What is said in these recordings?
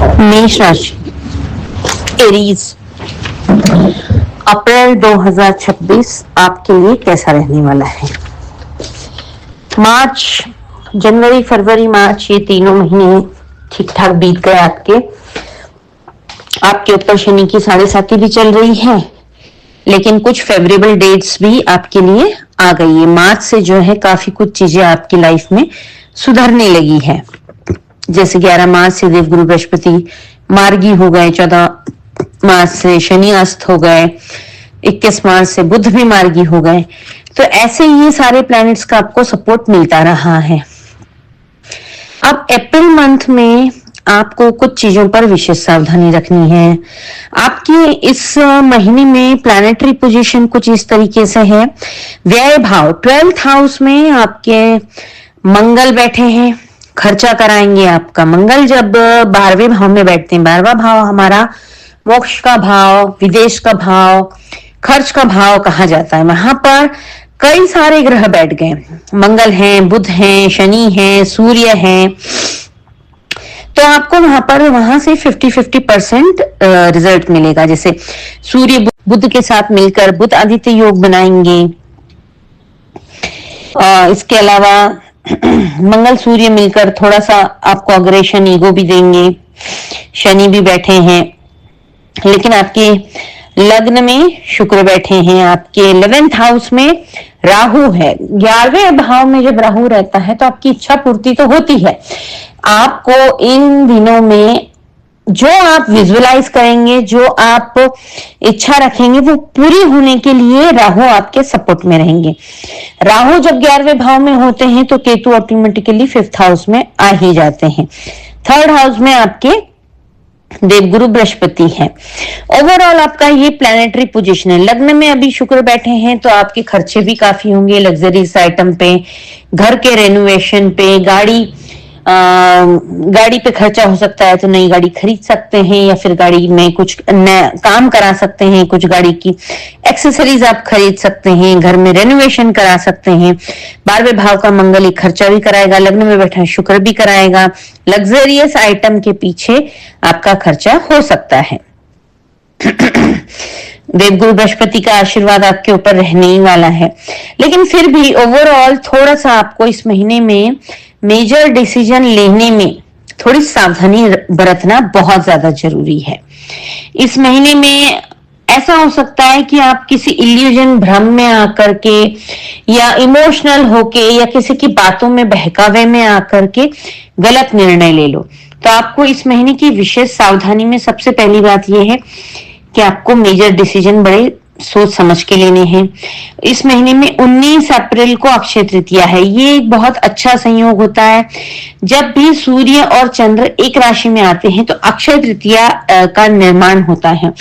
मेष राशि, एरीज, अप्रैल 2026 आपके लिए कैसा रहने वाला है। मार्च, जनवरी, फरवरी, मार्च, ये तीनों महीने ठीक ठाक बीत गए आपके ऊपर शनि की 7.5 भी चल रही है, लेकिन कुछ फेवरेबल डेट्स भी आपके लिए आ गई है। मार्च से जो है काफी कुछ चीजें आपकी लाइफ में सुधरने लगी है। जैसे 11 मार्च से देवगुरु बृहस्पति मार्गी हो गए, 14 मार्च से शनि अस्त हो गए, 21 मार्च से बुध भी मार्गी हो गए। तो ऐसे ये सारे प्लैनेट्स का आपको सपोर्ट मिलता रहा है। अब अप्रैल मंथ में आपको कुछ चीजों पर विशेष सावधानी रखनी है। आपके इस महीने में प्लैनेटरी पोजीशन कुछ इस तरीके से है। व्यय भाव 12th हाउस में आपके मंगल बैठे हैं, खर्चा कराएंगे आपका। मंगल जब 12वें भाव में बैठते हैं, 12वां भाव हमारा मोक्ष का भाव, विदेश का भाव, खर्च का भाव कहा जाता है। वहां पर कई सारे ग्रह बैठ गए, मंगल हैं, बुध हैं, शनि हैं, सूर्य हैं। तो आपको वहां से 50-50% रिजल्ट मिलेगा। जैसे सूर्य बुध के साथ मिलकर बुध आदित्य योग बनाएंगे। इसके अलावा मंगल सूर्य मिलकर थोड़ा सा आपको अग्रेशन, ईगो भी देंगे। शनि भी बैठे हैं, लेकिन आपके लग्न में शुक्र बैठे हैं। आपके 11th हाउस में राहु है। 11वें भाव में जब राहु रहता है तो आपकी इच्छा पूर्ति तो होती है। आपको इन दिनों में जो आप विजुअलाइज करेंगे, जो आप इच्छा रखेंगे, वो पूरी होने के लिए राहु आपके सपोर्ट में रहेंगे। राहु जब 11वें भाव में होते हैं तो केतु ऑटोमेटिकली 5th हाउस में आ ही जाते हैं। 3rd हाउस में आपके देवगुरु बृहस्पति है। ओवरऑल आपका ये प्लैनेटरी पोजीशन है। लग्न में अभी शुक्र बैठे हैं तो आपके खर्चे भी काफी होंगे, लग्जरीज आइटम पे, घर के रेनोवेशन पे, गाड़ी पे खर्चा हो सकता है तो नई गाड़ी खरीद सकते हैं, या फिर गाड़ी में कुछ नया काम करा सकते हैं, कुछ गाड़ी की एक्सेसरीज आप खरीद सकते हैं, घर में रेनोवेशन करा सकते हैं। 12वें भाव का मंगल एक खर्चा भी कराएगा, लग्न में बैठा शुक्र भी कराएगा। लग्जरियस आइटम के पीछे आपका खर्चा हो सकता है। देवगुरु बृहस्पति का आशीर्वाद आपके ऊपर रहने ही वाला है, लेकिन फिर भी ओवरऑल थोड़ा सा आपको इस महीने में मेजर डिसीजन लेने में थोड़ी सावधानी बरतना बहुत ज्यादा जरूरी है। इस महीने में ऐसा हो सकता है कि आप किसी इल्यूजन, भ्रम में आकर के, या इमोशनल होके, या किसी की बातों में, बहकावे में आकर के गलत निर्णय ले लो। तो आपको इस महीने की विशेष सावधानी में सबसे पहली बात यह है कि आपको मेजर डिसीजन बड़े सोच समझ के लेने हैं। इस महीने में 19 अप्रैल को अक्षय तृतीया है। ये एक बहुत अच्छा संयोग होता है। जब भी सूर्य और चंद्र एक राशि में आते हैं तो अक्षय तृतीया का निर्माण होता है।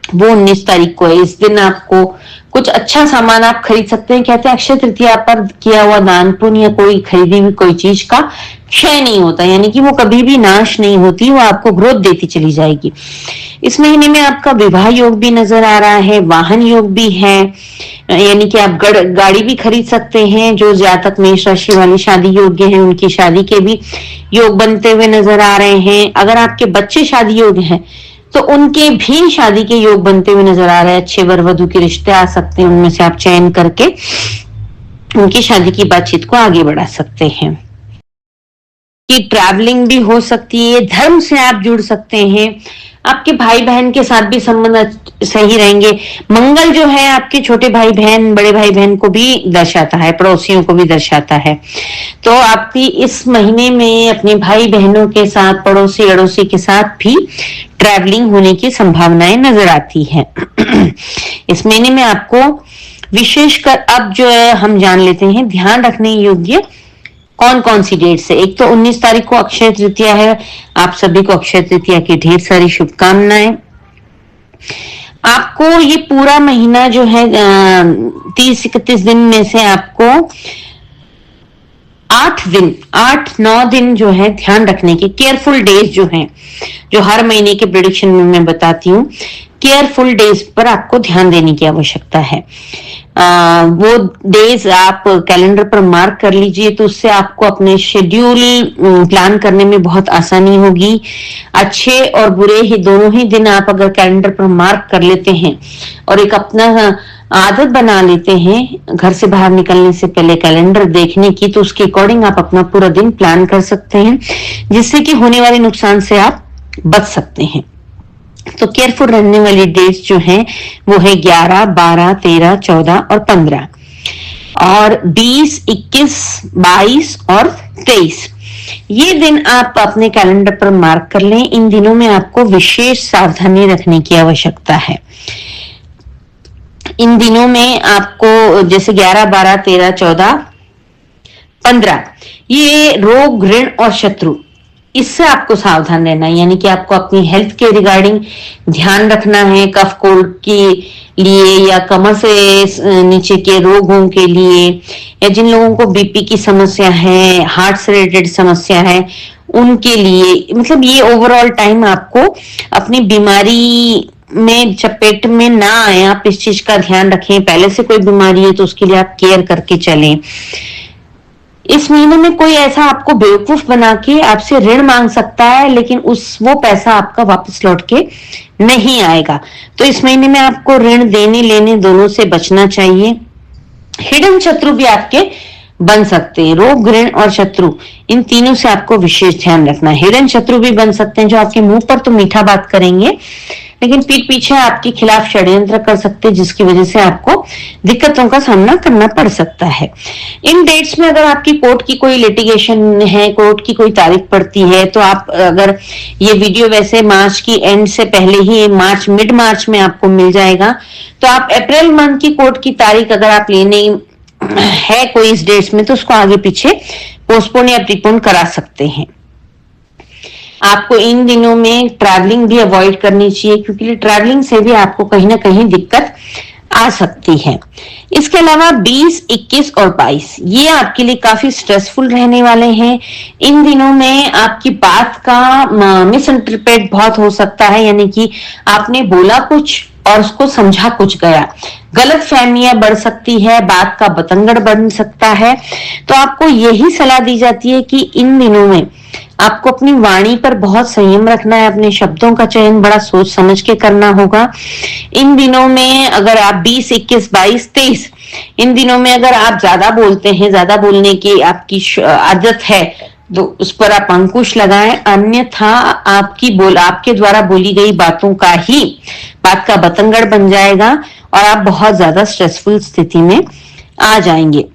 वो 19 तारीख को है। इस दिन आपको कुछ अच्छा सामान आप खरीद सकते हैं। कहते हैं अक्षय तृतीया पर किया हुआ दान पुण्य या कोई खरीदी हुई कोई चीज का क्षय नहीं होता, यानी कि वो कभी भी नाश नहीं होती, वो आपको ग्रोथ देती चली जाएगी। इस महीने में आपका विवाह योग भी नजर आ रहा है, वाहन योग भी है, यानी कि आप गाड़ी भी खरीद सकते हैं। जो जातक मेष राशि वाले शादी योग्य हैं उनकी शादी के भी योग बनते हुए नजर आ रहे हैं। अगर आपके बच्चे शादी योग्य हैं तो उनके भी शादी के योग बनते हुए नजर आ रहे हैं। अच्छे वर वधू के रिश्ते आ सकते हैं, उनमें से आप चयन करके उनकी शादी की बातचीत को आगे बढ़ा सकते हैं। कि ट्रैवलिंग भी हो सकती है, धर्म से आप जुड़ सकते हैं, आपके भाई बहन के साथ भी संबंध सही रहेंगे। मंगल जो है आपके छोटे भाई बहन, बड़े भाई बहन को भी दर्शाता है, पड़ोसियों को भी दर्शाता है। तो आपकी इस महीने में अपने भाई बहनों के साथ, पड़ोसी अड़ोसी के साथ भी ट्रैवलिंग होने की संभावनाएं नजर आती है। इस महीने में आपको विशेषकर अब जो है हम जान लेते हैं ध्यान रखने योग्य कौन कौन सी डेट से। एक तो 19 तारीख को अक्षय तृतीया है। आप सभी को अक्षय तृतीया की ढेर सारी शुभकामनाएं। आपको ये पूरा महीना जो है 30-31 दिन में से आपको 8-9 दिन जो है ध्यान रखने के, केयरफुल डेज जो हैं, जो हर महीने के प्रेडिक्शन में मैं बताती हूँ, केयरफुल डेज पर आपको ध्यान देने की आवश्यकता है। वो डेज आप कैलेंडर पर मार्क कर लीजिए, तो उससे आपको अपने शेड्यूल प्लान करने में बहुत आसानी होगी। अच्छे और बुरे ही दोनों ही दिन आप अगर कैलेंडर पर मार्क कर लेते हैं और एक अपना आदत बना लेते हैं घर से बाहर निकलने से पहले कैलेंडर देखने की, तो उसके अकॉर्डिंग आप अपना पूरा दिन प्लान कर सकते हैं, जिससे कि होने वाले नुकसान से आप बच सकते हैं। तो केयरफुल रहने वाली डेट्स जो हैं वो है 11, 12, 13, 14 और 15 और 20, 21, 22 और 23। ये दिन आप अपने कैलेंडर पर मार्क कर लें। इन दिनों में आपको विशेष सावधानी रखने की आवश्यकता है। इन दिनों में आपको जैसे 11, 12, 13, 14, 15 ये रोग, ऋण और शत्रु, इससे आपको सावधान रहना है। यानी कि आपको अपनी हेल्थ के रिगार्डिंग ध्यान रखना है। कफ कोल्ड के लिए या कमर से नीचे के रोगों के लिए, या जिन लोगों को बीपी की समस्या है, हार्ट से रिलेटेड समस्या है, उनके लिए, मतलब ये ओवरऑल टाइम आपको अपनी बीमारी में चपेट में ना आए, आप इस चीज का ध्यान रखें। पहले से कोई बीमारी है तो उसके लिए आप केयर करके चलें। इस महीने में कोई ऐसा आपको बेवकूफ बना के आपसे ऋण मांग सकता है, लेकिन वो पैसा आपका वापस लौट के नहीं आएगा। तो इस महीने में आपको ऋण देने लेने दोनों से बचना चाहिए। हिडन शत्रु भी आपके बन सकते हैं। रोग, ऋण और शत्रु, इन तीनों से आपको विशेष ध्यान रखना है। हिडन शत्रु भी बन सकते हैं जो आपके मुंह पर तो मीठा बात करेंगे, लेकिन पीठ पीछे आपके खिलाफ षड्यंत्र कर सकते हैं, जिसकी वजह से आपको दिक्कतों का सामना करना पड़ सकता है। इन डेट्स में अगर आपकी कोर्ट की कोई लिटिगेशन है, कोर्ट की कोई तारीख पड़ती है, तो आप अगर ये वीडियो वैसे मार्च की एंड से पहले ही मिड मार्च में आपको मिल जाएगा, तो आप अप्रैल मंथ की कोर्ट की तारीख अगर आप लेने है कोई इस डेट्स में, तो उसको आगे पीछे पोस्टपोन या प्रीपोन करा सकते हैं। आपको इन दिनों में ट्रैवलिंग भी अवॉइड करनी चाहिए, क्योंकि ट्रैवलिंग से भी आपको कहीं ना कहीं दिक्कत आ सकती है। इसके अलावा 20, 21 और 22 ये आपके लिए काफी स्ट्रेसफुल रहने वाले हैं। इन दिनों में आपकी बात का मिस इंटरप्रेट बहुत हो सकता है, यानी कि आपने बोला कुछ और उसको समझा कुछ गया, गलत फहमियां बढ़ सकती है, बात का बतंगड़ बन सकता है। तो आपको यही सलाह दी जाती है कि इन दिनों में आपको अपनी वाणी पर बहुत संयम रखना है, अपने शब्दों का चयन बड़ा सोच समझ के करना होगा। इन दिनों में अगर आप 20, 21, 22, 23 इन दिनों में अगर आप ज्यादा बोलते हैं, ज्यादा बोलने की आपकी आदत है, तो उस पर आप अंकुश लगाएं, अन्यथा आपके द्वारा बोली गई बातों का ही बात का बतंगड़ बन जाएगा और आप बहुत ज्यादा स्ट्रेसफुल स्थिति में आ जाएंगे।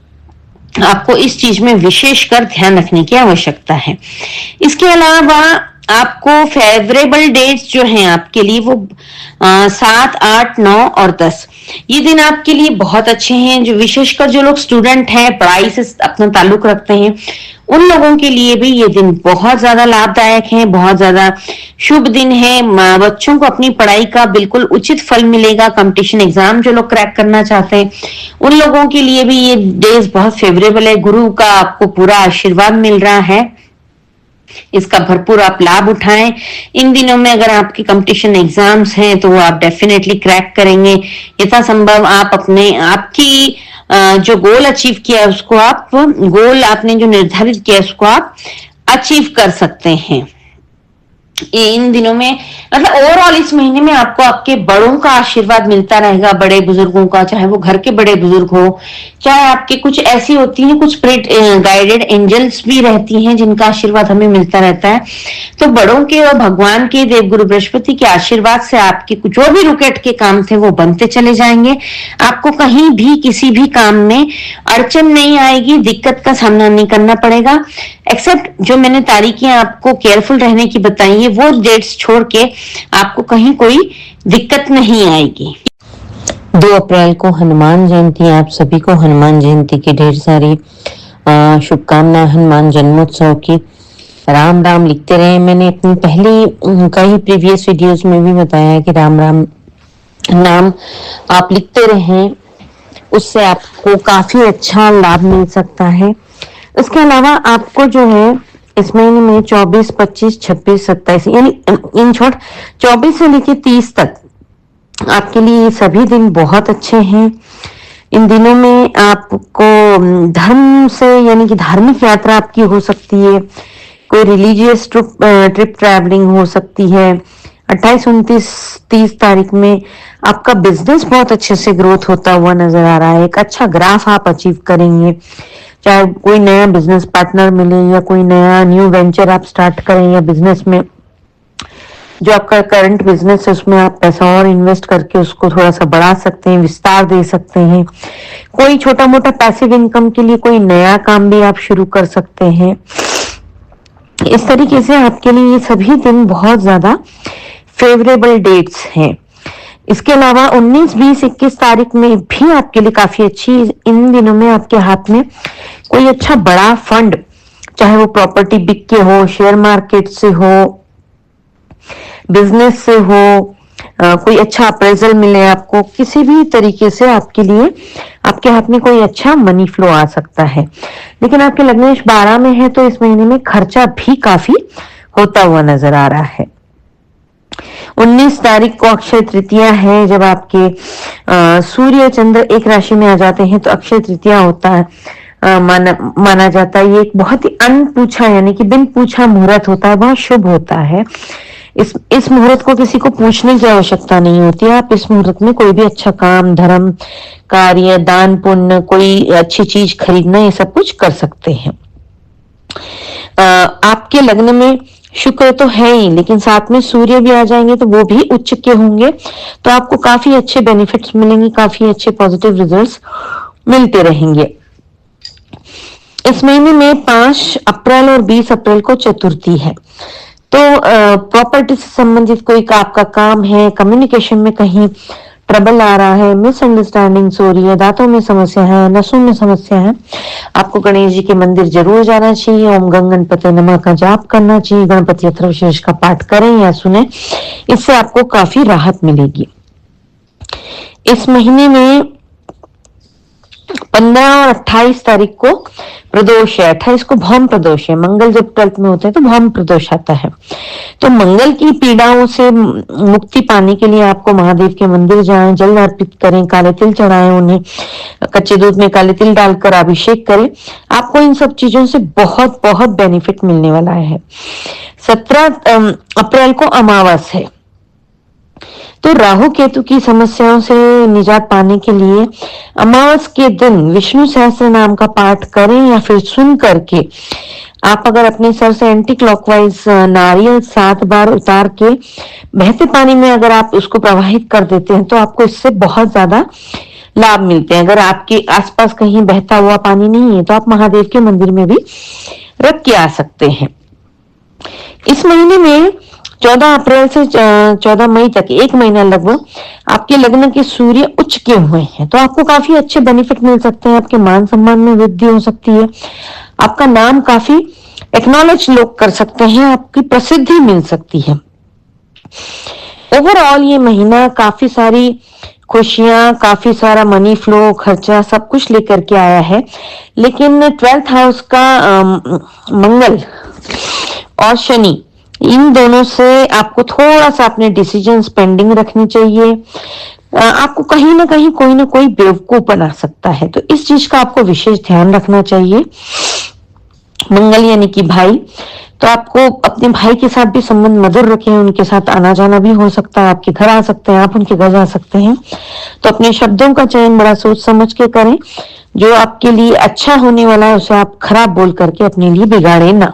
आपको इस चीज में विशेषकर ध्यान रखने की आवश्यकता है। इसके अलावा आपको फेवरेबल डेट्स जो हैं आपके लिए वो 7, 8, 9 और 10 ये दिन आपके लिए बहुत अच्छे हैं। जो विशेषकर जो लोग स्टूडेंट हैं, पढ़ाई से अपना ताल्लुक रखते हैं, उन लोगों के लिए भी ये दिन बहुत ज्यादा लाभदायक है, बहुत ज्यादा शुभ दिन है। बच्चों को अपनी पढ़ाई का बिल्कुल उचित फल मिलेगा। कंपटीशन एग्जाम जो लोग क्रैक करना चाहते हैं उन लोगों के लिए भी ये डेज बहुत फेवरेबल है। गुरु का आपको पूरा आशीर्वाद मिल रहा है, इसका भरपूर आप लाभ उठाएं। इन दिनों में अगर आपके कंपटीशन एग्जाम्स हैं तो वो आप डेफिनेटली क्रैक करेंगे। यथासंभव आप आपकी जो गोल अचीव किया उसको आपने जो निर्धारित किया उसको आप अचीव कर सकते हैं। इन दिनों में मतलब ओवरऑल इस महीने में आपको आपके बड़ों का आशीर्वाद मिलता रहेगा, बड़े बुजुर्गों का, चाहे वो घर के बड़े बुजुर्ग हो, चाहे आपके कुछ ऐसी होती हैं, कुछ गाइडेड एंजल्स भी रहती हैं जिनका आशीर्वाद हमें मिलता रहता है। तो बड़ों के और भगवान के, देवगुरु बृहस्पति के आशीर्वाद से आपके जो भी रुकेट के काम थे वो बनते चले जाएंगे। आपको कहीं भी किसी भी काम में अड़चन नहीं आएगी, दिक्कत का सामना नहीं करना पड़ेगा। एक्सेप्ट जो मैंने तारीखें आपको केयरफुल रहने की बताई है, वो डेट्स छोड़ के आपको कहीं कोई दिक्कत नहीं आएगी। 2 अप्रैल को हनुमान जयंती। आप सभी को हनुमान जयंती की ढेर सारी शुभकामनाएं, हनुमान जन्मोत्सव की। राम राम लिखते रहे। मैंने अपनी पहली कई प्रीवियस वीडियोस में भी बताया है कि राम राम नाम आप लिखते रहें, उससे आपको काफी अच्छा लाभ मिल सकता है। इसके अलावा आपको जो है इस महीने में 24, 25, 26, 27 यानी इन शॉर्ट 24 से लेकर 30 तक आपके लिए ये सभी दिन बहुत अच्छे हैं। इन दिनों में आपको धर्म से यानी कि धार्मिक यात्रा आपकी हो सकती है, कोई रिलीजियस ट्रिप ट्रैवलिंग हो सकती है। 28, 29, 30 तारीख में आपका बिजनेस बहुत अच्छे से ग्रोथ होता हुआ नजर आ रहा है। एक अच्छा ग्राफ आप अचीव करेंगे, चाहे कोई नया बिजनेस पार्टनर मिले या कोई नया न्यू वेंचर आप स्टार्ट करें, या बिजनेस में जो आपका करंट बिजनेस है उसमें आप पैसा और इन्वेस्ट करके उसको थोड़ा सा बढ़ा सकते हैं, विस्तार दे सकते हैं। कोई छोटा मोटा पैसिव इनकम के लिए कोई नया काम भी आप शुरू कर सकते हैं। इस तरीके से आपके लिए ये सभी दिन बहुत ज्यादा फेवरेबल डेट्स हैं। इसके अलावा 19, 20, 21 तारीख में भी आपके लिए काफी अच्छी। इन दिनों में आपके हाथ में कोई अच्छा बड़ा फंड, चाहे वो प्रॉपर्टी बिक के हो, शेयर मार्केट से हो, बिजनेस से हो, कोई अच्छा अप्रेजल मिले आपको, किसी भी तरीके से आपके लिए आपके हाथ में कोई अच्छा मनी फ्लो आ सकता है। लेकिन आपके लग्नेश 12 में है तो इस महीने में खर्चा भी काफी होता हुआ नजर आ रहा है। 19 तारीख को अक्षय तृतीया है। जब आपके सूर्य चंद्र एक राशि में आ जाते हैं तो अक्षय तृतीया होता है, माना जाता है। ये एक बहुत ही अनपूछा यानी कि बिन पूछा मुहूर्त होता है, बहुत शुभ होता है। इस मुहूर्त को किसी को पूछने की आवश्यकता नहीं होती है। आप इस मुहूर्त में कोई भी अच्छा काम, धर्म कार्य, दान पुण्य, कोई अच्छी चीज खरीदना, ये सब कुछ कर सकते हैं। आपके लग्न में शुक्र तो है ही, लेकिन साथ में सूर्य भी आ जाएंगे तो वो भी उच्च के होंगे, तो आपको काफी अच्छे बेनिफिट्स मिलेंगे, काफी अच्छे पॉजिटिव रिजल्ट्स मिलते रहेंगे। इस महीने में 5 अप्रैल और 20 अप्रैल को चतुर्थी है, तो प्रॉपर्टी से संबंधित कोई आपका काम है, कम्युनिकेशन में कहीं ट्रबल आ रहा है, मिसअंडरस्टैंडिंग्स हो रही है, दांतों में समस्या है, नसों में समस्या है, आपको गणेश जी के मंदिर जरूर जाना चाहिए। ओम गंग गणपति नमः का जाप करना चाहिए, गणपति अथर्वशीर्ष का पाठ करें या सुने, इससे आपको काफी राहत मिलेगी। इस महीने में 15 और 28 तारीख को प्रदोष है। 28 को भौम प्रदोष है। मंगल जब 12th में होते हैं तो भौम प्रदोष आता है। तो मंगल की पीड़ाओं से मुक्ति पाने के लिए आपको महादेव के मंदिर जाएं, जल अर्पित करें, काले तिल चढ़ाएं, उन्हें कच्चे दूध में काले तिल डालकर अभिषेक करें। आपको इन सब चीजों से बहुत बहुत बेनिफिट मिलने वाला है। 17 अप्रैल को अमावस है, तो राहु केतु की समस्याओं से निजात पाने के लिए अमावस के दिन विष्णु सहस्त्र नाम का पाठ करें, या फिर सुन करके आप अगर अपने सर से एंटी क्लॉकवाइज नारियल 7 बार उतार के बहते पानी में अगर आप उसको प्रवाहित कर देते हैं तो आपको इससे बहुत ज्यादा लाभ मिलते हैं। अगर आपके आसपास कहीं बहता हुआ पानी नहीं है तो आप महादेव के मंदिर में भी रख के आ सकते हैं। इस महीने में 14 अप्रैल से 14 मई तक 1 महीना लगभग आपके लग्न के सूर्य उच्च के हुए हैं, तो आपको काफी अच्छे बेनिफिट मिल सकते हैं। आपके मान सम्मान में वृद्धि हो सकती है, आपका नाम काफी एक्नॉलेज लोग कर सकते हैं, आपकी प्रसिद्धि मिल सकती है। ओवरऑल ये महीना काफी सारी खुशियां, काफी सारा मनी फ्लो, खर्चा सब कुछ लेकर के आया है। लेकिन 12th हाउस का मंगल और शनि, इन दोनों से आपको थोड़ा सा अपने डिसीजन पेंडिंग रखने चाहिए। आपको कहीं ना कहीं कोई ना कोई बेवकूफ बना सकता है, तो इस चीज का आपको विशेष ध्यान रखना चाहिए। मंगल यानी कि भाई, तो आपको अपने भाई के साथ भी संबंध मधुर रखें, उनके साथ आना जाना भी हो सकता है, आपके घर आ सकते हैं, आप उनके घर जा सकते हैं। तो अपने शब्दों का चयन बड़ा सोच समझ के करें, जो आपके लिए अच्छा होने वाला है उसे आप खराब बोल करके अपने लिए बिगाड़े ना।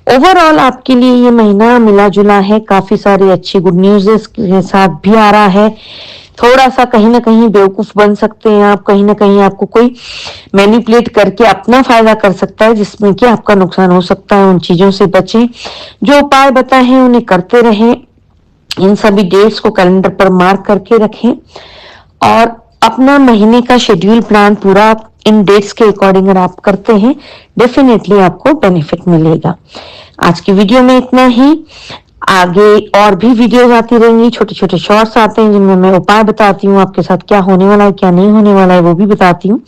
ओवरऑल आपके लिए ये महीना मिला जुला है, काफी सारी अच्छी गुड न्यूज के साथ भी आ रहा है। थोड़ा सा कहीं ना कहीं बेवकूफ बन सकते हैं आप, कहीं ना कहीं आपको कोई मैनिपुलेट करके अपना फायदा कर सकता है जिसमें कि आपका नुकसान हो सकता है। उन चीजों से बचें, जो उपाय बताए हैं उन्हें करते रहें। इन सभी डेट्स को कैलेंडर पर मार्क करके रखें और अपना महीने का शेड्यूल प्लान पूरा इन डेट्स के अकॉर्डिंग अगर आप करते हैं, डेफिनेटली आपको बेनिफिट मिलेगा। आज की वीडियो में इतना ही। आगे और भी वीडियोस आती रहेंगी, छोटे छोटे शॉर्ट्स आते हैं जिनमें मैं उपाय बताती हूँ, आपके साथ क्या होने वाला है क्या नहीं होने वाला है वो भी बताती हूँ।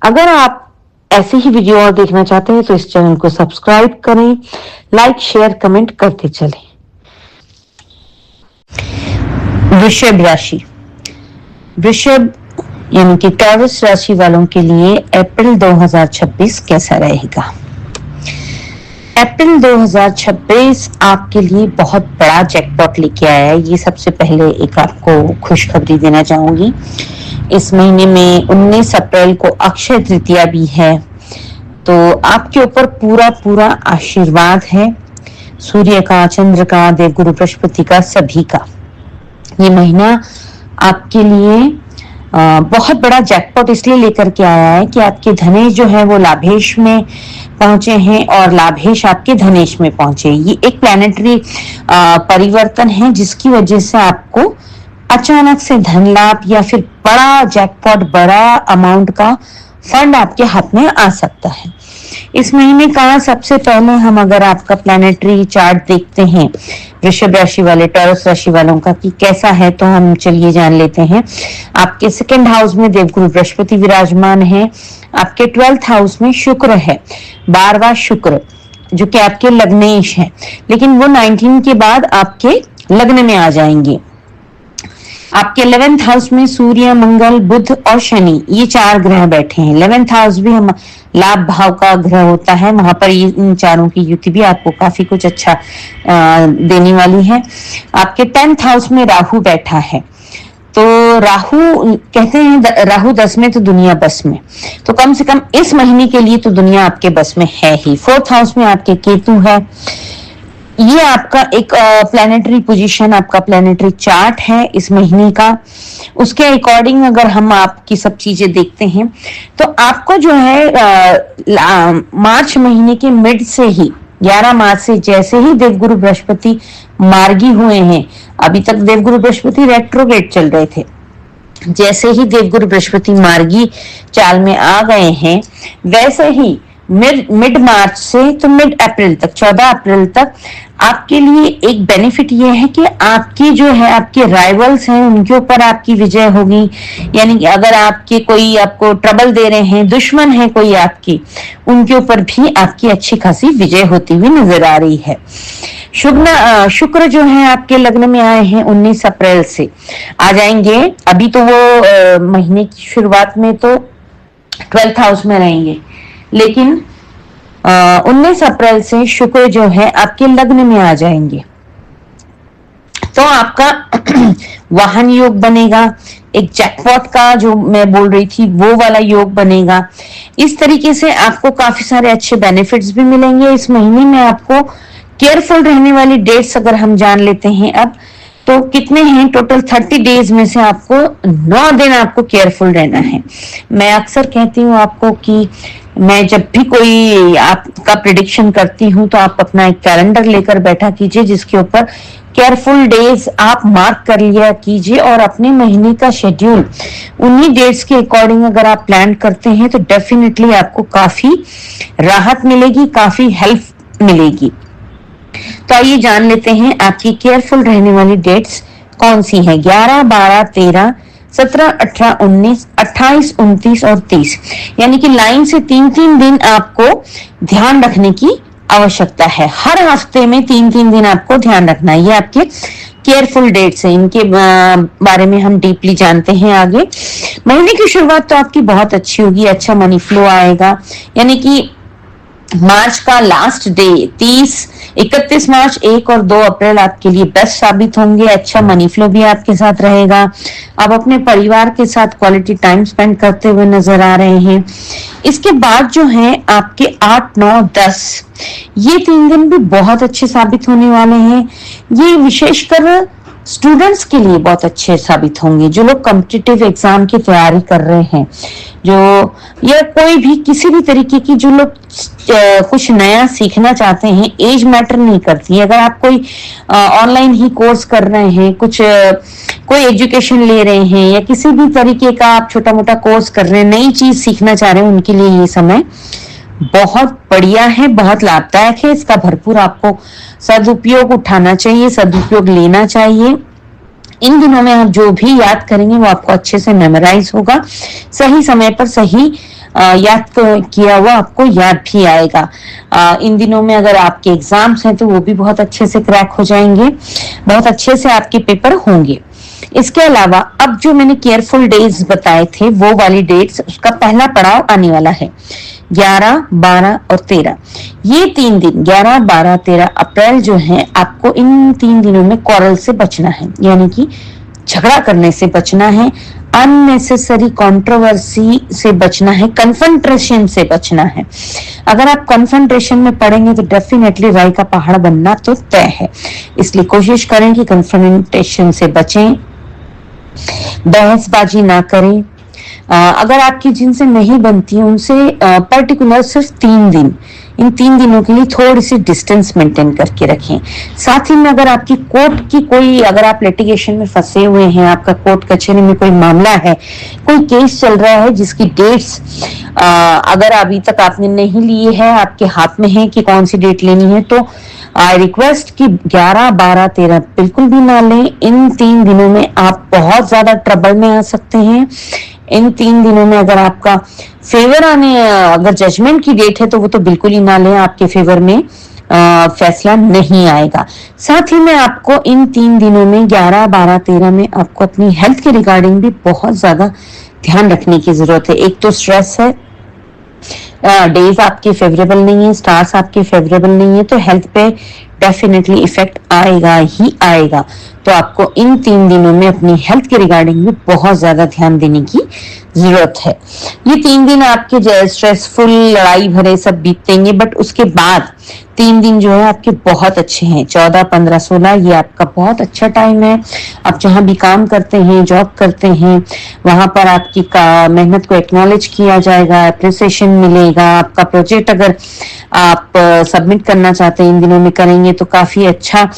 अगर आप ऐसे ही वीडियो और देखना चाहते हैं तो इस चैनल को सब्सक्राइब करें, लाइक शेयर कमेंट करते चलें। वृषभ राशि। वृषभ यानी कि टॉरस राशि वालों के लिए अप्रैल 2026 कैसा रहेगा। अप्रैल 2026 आपके लिए बहुत बड़ा जैकपॉट लेके आया है। ये सबसे पहले एक आपको खुशखबरी देना चाहूंगी। इस महीने में 19 अप्रैल को अक्षय तृतीया भी है, तो आपके ऊपर पूरा पूरा आशीर्वाद है सूर्य का, चंद्र का, देवगुरु बृहस्पति का, सभी का। ये महीना आपके लिए बहुत बड़ा जैकपॉट इसलिए लेकर के आया है कि आपके धनेश जो है वो लाभेश में पहुंचे हैं और लाभेश आपके धनेश में पहुंचे। ये एक प्लैनेटरी परिवर्तन है जिसकी वजह से आपको अचानक से धन लाभ या फिर बड़ा जैकपॉट, बड़ा अमाउंट का फंड आपके हाथ में आ सकता है। इस महीने का सबसे पहले हम अगर आपका प्लैनेटरी चार्ट देखते हैं वृषभ राशि वाले, टॉरस राशि वालों का कि कैसा है, तो हम चलिए जान लेते हैं। आपके सेकंड हाउस में देवगुरु बृहस्पति विराजमान है, आपके 12th हाउस में शुक्र है, 12वां शुक्र जो कि आपके लग्नेश है, लेकिन वो 19 के बाद आपके लग्न में आ जाएंगे। आपके 11th हाउस में सूर्य, मंगल, बुध और शनि, ये 4 ग्रह बैठे हैं। 11th हाउस भी हम लाभ भाव का ग्रह होता है, वहां पर इन चारों की युति भी आपको काफी कुछ अच्छा देने वाली है। आपके 10th हाउस में राहु बैठा है, तो राहु कहते हैं राहु 10 में तो दुनिया बस में, तो कम से कम इस महीने के लिए तो दुनिया आपके बस में है ही। 4th हाउस में आपके केतु है। ये आपका एक प्लैनेटरी पोजीशन, आपका प्लैनेटरी चार्ट है इस महीने का। उसके अकॉर्डिंग अगर हम आपकी सब चीजें देखते हैं तो आपको जो है मार्च महीने के मिड से ही 11 मार्च से जैसे ही देवगुरु बृहस्पति मार्गी हुए हैं, अभी तक देवगुरु बृहस्पति रेट्रोग्रेड चल रहे थे, जैसे ही देवगुरु बृहस्पति मार्गी चाल में आ गए हैं वैसे ही मिड मार्च से तो मिड अप्रैल तक, 14 अप्रैल तक आपके लिए एक बेनिफिट ये है कि आपकी जो है आपके राइवल्स हैं उनके ऊपर आपकी विजय होगी। यानी कि अगर आपके कोई आपको ट्रबल दे रहे हैं, दुश्मन है कोई आपकी, उनके ऊपर भी आपकी अच्छी खासी विजय होती हुई नजर आ रही है। शुक्र जो है आपके लग्न में आए हैं 19 अप्रैल से आ जाएंगे। अभी तो वो महीने की शुरुआत में तो 12th हाउस में रहेंगे, लेकिन 19 अप्रैल से शुक्र जो है आपके लग्न में आ जाएंगे, तो आपका वाहन योग बनेगा, एक जैकपॉट का जो मैं बोल रही थी वो वाला योग बनेगा। इस तरीके से आपको काफी सारे अच्छे बेनिफिट्स भी मिलेंगे। इस महीने में आपको केयरफुल रहने वाली डेट्स अगर हम जान लेते हैं अब, तो कितने हैं टोटल 30 डेज में से आपको 9 दिन आपको केयरफुल रहना है। मैं अक्सर कहती हूँ आपको कि मैं जब भी कोई आपका प्रिडिक्शन करती हूँ तो आप अपना एक कैलेंडर लेकर बैठा कीजिए जिसके ऊपर केयरफुल डेज आप मार्क कर लिया कीजिए और अपने महीने का शेड्यूल उन्हीं डेट्स के अकॉर्डिंग अगर आप प्लान करते हैं तो डेफिनेटली आपको काफी राहत मिलेगी, काफी हेल्प मिलेगी। तो आइए जान लेते हैं आपकी केयरफुल रहने वाली डेट्स कौन सी हैं। 11, 12, 13, 17, 18, 19, 28, 29 और 30, यानी कि लाइन से 3-3 दिन आपको ध्यान रखने की आवश्यकता है। हर हफ्ते में 3-3 दिन आपको ध्यान रखना है। ये आपके केयरफुल डेट्स हैं, इनके बारे में हम डीपली जानते हैं आगे। महीने की शुरुआत तो आपकी बहुत अच्छी होगी, अच्छा मनी फ्लो आएगा। यानी कि मार्च का लास्ट डे 31 मार्च, 1 और 2 अप्रैल आपके लिए बेस्ट साबित होंगे। अच्छा मनी फ्लो भी आपके साथ रहेगा। आप अपने परिवार के साथ क्वालिटी टाइम स्पेंड करते हुए नजर आ रहे हैं। इसके बाद जो है आपके 8, 9, 10 ये 3 दिन भी बहुत अच्छे साबित होने वाले हैं। ये विशेषकर स्टूडेंट्स के लिए बहुत अच्छे साबित होंगे, जो लोग कॉम्पिटिटिव एग्जाम की तैयारी कर रहे हैं, जो या कोई भी किसी भी तरीके की जो लोग कुछ नया सीखना चाहते हैं। एज मैटर नहीं करती है। अगर आप कोई ऑनलाइन ही कोर्स कर रहे हैं, कोई एजुकेशन ले रहे हैं या किसी भी तरीके का आप छोटा मोटा कोर्स कर रहे हैं, नई चीज सीखना चाह रहे हैं, उनके लिए ये समय बहुत बढ़िया है, बहुत लाभदायक है। इसका भरपूर आपको सदुपयोग उठाना चाहिए, सदुपयोग लेना चाहिए। इन दिनों में आप जो भी याद करेंगे वो आपको अच्छे से मेमोराइज होगा, सही समय पर सही याद किया हुआ आपको याद भी आएगा। इन दिनों में अगर आपके एग्जाम्स हैं तो वो भी बहुत अच्छे से क्रैक हो जाएंगे, बहुत अच्छे से आपके पेपर होंगे। इसके अलावा अब जो मैंने केयरफुल डेज बताए थे वो वाली डेट्स, उसका पहला पड़ाव आने वाला है 11, 12 और 13। ये 3 दिन 11, 12, 13 अप्रैल जो है, आपको इन 3 दिनों में क्वारल से बचना है, यानी कि झगड़ा करने से बचना है, अननेसेसरी कंट्रोवर्सी से बचना है, कन्फ्रंटेशन से बचना है। अगर आप कन्फ्रंटेशन में पड़ेंगे तो डेफिनेटली राई का पहाड़ बनना तो तय है। इसलिए कोशिश करें कि कन्फ्रंटेशन से बचें, बहसबाजी ना करें। अगर आपकी जिनसे नहीं बनती है उनसे पर्टिकुलर सिर्फ 3 दिन, इन 3 दिनों के लिए थोड़ी सी डिस्टेंस मेंटेन करके रखें। साथ ही में अगर आपकी कोर्ट की कोई, अगर आप लिटिगेशन में फंसे हुए हैं, आपका कोर्ट कचहरी में कोई मामला है, कोई केस चल रहा है जिसकी डेट्स अगर अभी तक आपने नहीं ली है, आपके हाथ में है कि कौन सी डेट लेनी है, तो आई रिक्वेस्ट कि 11, 12, 13 बिल्कुल भी ना लें। इन 3 दिनों में आप बहुत ज्यादा ट्रबल में आ सकते हैं। इन 3 दिनों में अगर आपका फेवर आने, अगर जजमेंट की डेट है तो वो तो बिल्कुल ही ना लें, आपके फेवर में फैसला नहीं आएगा। साथ ही में आपको इन 3 दिनों में 11, 12, 13 में आपको अपनी हेल्थ के रिगार्डिंग भी बहुत ज्यादा ध्यान रखने की जरूरत है। एक तो स्ट्रेस है, डेज आपके फेवरेबल नहीं है, स्टार्स आपके फेवरेबल नहीं है, तो हेल्थ पे डेफिनेटली इफेक्ट आएगा ही आएगा। तो आपको इन 3 दिनों में अपनी हेल्थ के रिगार्डिंग भी बहुत ज्यादा ध्यान देने की जरूरत है। ये 3 दिन आपके स्ट्रेसफुल, लड़ाई भरे सब बीतेंगे, बट उसके बाद 3 दिन जो है आपके बहुत अच्छे हैं। 14, 15, 16 ये आपका बहुत अच्छा टाइम है। आप जहां भी काम करते हैं, जॉब करते हैं, वहां पर आपकी मेहनत को एक्नॉलेज किया जाएगा, अप्रिसिएशन मिलेगा। आपका प्रोजेक्ट अगर आप सबमिट करना चाहते हैं, इन दिनों में करेंगे तो काफी अच्छा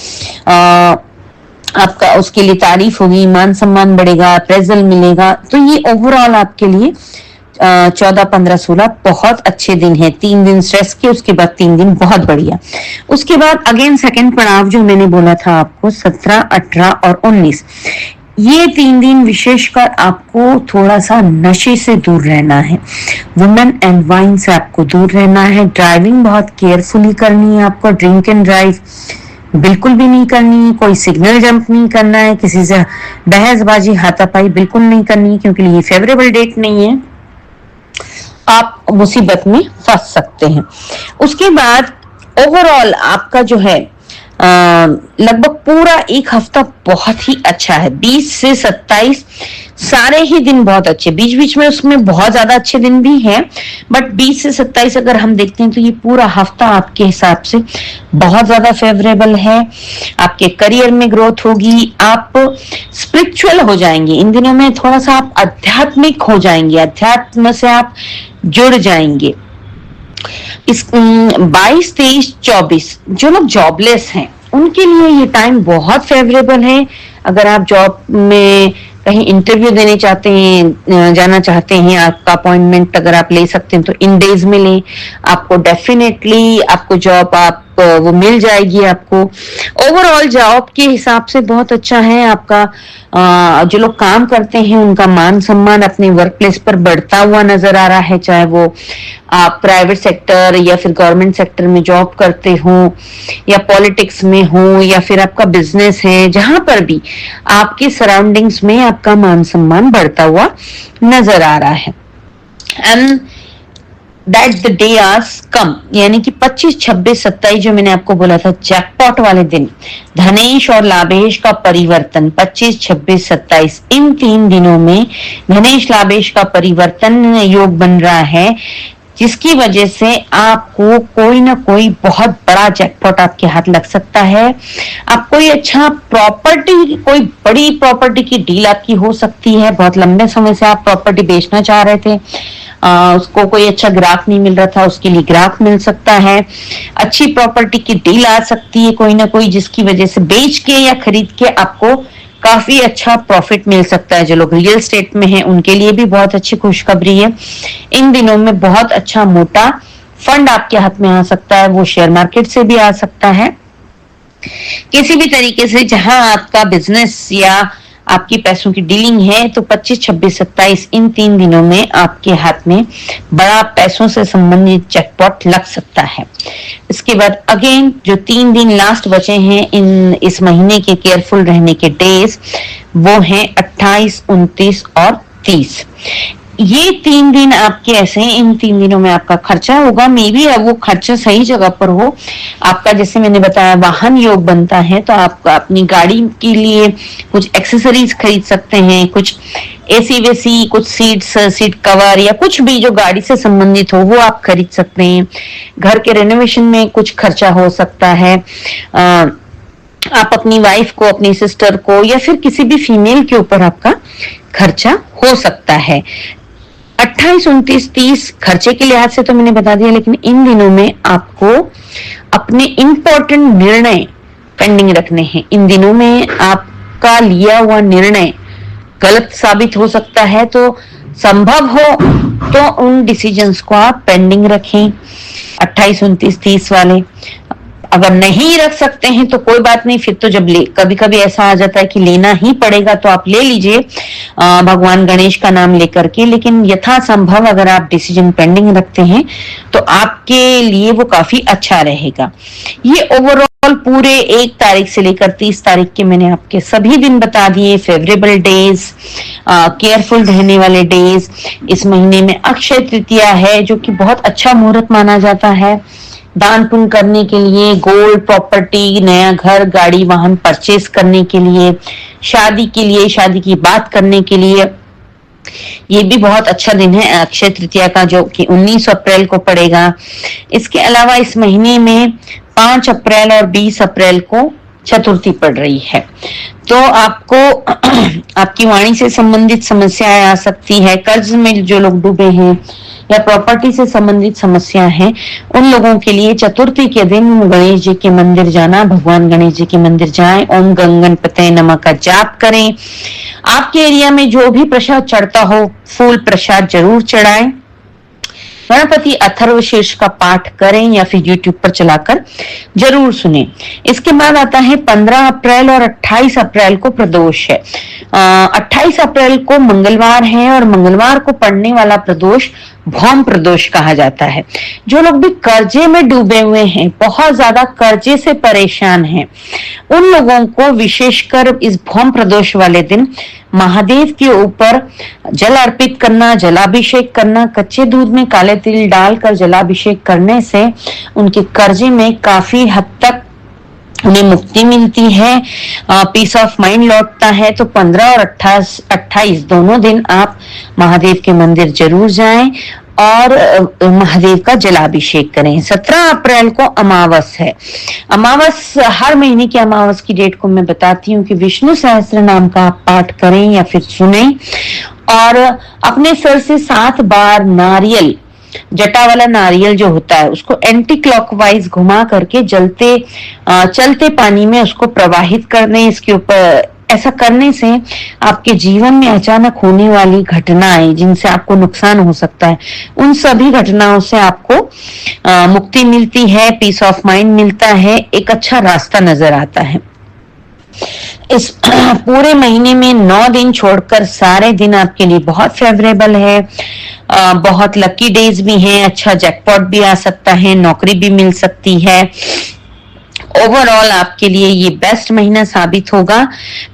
आपका उसके लिए तारीफ होगी, मान सम्मान बढ़ेगा, अप्रेजल मिलेगा। तो ये ओवरऑल आपके लिए 14, 15, 16 बहुत अच्छे दिन है। 3 दिन स्ट्रेस के, उसके बाद 3 दिन बहुत बढ़िया। उसके बाद अगेन सेकंड पड़ाव जो मैंने बोला था आपको 17, 18 और 19, ये 3 दिन विशेषकर आपको थोड़ा सा नशे से दूर रहना है, वुमेन एंड वाइन से आपको दूर रहना है। ड्राइविंग बहुत केयरफुली करनी है आपको, ड्रिंक एंड ड्राइव बिल्कुल भी नहीं करनी है, कोई सिग्नल जंप नहीं करना है, किसी से बहसबाजी हाथापाई बिल्कुल नहीं करनी है, क्योंकि ये फेवरेबल डेट नहीं है, आप मुसीबत में फंस सकते हैं। उसके बाद ओवरऑल आपका जो है लगभग पूरा 1 हफ्ता बहुत ही अच्छा है। 20 से 27 सारे ही दिन बहुत अच्छे, बीच बीच में उसमें बहुत ज्यादा अच्छे दिन भी हैं, बट 20 से 27 अगर हम देखते हैं तो ये पूरा हफ्ता आपके हिसाब से बहुत ज्यादा फेवरेबल है। आपके करियर में ग्रोथ होगी, आप स्पिरिचुअल हो जाएंगे इन दिनों में, थोड़ा सा आप आध्यात्मिक हो जाएंगे, अध्यात्म से आप जुड़ जाएंगे। इस 22, 23, 24 जो लोग जॉबलेस हैं उनके लिए ये टाइम बहुत फेवरेबल है। अगर आप जॉब में कहीं इंटरव्यू देने चाहते हैं, जाना चाहते हैं, आपका अपॉइंटमेंट अगर आप ले सकते हैं तो इन डेज में लें, आपको डेफिनेटली आपको जॉब वो मिल जाएगी। आपको ओवरऑल जॉब के हिसाब से बहुत अच्छा है। आपका जो लोग काम करते हैं उनका मान सम्मान अपने वर्क प्लेस पर बढ़ता हुआ नजर आ रहा है, चाहे वो आप प्राइवेट सेक्टर या फिर गवर्नमेंट सेक्टर में जॉब करते हो, या पॉलिटिक्स में हो, या फिर आपका बिजनेस है, जहां पर भी आपके सराउंडिंग्स में आपका मान सम्मान बढ़ता हुआ नजर आ रहा है। And that the day ours come, यानी कि 25, 26, 27 जो मैंने आपको बोला था जैकपॉट वाले दिन, धनेश और लाभेश का परिवर्तन 25, 26, 27 इन 3 दिनों में धनेश लाभेश का परिवर्तन योग बन रहा है, जिसकी वजह से आपको कोई ना कोई बहुत बड़ा जैकपॉट आपके हाथ लग सकता है। आप कोई अच्छा प्रॉपर्टी, कोई बड़ी प्रॉपर्टी की डील आपकी हो सकती है। बहुत लंबे समय से आप प्रॉपर्टी बेचना चाह रहे थे, उसको कोई अच्छा ग्राहक नहीं मिल रहा था, उसके लिए ग्राहक मिल सकता है। अच्छी प्रॉपर्टी की डील आ सकती है कोई ना कोई, जिसकी वजह से बेच के या खरीद के आपको काफी अच्छा प्रॉफिट मिल सकता है। जो लोग रियल एस्टेट में हैं उनके लिए भी बहुत अच्छी खुशखबरी है। इन दिनों में बहुत अच्छा मोटा फंड आपके हाथ में आ सकता है, वो शेयर मार्केट से भी आ सकता है। किसी भी तरीके से जहां आपका बिजनेस या आपकी पैसों की डीलिंग है तो 25, 26, 27 इन 3 दिनों में आपके हाथ में बड़ा पैसों से संबंधित जैकपॉट लग सकता है। इसके बाद अगेन जो 3 दिन लास्ट बचे हैं इस महीने के केयरफुल रहने के डेज, वो हैं 28, 29 और 30। ये 3 दिन आपके ऐसे हैं, इन 3 दिनों में आपका खर्चा होगा, मे बी अब वो खर्चा सही जगह पर हो। आपका जैसे मैंने बताया वाहन योग बनता है, तो आप अपनी गाड़ी के लिए कुछ एक्सेसरीज खरीद सकते हैं, कुछ एसी वेसी, कुछ सीट कवर या कुछ भी जो गाड़ी से संबंधित हो वो आप खरीद सकते हैं। घर के रेनोवेशन में कुछ खर्चा हो सकता है। आप अपनी वाइफ को, अपनी सिस्टर को या फिर किसी भी फीमेल के ऊपर आपका खर्चा हो सकता है। 28, 29, 30 खर्चे के लिहाज से तो मैंने बता दिया, लेकिन इन दिनों में आपको अपने इंपॉर्टेंट निर्णय पेंडिंग रखने हैं। इन दिनों में आपका लिया हुआ निर्णय गलत साबित हो सकता है, तो संभव हो तो उन डिसीजंस को आप पेंडिंग रखें। 28, 29, 30 वाले अगर नहीं रख सकते हैं तो कोई बात नहीं, फिर तो जब कभी कभी ऐसा आ जाता है कि लेना ही पड़ेगा तो आप ले लीजिए भगवान गणेश का नाम लेकर के। लेकिन यथासंभव अगर आप डिसीजन पेंडिंग रखते हैं तो आपके लिए वो काफी अच्छा रहेगा। ये ओवरऑल पूरे 1 तारीख से लेकर 30 तारीख के मैंने आपके सभी दिन बता दिए, फेवरेबल डेज, केयरफुल रहने वाले डेज। इस महीने में अक्षय तृतीया है जो कि बहुत अच्छा मुहूर्त माना जाता है दान पुण्य करने के लिए, गोल्ड प्रॉपर्टी, नया घर, गाड़ी, वाहन परचेस करने के लिए, शादी के लिए, शादी की बात करने के लिए। ये भी बहुत अच्छा दिन है अक्षय तृतीया का, जो कि 19 अप्रैल को पड़ेगा। इसके अलावा इस महीने में 5 अप्रैल और 20 अप्रैल को चतुर्थी पड़ रही है, तो आपको आपकी वाणी से संबंधित समस्याएं आ सकती है। कर्ज में जो लोग डूबे हैं या प्रॉपर्टी से संबंधित समस्या है, उन लोगों के लिए चतुर्थी के दिन गणेश जी के मंदिर जाना, भगवान गणेश जी के मंदिर जाएं, ओम गंगणपते नमः का जाप करें। आपके एरिया में जो भी प्रसाद चढ़ता हो, फूल प्रसाद जरूर चढ़ाएं। गणपति अथर्वशीर्ष का पाठ करें या फिर यूट्यूब पर चलाकर जरूर सुने। इसके बाद आता है 15 अप्रैल और 28 अप्रैल को प्रदोष है। 28 अप्रैल को मंगलवार है और मंगलवार को पड़ने वाला प्रदोष भौम प्रदोष कहा जाता है। जो लोग भी कर्जे में डूबे हुए हैं, बहुत ज्यादा कर्जे से परेशान हैं, उन लोगों को विशेषकर इस भौम प्रदोष वाले दिन महादेव के ऊपर जल अर्पित करना, जलाभिषेक करना, कच्चे दूध में काले तिल डालकर जलाभिषेक करने से उनके कर्जे में काफी हद तक उन्हें मुक्ति मिलती है, पीस ऑफ माइंड लौटता है। तो 15 और 28 दोनों दिन आप महादेव के मंदिर जरूर जाएं और महादेव का जलाभिषेक करें। 17 अप्रैल को अमावस है। अमावस, हर महीने की अमावस की डेट को मैं बताती हूँ कि विष्णु सहस्त्र नाम का आप पाठ करें या फिर सुने और अपने सर से 7 बार नारियल, जटा वाला नारियल जो होता है, उसको एंटी क्लॉकवाइज घुमा करके चलते पानी में उसको प्रवाहित कर दें। इसके ऊपर ऐसा करने से आपके जीवन में अचानक होने वाली घटनाएं जिनसे आपको नुकसान हो सकता है, उन सभी घटनाओं से आपको मुक्ति मिलती है, पीस ऑफ माइंड मिलता है, एक अच्छा रास्ता नजर आता है। इस पूरे महीने में 9 दिन छोड़कर सारे दिन आपके लिए बहुत फेवरेबल है। बहुत लकी डेज भी हैं, अच्छा जैकपॉट भी आ सकता है, नौकरी भी मिल सकती है। ओवरऑल आपके लिए ये बेस्ट महीना साबित होगा।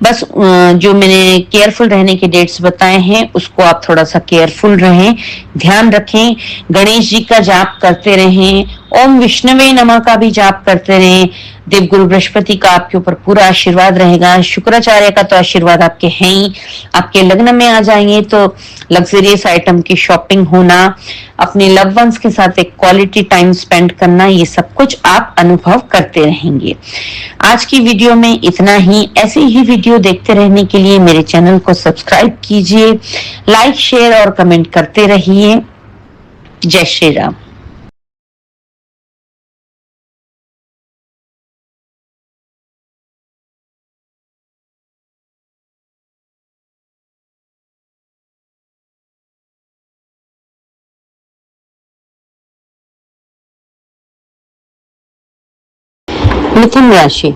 बस जो मैंने केयरफुल रहने के डेट्स बताए हैं उसको आप थोड़ा सा केयरफुल रहें, ध्यान रखें। गणेश जी का जाप करते रहें, ओम विष्णवे नमः का भी जाप करते रहें। देवगुरु बृहस्पति का आपके ऊपर पूरा आशीर्वाद रहेगा, शुक्राचार्य का तो आशीर्वाद आपके हैं ही। आपके लग्न में आ जाएंगे तो लग्जरियस आइटम की शॉपिंग होना, अपने लव वंस के साथ एक क्वालिटी टाइम स्पेंड करना, ये सब कुछ आप अनुभव करते रहेंगे। आज की वीडियो में इतना ही। ऐसे ही वीडियो देखते रहने के लिए मेरे चैनल को सब्सक्राइब कीजिए, लाइक, शेयर और कमेंट करते रहिए। जय श्री राम। मिथुन राशि,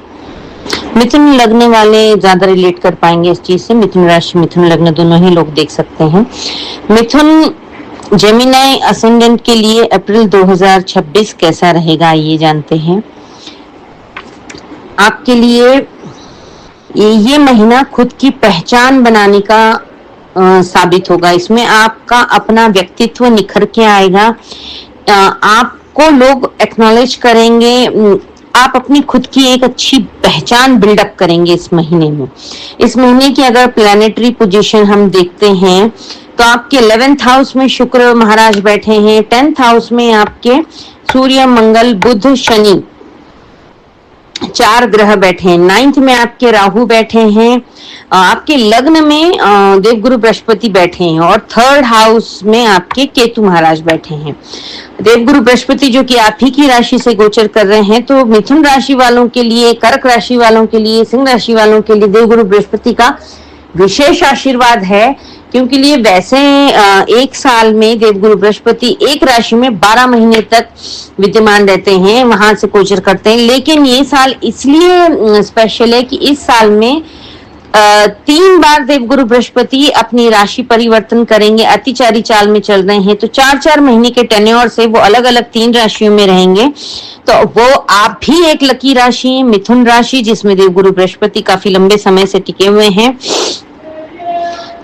मिथुन लग्न वाले ज्यादा रिलेट कर पाएंगे इस चीज से। मिथुन राशि, मिथुन लग्न दोनों ही लोग देख सकते हैं। मिथुन जेमिनी असेंडेंट के लिए अप्रैल 2026 कैसा रहेगा ये जानते हैं। आपके लिए ये महीना खुद की पहचान बनाने का साबित होगा। इसमें आपका अपना व्यक्तित्व निखर के आएगा। आपको लोग एक्नॉलेज करेंगे। आप अपनी खुद की एक अच्छी पहचान बिल्डअप करेंगे इस महीने में। इस महीने की अगर प्लैनेटरी पोजीशन हम देखते हैं तो आपके 11th हाउस में शुक्र महाराज बैठे हैं। 10th हाउस में आपके सूर्य, मंगल, बुध, शनि 4 ग्रह बैठे हैं। 9th में आपके राहु बैठे हैं। आपके लग्न में देवगुरु बृहस्पति बैठे हैं और 3rd हाउस में आपके केतु महाराज बैठे हैं। देवगुरु बृहस्पति जो कि आप ही की राशि से गोचर कर रहे हैं, तो मिथुन राशि वालों के लिए, कर्क राशि वालों के लिए, सिंह राशि वालों के लिए देवगुरु बृहस्पति का विशेष आशीर्वाद है। क्योंकि लिए वैसे एक साल में देवगुरु बृहस्पति एक राशि में 12 महीने तक विद्यमान रहते हैं, वहां से गोचर करते हैं। लेकिन ये साल इसलिए स्पेशल है कि इस साल में 3 बार देवगुरु बृहस्पति अपनी राशि परिवर्तन करेंगे। अतिचारी चाल में चल रहे हैं, तो 4-4 महीने के टेन्योर से वो अलग अलग 3 राशियों में रहेंगे। तो वो आप भी एक लकी राशि मिथुन राशि, जिसमें देवगुरु बृहस्पति काफी लंबे समय से टिके हुए हैं।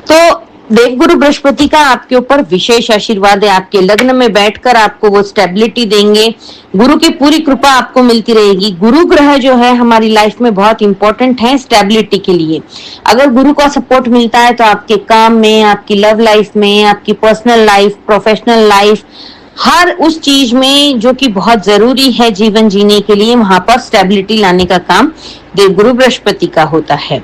तो देवगुरु बृहस्पति का आपके ऊपर विशेष आशीर्वाद है। आपके लग्न में बैठकर आपको वो स्टेबिलिटी देंगे। गुरु की पूरी कृपा आपको मिलती रहेगी। गुरु ग्रह जो है हमारी लाइफ में बहुत इंपॉर्टेंट है स्टेबिलिटी के लिए। अगर गुरु का सपोर्ट मिलता है तो आपके काम में, आपकी लव लाइफ में, आपकी पर्सनल लाइफ, प्रोफेशनल लाइफ, हर उस चीज में जो कि बहुत जरूरी है जीवन जीने के लिए, वहां पर स्टेबिलिटी लाने का काम देवगुरु बृहस्पति का होता है।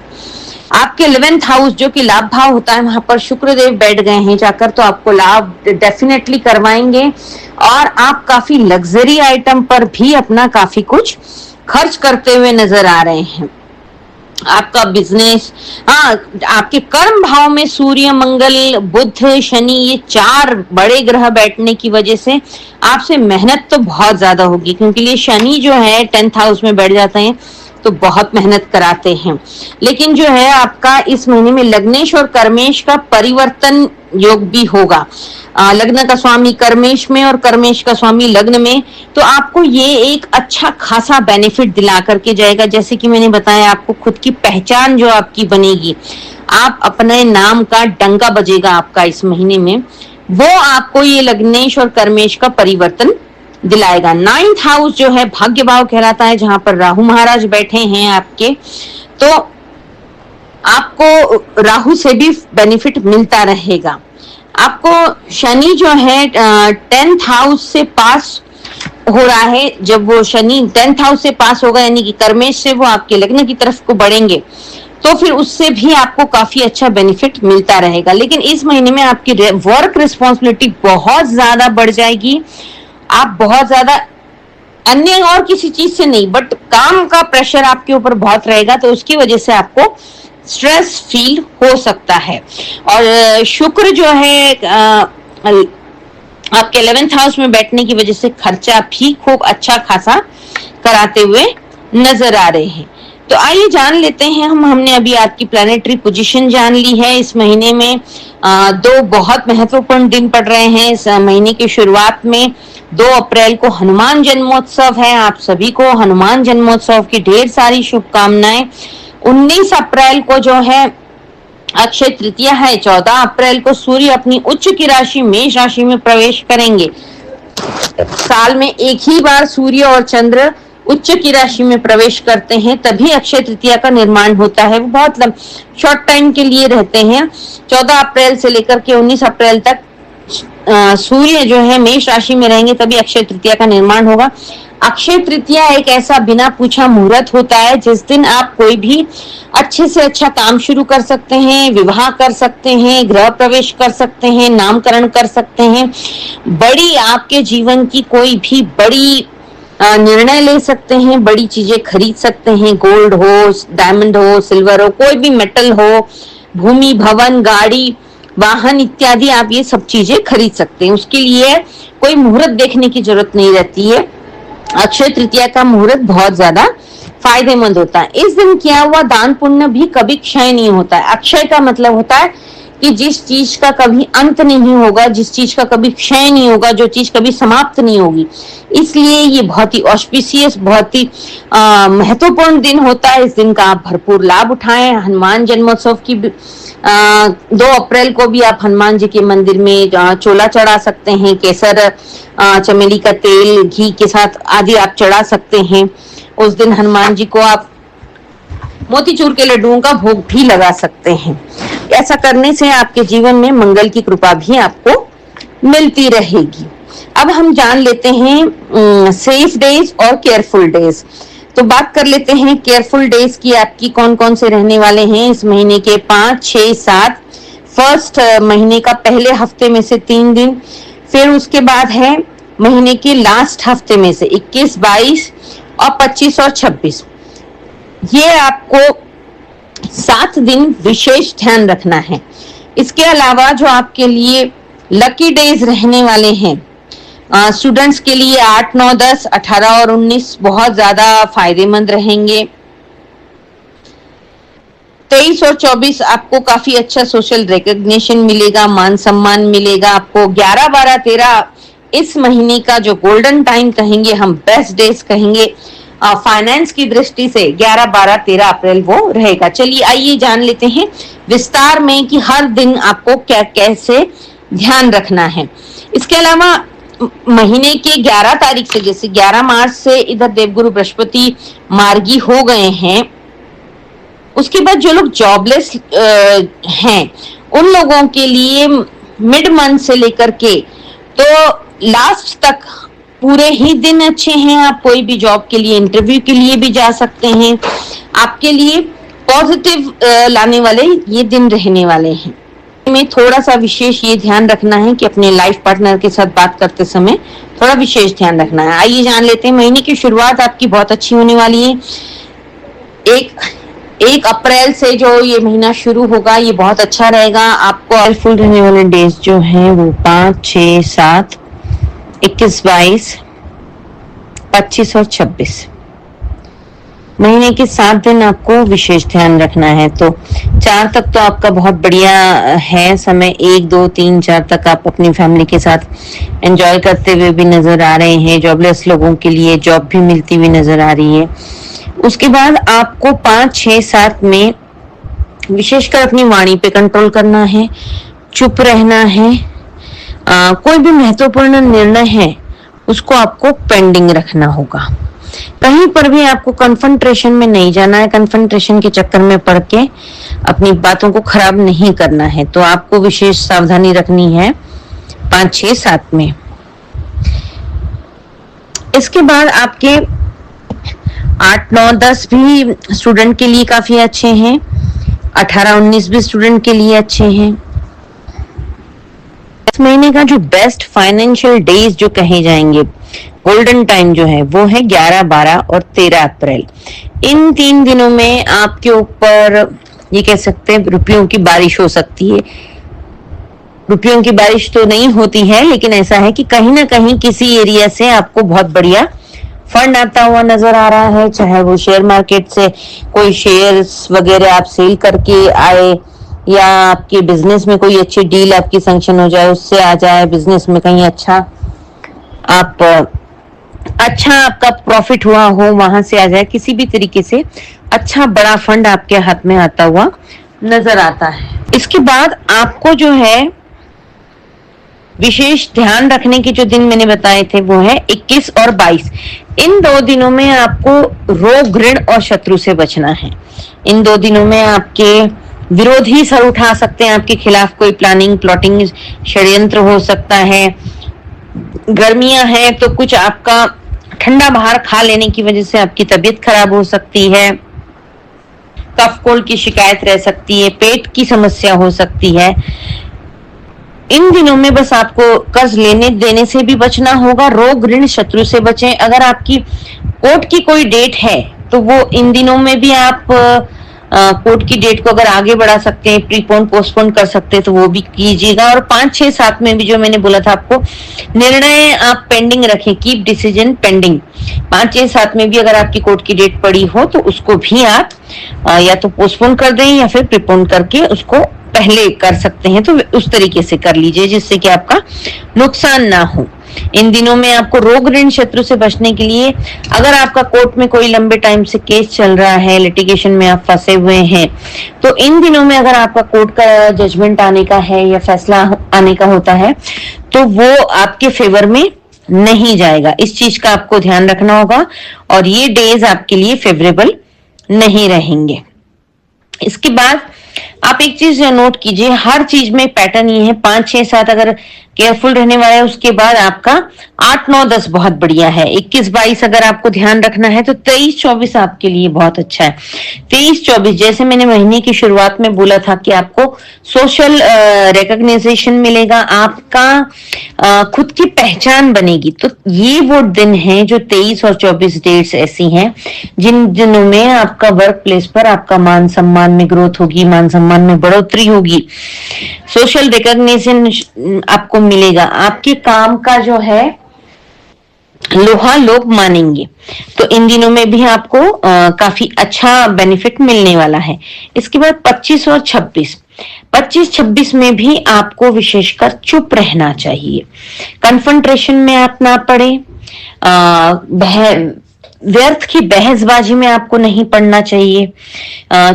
आपके 11th हाउस जो कि लाभ भाव होता है, वहां पर शुक्रदेव बैठ गए हैं जाकर, तो आपको लाभ डेफिनेटली करवाएंगे। और आप काफी लग्जरी आइटम पर भी अपना काफी कुछ खर्च करते हुए नजर आ रहे हैं। आपका बिजनेस, आपके कर्म भाव में सूर्य, मंगल, बुध, शनि, ये 4 बड़े ग्रह बैठने की वजह से आपसे मेहनत तो बहुत ज्यादा होगी। क्योंकि ये शनि जो है 10th हाउस में बैठ जाते हैं तो बहुत मेहनत कराते हैं। लेकिन जो है आपका इस महीने में लग्नेश और कर्मेश का परिवर्तन योग भी होगा। लग्न का स्वामी कर्मेश में और कर्मेश का स्वामी लग्न में, तो आपको ये एक अच्छा खासा बेनिफिट दिला करके जाएगा। जैसे कि मैंने बताया, आपको खुद की पहचान जो आपकी बनेगी, आप अपने नाम का डंका बजेगा आपका इस महीने में, वो आपको ये लग्नेश और कर्मेश का परिवर्तन दिलाएगा। 9th हाउस जो है भाग्य भाव कहलाता है, जहां पर राहु महाराज बैठे हैं आपके, तो आपको राहु से भी बेनिफिट मिलता रहेगा। आपको शनि जो है 10th हाउस से पास हो रहा है। जब वो शनि 10th हाउस से पास होगा, यानी कि कर्मेश से वो आपके लग्न की तरफ को बढ़ेंगे, तो फिर उससे भी आपको काफी अच्छा बेनिफिट मिलता रहेगा। लेकिन इस महीने में आपकी वर्क रिस्पॉन्सिबिलिटी बहुत ज्यादा बढ़ जाएगी। आप बहुत ज्यादा, अन्य और किसी चीज से नहीं, बट काम का प्रेशर आपके ऊपर बहुत रहेगा, तो उसकी वजह से आपको स्ट्रेस फील हो सकता है। और शुक्र जो है आपके 11th हाउस में बैठने की वजह से खर्चा भी खूब अच्छा खासा कराते हुए नजर आ रहे हैं। तो आइए जान लेते हैं हमने अभी आपकी प्लैनेटरी पोजीशन जान ली है। इस महीने में 2 बहुत महत्वपूर्ण दिन पड़ रहे हैं। इस महीने की शुरुआत में 2 अप्रैल को हनुमान जन्मोत्सव है। आप सभी को हनुमान जन्मोत्सव की ढेर सारी शुभकामनाएं। 19 अप्रैल को जो है अक्षय तृतीया है। 14 अप्रैल को सूर्य अपनी उच्च की राशि मेष राशि में प्रवेश करेंगे। साल में एक ही बार सूर्य और चंद्र उच्च की राशि में प्रवेश करते हैं, तभी अक्षय तृतीया का निर्माण होता है। वो बहुत शॉर्ट टाइम के लिए रहते हैं। 14 अप्रैल से लेकर के 19 अप्रैल तक सूर्य जो है मेष राशि में रहेंगे, तभी अक्षय तृतीया का निर्माण होगा। अक्षय तृतीया एक ऐसा बिना पूछा मुहूर्त होता है जिस दिन आप कोई भी अच्छे से अच्छा काम शुरू कर सकते हैं, विवाह कर सकते हैं, गृह प्रवेश कर सकते हैं, नामकरण कर सकते हैं, बड़ी आपके जीवन की कोई भी बड़ी निर्णय ले सकते हैं, बड़ी चीजें खरीद सकते हैं, गोल्ड हो, डायमंड हो, सिल्वर हो, कोई भी मेटल हो, भूमि, भवन, गाड़ी, वाहन इत्यादि, आप ये सब चीजें खरीद सकते हैं। उसके लिए कोई मुहूर्त देखने की जरूरत नहीं रहती है। अक्षय तृतीया का मुहूर्त बहुत ज्यादा फायदेमंद होता है। इस दिन किया हुआ दान पुण्य भी कभी क्षय नहीं होता है। अक्षय का मतलब होता है कि जिस चीज का कभी अंत नहीं होगा, जिस चीज का कभी क्षय नहीं होगा, जो चीज कभी समाप्त नहीं होगी। इसलिए ये बहुत ही ऑस्पिशियस, बहुत ही महत्वपूर्ण दिन होता है। इस दिन का आप भरपूर लाभ उठाएं। हनुमान जन्मोत्सव की 2 अप्रैल को भी आप हनुमान जी के मंदिर में चोला चढ़ा सकते हैं, केसर, चमेली का तेल, घी के साथ आदि आप चढ़ा सकते हैं। उस दिन हनुमान जी को आप मोतीचूर के लड्डुओं का भोग भी लगा सकते हैं। ऐसा करने से आपके जीवन में मंगल की कृपा भी आपको मिलती रहेगी। अब हम जान लेते हैं सेफ डेज और केयरफुल डेज। तो बात कर लेते हैं केयरफुल डेज की, आपकी कौन कौन से रहने वाले हैं इस महीने के 5, 6, 7। फर्स्ट महीने का पहले हफ्ते में से 3 दिन, फिर उसके बाद है महीने के लास्ट हफ्ते में से 21, 22 और 25 और 26। ये आपको 7 दिन विशेष ध्यान रखना है। इसके अलावा जो आपके लिए लकी डेज रहने वाले हैं स्टूडेंट्स के लिए 8, 9, 10, 18 और 19 बहुत ज्यादा फायदेमंद रहेंगे। 23 और 24 आपको काफी अच्छा सोशल रिकॉग्निशन मिलेगा, मान सम्मान मिलेगा आपको। 11, 12, 13 इस महीने का जो गोल्डन टाइम कहेंगे हम, बेस्ट डेज कहेंगे फाइनेंस की दृष्टि से 11, 12, 13 अप्रैल वो रहेगा। चलिए आइए जान लेते हैं विस्तार में कि हर दिन आपको क्या कैसे ध्यान रखना है। इसके अलावा महीने के 11 तारीख से, जैसे 11 मार्च से इधर देवगुरु बृहस्पति मार्गी हो गए हैं, उसके बाद जो लोग जॉबलेस हैं उन लोगों के लिए मिड मंथ से लेकर के तो लास्ट तक पूरे ही दिन अच्छे हैं। आप कोई भी जॉब के लिए, इंटरव्यू के लिए भी जा सकते हैं। आपके लिए पॉजिटिव लाने वाले ये दिन रहने वाले हैं। में थोड़ा सा विशेष ये ध्यान रखना है कि अपने लाइफ पार्टनर के साथ बात करते समय थोड़ा विशेष ध्यान रखना है। आइए जान लेते हैं महीने की शुरुआत आपकी बहुत अच्छी होने वाली है। 1 अप्रैल से जो ये महीना शुरू होगा ये बहुत अच्छा रहेगा। आपको हेल्पफुल रहने वाले डेज जो हैं वो 5, 6, 7, 21, 22, 25 और 26 महीने के 7 दिन आपको विशेष ध्यान रखना है। तो 4 तक तो आपका बहुत बढ़िया है समय। 1, 2, 3, 4 तक आप अपनी फैमिली के साथ एंजॉय करते हुए भी नजर आ रहे हैं। जॉबलेस लोगों के लिए जॉब भी मिलती हुई नजर आ रही है। उसके बाद आपको 5, 6, 7 में विशेषकर अपनी वाणी पे कंट्रोल करना है, चुप रहना है। कोई भी महत्वपूर्ण निर्णय है उसको आपको पेंडिंग रखना होगा। कहीं पर भी आपको कन्फ्रंट्रेशन में नहीं जाना है, कन्फ्रंट्रेशन के चक्कर में पड़ के अपनी बातों को खराब नहीं करना है। तो आपको विशेष सावधानी रखनी है 5, 6, 7 में। इसके बाद आपके 8, 9, 10 भी स्टूडेंट के लिए काफी अच्छे हैं। 18, 19 भी स्टूडेंट के लिए अच्छे हैं। इस महीने का जो बेस्ट फाइनेंशियल डेज जो कहे जाएंगे, गोल्डन टाइम जो है वो है 11, 12 और 13 अप्रैल। इन 3 दिनों में आपके ऊपर ये कह सकते हैं रुपयों की बारिश हो सकती है। रुपयों की बारिश तो नहीं होती है, लेकिन ऐसा है कि कहीं ना कहीं किसी एरिया से आपको बहुत बढ़िया फंड आता हुआ नजर आ रहा है। चाहे वो शेयर मार्केट से कोई शेयर्स वगैरह आप सेल करके आए, या आपके बिजनेस में कोई अच्छी डील आपकी सैंक्शन हो जाए, उससे आ जाए, बिजनेस में कहीं अच्छा आपका प्रॉफिट हुआ हो वहां से आ जाए। किसी भी तरीके से अच्छा बड़ा फंड आपके हाथ में आता हुआ नजर आता है। इसके बाद आपको जो है विशेष ध्यान रखने के जो दिन मैंने बताए थे वो है 21 और 22। इन 2 दिनों में आपको रोग, ऋण और शत्रु से बचना है। इन 2 दिनों में आपके विरोधी सर उठा सकते हैं आपके खिलाफ। कोई प्लानिंग, प्लॉटिंग, षड्यंत्र हो सकता है। गर्मियां हैं तो कुछ आपका ठंडा बाहर खा लेने की वजह से आपकी तबीयत खराब हो सकती है। कफ कोल्ड की शिकायत रह सकती है, पेट की समस्या हो सकती है। इन दिनों में बस आपको कर्ज लेने देने से भी बचना होगा। रोग, ऋण, शत्रु से बचें। अगर आपकी कोर्ट की कोई डेट है तो वो इन दिनों में भी आप कोर्ट की डेट को अगर आगे बढ़ा सकते हैं, प्रीपोन पोस्टपोन कर सकते हैं तो वो भी कीजिएगा। और 5, 6, 7 में भी जो मैंने बोला था आपको, निर्णय आप पेंडिंग रखें, कीप डिसीजन पेंडिंग। 5, 6, 7 में भी अगर आपकी कोर्ट की डेट पड़ी हो तो उसको भी आप या तो पोस्टपोन कर दें या फिर प्रीपोन करके उसको पहले कर सकते हैं, तो उस तरीके से कर लीजिए जिससे कि आपका नुकसान ना हो। इन दिनों में आपको रोग ऋण शत्रु से बचने के लिए, अगर आपका कोर्ट में कोई लंबे टाइम से केस चल रहा है, लिटिगेशन में आप फंसे हुए हैं, तो इन दिनों में अगर आपका कोर्ट का जजमेंट आने का है या फैसला आने का होता है तो वो आपके फेवर में नहीं जाएगा। इस चीज का आपको ध्यान रखना होगा और ये डेज आपके लिए फेवरेबल नहीं रहेंगे। इसके बाद आप एक चीज नोट कीजिए, हर चीज में पैटर्न ये है, 5, 6, 7 अगर केयरफुल रहने वाला है, उसके बाद आपका 8, 9, 10 बहुत बढ़िया है। 21, 22 अगर आपको ध्यान रखना है तो 23, 24 आपके लिए बहुत अच्छा है। 23, 24 जैसे मैंने महीने की शुरुआत में बोला था कि आपको सोशल रिकॉग्नाइजेशन मिलेगा, आपका खुद की पहचान बनेगी, तो ये वो दिन है जो 23 और 24 डेट्स ऐसी हैं जिन दिनों में आपका वर्क प्लेस पर आपका मान सम्मान में ग्रोथ होगी, मान सम्मान में बढ़ोतरी होगी, सोशल रिकॉग्निशन आपको मिलेगा, आपके काम का जो है लोहा लोग मानेंगे। तो इन दिनों में भी आपको काफी अच्छा बेनिफिट मिलने वाला है। इसके बाद 25 और 26, 25, 26 में भी आपको विशेषकर चुप रहना चाहिए, कन्फ्रंट्रेशन में आप ना पड़े, व्यर्थ की बहसबाजी में आपको नहीं पड़ना चाहिए,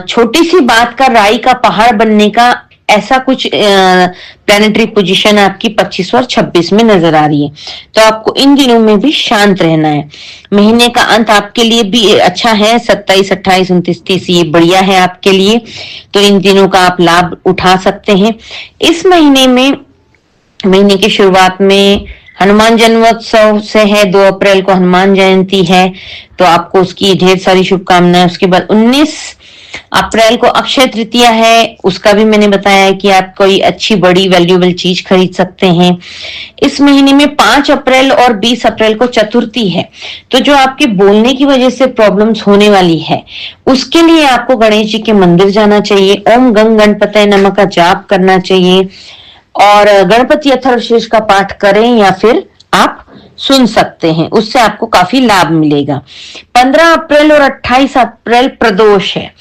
छोटी सी बात का राई का पहाड़ बनने का ऐसा कुछ प्लैनेटरी पोजीशन आपकी 25 और 26 में नजर आ रही है, तो आपको इन दिनों में भी शांत रहना है। महीने का अंत आपके लिए भी अच्छा है, 27, 28, 29, 30 ये बढ़िया है आपके लिए, तो इन दिनों का आप लाभ उठा सकते हैं। इस महीने में, महीने की शुरुआत में हनुमान जन्मोत्सव से है, 2 अप्रैल को हनुमान जयंती है, तो आपको उसकी ढेर सारी शुभकामनाएं। उसके बाद 19 अप्रैल को अक्षय तृतीया है, उसका भी मैंने बताया है कि आप कोई अच्छी बड़ी वैल्यूएबल चीज खरीद सकते हैं। इस महीने में 5 अप्रैल और 20 अप्रैल को चतुर्थी है, तो जो आपके बोलने की वजह से प्रॉब्लम्स होने वाली है उसके लिए आपको गणेश जी के मंदिर जाना चाहिए, ओम गंग गणपतये नमः का जाप करना चाहिए और गणपति अथर्वशीर्ष का पाठ करें या फिर आप सुन सकते हैं, उससे आपको काफी लाभ मिलेगा। 15 अप्रैल और 28 अप्रैल प्रदोष है,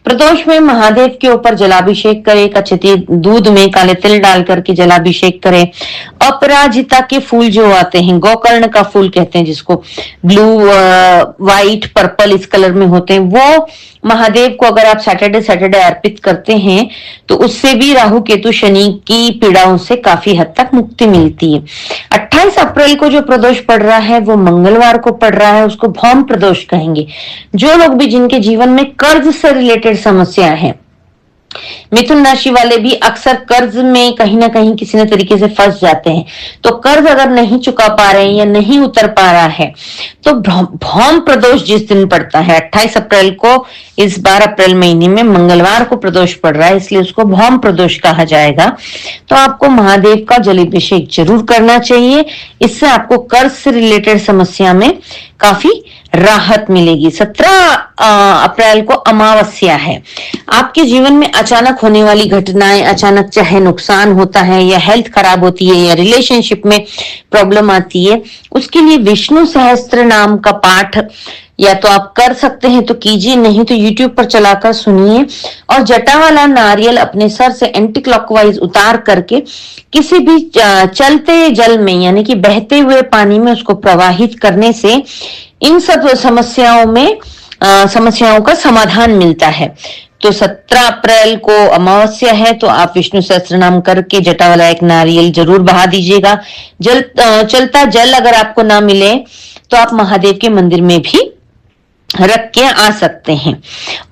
प्रदोष में महादेव के ऊपर जलाभिषेक करें, कचती दूध में काले तिल डाल करके जलाभिषेक करें। अपराजिता के फूल जो आते हैं, गोकर्ण का फूल कहते हैं जिसको, ब्लू, व्हाइट, पर्पल इस कलर में होते हैं, वो महादेव को अगर आप सैटरडे अर्पित करते हैं तो उससे भी राहु केतु शनि की पीड़ाओं से काफी हद तक मुक्ति मिलती है। 28 अप्रैल को जो प्रदोष पड़ रहा है वो मंगलवार को पड़ रहा है, उसको भौम प्रदोष कहेंगे। जो लोग भी जिनके जीवन में कर्ज से रिलेटेड समस्या है, मिथुन राशि वाले भी अक्सर कर्ज में कहीं ना कहीं किसी न तरीके से फंस जाते हैं, तो कर्ज अगर नहीं चुका पा रहे हैं या नहीं उतर पा रहा है तो भौम प्रदोष जिस दिन पड़ता है 28 अप्रैल को, इस बार अप्रैल महीने में मंगलवार को प्रदोष पड़ रहा है, इसलिए उसको भौम प्रदोष कहा जाएगा। तो आपको महादेव का जलाभिषेक जरूर करना चाहिए, इससे आपको कर्ज से रिलेटेड समस्या में काफी राहत मिलेगी। 17 अप्रैल को अमावस्या है, आपके जीवन में अचानक होने वाली घटनाएं, अचानक चाहे नुकसान होता है या हेल्थ खराब होती है या रिलेशनशिप में प्रॉब्लम आती है, उसके लिए विष्णु सहस्त्र नाम का पाठ या तो आप कर सकते हैं तो कीजिए, नहीं तो YouTube पर चलाकर सुनिए और जटा वाला नारियल अपने सर से एंटी क्लॉकवाइज उतार करके किसी भी चलते जल में यानी कि बहते हुए पानी में उसको प्रवाहित करने से इन सब समस्याओं का समाधान मिलता है। तो 17 अप्रैल को अमावस्या है, तो आप विष्णु सहस्त्र नाम करके जटा वाला एक नारियल जरूर बहा दीजिएगा। चलता जल अगर आपको ना मिले तो आप महादेव के मंदिर में भी रख के आ सकते हैं।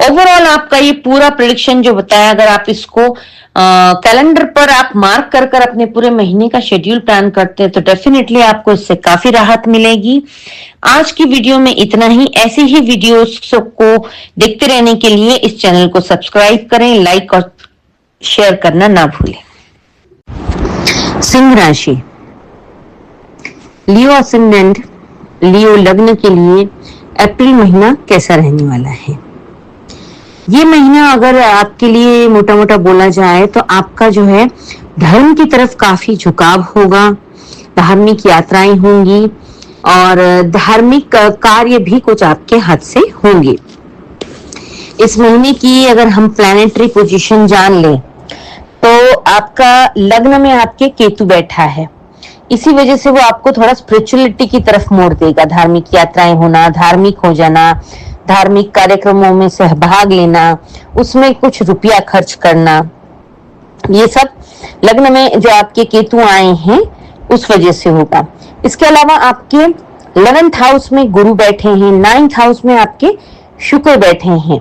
ओवरऑल आपका ये पूरा प्रेडिक्शन जो बताया, अगर आप इसको कैलेंडर पर आप मार्क कर कर अपने पूरे महीने का शेड्यूल प्लान करते हैं तो डेफिनेटली आपको इससे काफी राहत मिलेगी। आज की वीडियो में इतना ही। ऐसी ही वीडियोस को देखते रहने के लिए इस चैनल को सब्सक्राइब करें, लाइक और शेयर करना ना भूलें। सिंह राशि, लियो असेंडेंट, लियो लग्न के लिए अप्रैल महीना कैसा रहने वाला है? ये महीना अगर आपके लिए मोटा मोटा बोला जाए तो आपका जो है धर्म की तरफ काफी झुकाव होगा, धार्मिक यात्राएं होंगी और धार्मिक कार्य भी कुछ आपके हाथ से होंगे। इस महीने की अगर हम प्लैनेटरी पोजीशन जान लें तो आपका लग्न में आपके केतु बैठा है, इसी वजह से वो आपको थोड़ा स्पिरिचुअलिटी की तरफ मोड़ देगा। धार्मिक यात्राएं होना, धार्मिक हो जाना, धार्मिक कार्यक्रमों में सहभाग लेना, उसमें कुछ रुपया खर्च करना, ये सब लग्न में जो आपके केतु आए हैं उस वजह से होगा। इसके अलावा आपके 11th हाउस में गुरु बैठे हैं, 9th हाउस में आपके शुक्र बैठे हैं,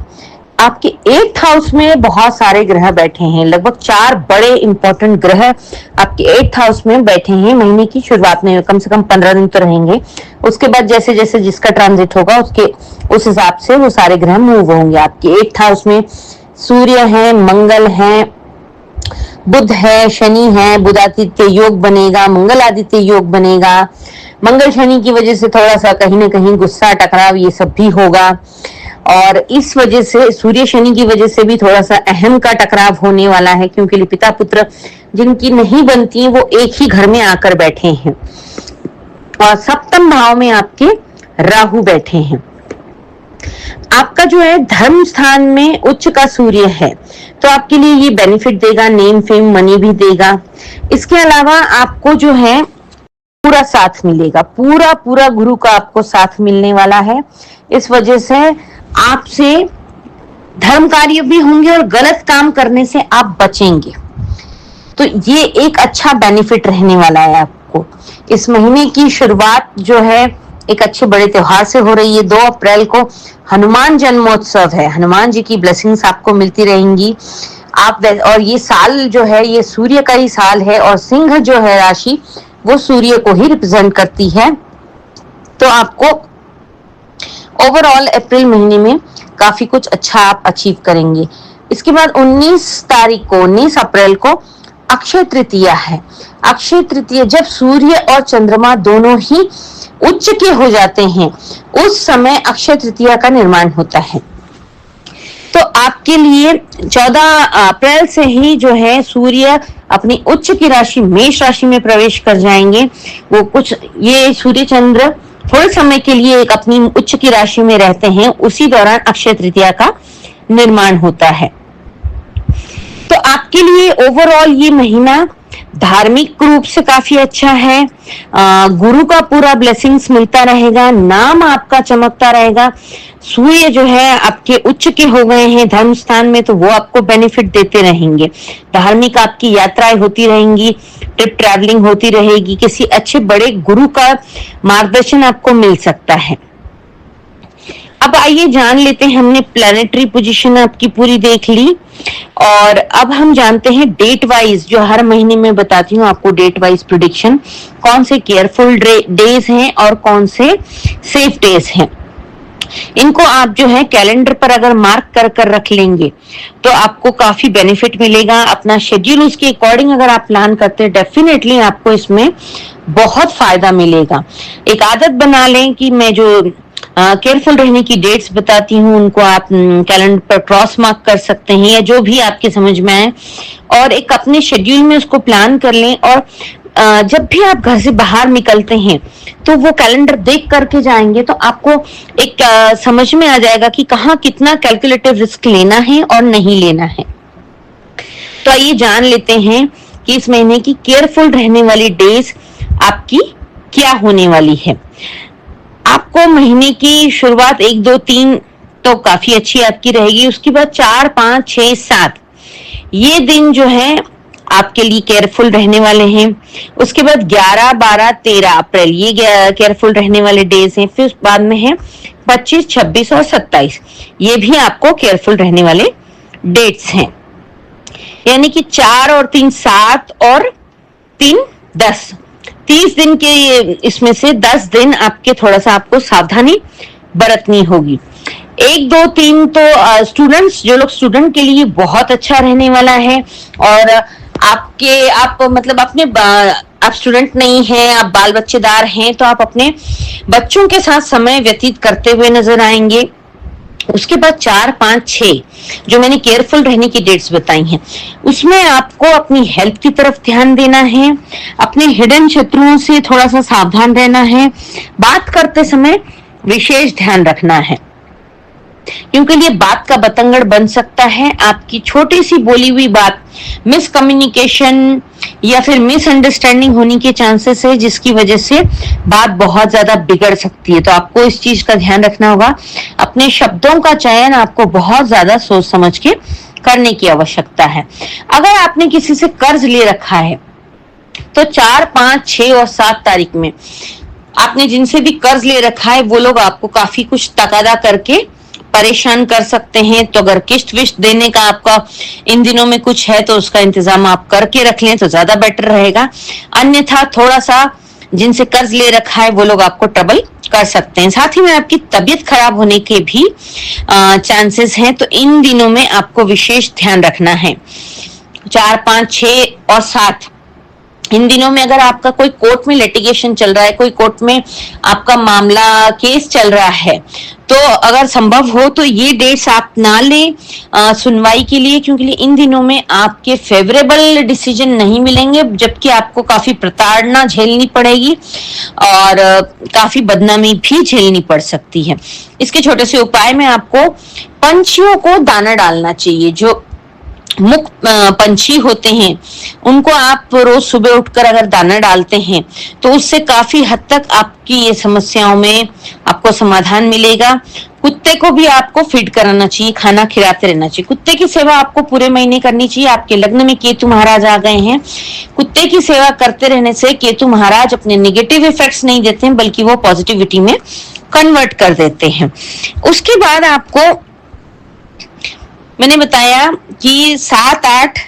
आपके 8th हाउस में बहुत सारे ग्रह बैठे हैं, लगभग 4 बड़े इंपॉर्टेंट ग्रह आपके 8th हाउस में बैठे हैं। महीने की शुरुआत में कम से कम 15 दिन तो रहेंगे, उसके बाद जैसे जैसे जिसका ट्रांजिट होगा उस हिसाब से वो सारे ग्रह मूव होंगे। आपके 8th हाउस में सूर्य है, मंगल है, बुध है, शनि है, बुध आदित्य योग बनेगा, मंगल आदित्य योग बनेगा। मंगल शनि की वजह से थोड़ा सा कहीं ना कहीं गुस्सा, टकराव ये सब भी होगा और इस वजह से सूर्य शनि की वजह से भी थोड़ा सा अहम का टकराव होने वाला है, क्योंकि पिता पुत्र जिनकी नहीं बनती वो एक ही घर में आकर बैठे हैं। और सप्तम भाव में आपके राहु बैठे हैं। आपका जो है धर्म स्थान में उच्च का सूर्य है, तो आपके लिए ये बेनिफिट देगा, नेम फेम मनी भी देगा। इसके अलावा आपको जो है पूरा साथ मिलेगा, पूरा पूरा गुरु का आपको साथ मिलने वाला है। इस वजह से आपसे धर्म कार्य भी होंगे और गलत काम करने से आप बचेंगे। तो ये एक अच्छा बेनिफिट रहने वाला है आपको। इस महीने की शुरुआत जो है एक अच्छे बड़े त्योहार से हो रही है। 2 अप्रैल को हनुमान जन्मोत्सव है, हनुमान जी की ब्लेसिंग्स आपको मिलती रहेंगी। आप और ये साल जो है ये सूर्य का ही साल है और सिंह जो है राशि वो सूर्य को ही रिप्रेजेंट करती है। तो आपको ओवरऑल अप्रैल महीने में काफी कुछ अच्छा आप अचीव करेंगे। इसके बाद 19 अप्रैल को अक्षय तृतीया है। अक्षय तृतीया जब सूर्य और चंद्रमा दोनों ही उच्च के हो जाते हैं उस समय अक्षय तृतीया का निर्माण होता है। तो आपके लिए 14 अप्रैल से ही जो है सूर्य अपनी उच्च की राशि मेष राशि में प्रवेश कर जाएंगे। वो कुछ ये सूर्य चंद्र थोड़े समय के लिए एक अपनी उच्च की राशि में रहते हैं, उसी दौरान अक्षय तृतीया का निर्माण होता है। तो आपके लिए ओवरऑल ये महीना धार्मिक रूप से काफी अच्छा है। गुरु का पूरा ब्लेसिंग्स मिलता रहेगा, नाम आपका चमकता रहेगा। सूर्य जो है आपके उच्च के हो गए हैं धर्म स्थान में, तो वो आपको बेनिफिट देते रहेंगे। धार्मिक आपकी यात्राएं होती रहेंगी, ट्रिप ट्रैवलिंग होती रहेगी, किसी अच्छे बड़े गुरु का मार्गदर्शन आपको मिल सकता है। अब आइए जान लेते हैं, हमने प्लैनेटरी पोजीशन आपकी पूरी देख ली और अब हम जानते हैं डेट वाइज, जो हर महीने में बताती हूँ आपको डेट वाइज प्रेडिक्शन, कौन से केयरफुल डेज हैं और कौन से सेफ डेज हैं। इनको आप जो है कैलेंडर पर अगर मार्क कर कर रख लेंगे तो आपको काफी बेनिफिट मिलेगा। अपना शेड्यूल उसके अकॉर्डिंग अगर आप प्लान करते हैं डेफिनेटली आपको इसमें बहुत फायदा मिलेगा। एक आदत बना लें कि मैं जो केयरफुल रहने की डेट्स बताती हूँ उनको आप कैलेंडर पर क्रॉस मार्क कर सकते हैं या जो भी आपके समझ में आए, और एक अपने शेड्यूल में उसको प्लान कर लें। और जब भी आप घर से बाहर निकलते हैं तो वो कैलेंडर देख करके जाएंगे तो आपको एक समझ में आ जाएगा कि कहाँ कितना कैलकुलेटिव रिस्क लेना है और नहीं लेना है। तो आइए जान लेते हैं कि इस महीने की केयरफुल रहने वाली डेज आपकी क्या होने वाली है। आपको महीने की शुरुआत 1, 2, 3 तो काफी अच्छी आपकी रहेगी। उसके बाद 4, 5, 6, 7 ये दिन जो है आपके लिए केयरफुल रहने वाले हैं। उसके बाद 11, 12, 13 अप्रैल ये केयरफुल रहने वाले डेज हैं। फिर बाद में है 25, 26 और 27, ये भी आपको केयरफुल रहने वाले डेट्स हैं। यानी कि 4 और 3 7 और 3 10, 30 दिन के इसमें से 10 दिन आपके थोड़ा सा आपको सावधानी बरतनी होगी। 1, 2, 3 तो स्टूडेंट्स, जो लोग स्टूडेंट के लिए बहुत अच्छा रहने वाला है। और आप मतलब अपने आप स्टूडेंट नहीं हैं, आप बाल बच्चेदार हैं, तो आप अपने बच्चों के साथ समय व्यतीत करते हुए नजर आएंगे। उसके बाद 4, 5, 6 जो मैंने केयरफुल रहने की डेट्स बताई हैं, उसमें आपको अपनी हेल्थ की तरफ ध्यान देना है, अपने हिडन शत्रुओं से थोड़ा सा सावधान रहना है, बात करते समय विशेष ध्यान रखना है, क्योंकि ये बात का बतंगड़ बन सकता है। आपकी छोटी सी बोली हुई बात मिसकम्युनिकेशन या फिर मिसअंडरस्टैंडिंग होने के चांसेस है, जिसकी वजह से बात बहुत ज्यादा बिगड़ सकती है। तो आपको इस चीज का ध्यान रखना होगा। अपने शब्दों का चयन आपको बहुत ज्यादा सोच समझ के करने की आवश्यकता है। अगर आपने किसी से कर्ज ले रखा है तो 4, 5, 6 और 7 तारीख में आपने जिनसे भी कर्ज ले रखा है वो लोग आपको काफी कुछ तकादा करके परेशान कर सकते हैं। तो अगर किस्त विस्त देने का आपका इन दिनों में कुछ है तो उसका इंतजाम आप करके रख लें तो ज्यादा बेटर रहेगा। अन्यथा थोड़ा सा जिनसे कर्ज ले रखा है वो लोग आपको ट्रबल कर सकते हैं। साथ ही में आपकी तबीयत खराब होने के भी चांसेस हैं, तो इन दिनों में आपको विशेष ध्यान रखना है। 4, 5, 6 और 7 इन दिनों में अगर आपका कोई कोर्ट में लिटिगेशन चल रहा है, कोई कोर्ट में आपका मामला केस चल रहा है, तो अगर संभव हो तो ये डेट्स आप ना लें सुनवाई के लिए, क्योंकि इन दिनों में आपके फेवरेबल डिसीजन नहीं मिलेंगे, जबकि आपको काफी प्रताड़ना झेलनी पड़ेगी और काफी बदनामी भी झेलनी पड़ सकती है। इसके छोटे से उपाय में आपको पंछियों को दाना डालना चाहिए। जो मुख पंछी होते हैं उनको आप रोज सुबह उठकर अगर दाना डालते हैं तो उससे काफी हद तक आपकी ये समस्याओं में आपको समाधान मिलेगा। कुत्ते को भी आपको फीड कराना चाहिए, खाना खिलाते रहना चाहिए। कुत्ते की सेवा आपको पूरे महीने करनी चाहिए। आपके लग्न में केतु महाराज आ गए हैं, कुत्ते की सेवा करते रहने से केतु महाराज अपने नेगेटिव इफेक्ट्स नहीं देते हैं बल्कि वो पॉजिटिविटी में कन्वर्ट कर देते हैं। उसके बाद आपको मैंने बताया कि 7, 8,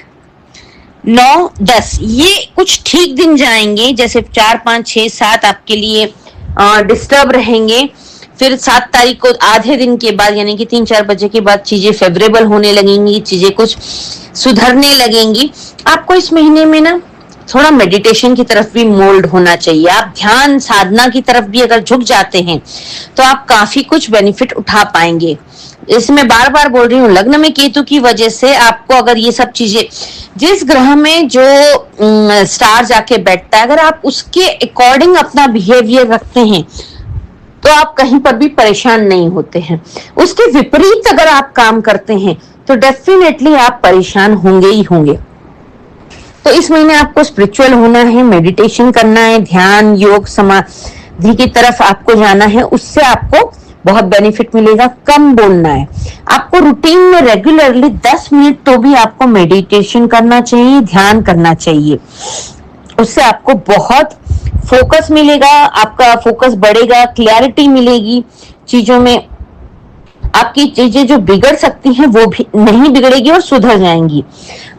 9, 10 ये कुछ ठीक दिन जाएंगे। जैसे 4, 5, 6, 7 आपके लिए डिस्टर्ब रहेंगे। फिर 7 तारीख को आधे दिन के बाद यानी कि 3, 4 बजे के बाद चीजें फेवरेबल होने लगेंगी, चीजें कुछ सुधरने लगेंगी। आपको इस महीने में ना थोड़ा मेडिटेशन की तरफ भी मोल्ड होना चाहिए। आप ध्यान साधना की तरफ भी अगर झुक जाते हैं तो आप काफी कुछ बेनिफिट उठा पाएंगे। इसमें बार बार बोल रही हूँ, लग्न में केतु की वजह से आपको अगर ये सब चीजें, जिस ग्रह में जो स्टार जाके बैठता है, अगर आप उसके अकॉर्डिंग अपना बिहेवियर रखते हैं तो आप कहीं पर भी परेशान नहीं होते हैं। उसके विपरीत अगर आप काम करते हैं तो डेफिनेटली आप परेशान होंगे ही होंगे। तो इस महीने आपको स्पिरिचुअल होना है, मेडिटेशन करना है, ध्यान योग समाधि की तरफ आपको जाना है। उससे आपको बहुत बेनिफिट मिलेगा। कम बोलना है आपको। रूटीन में रेगुलरली 10 मिनट तो भी आपको मेडिटेशन करना चाहिए, ध्यान करना चाहिए। उससे आपको बहुत फोकस मिलेगा, आपका फोकस बढ़ेगा, क्लैरिटी मिलेगी चीजों में। आपकी चीजें जो बिगड़ सकती हैं वो भी नहीं बिगड़ेगी और सुधर जाएंगी।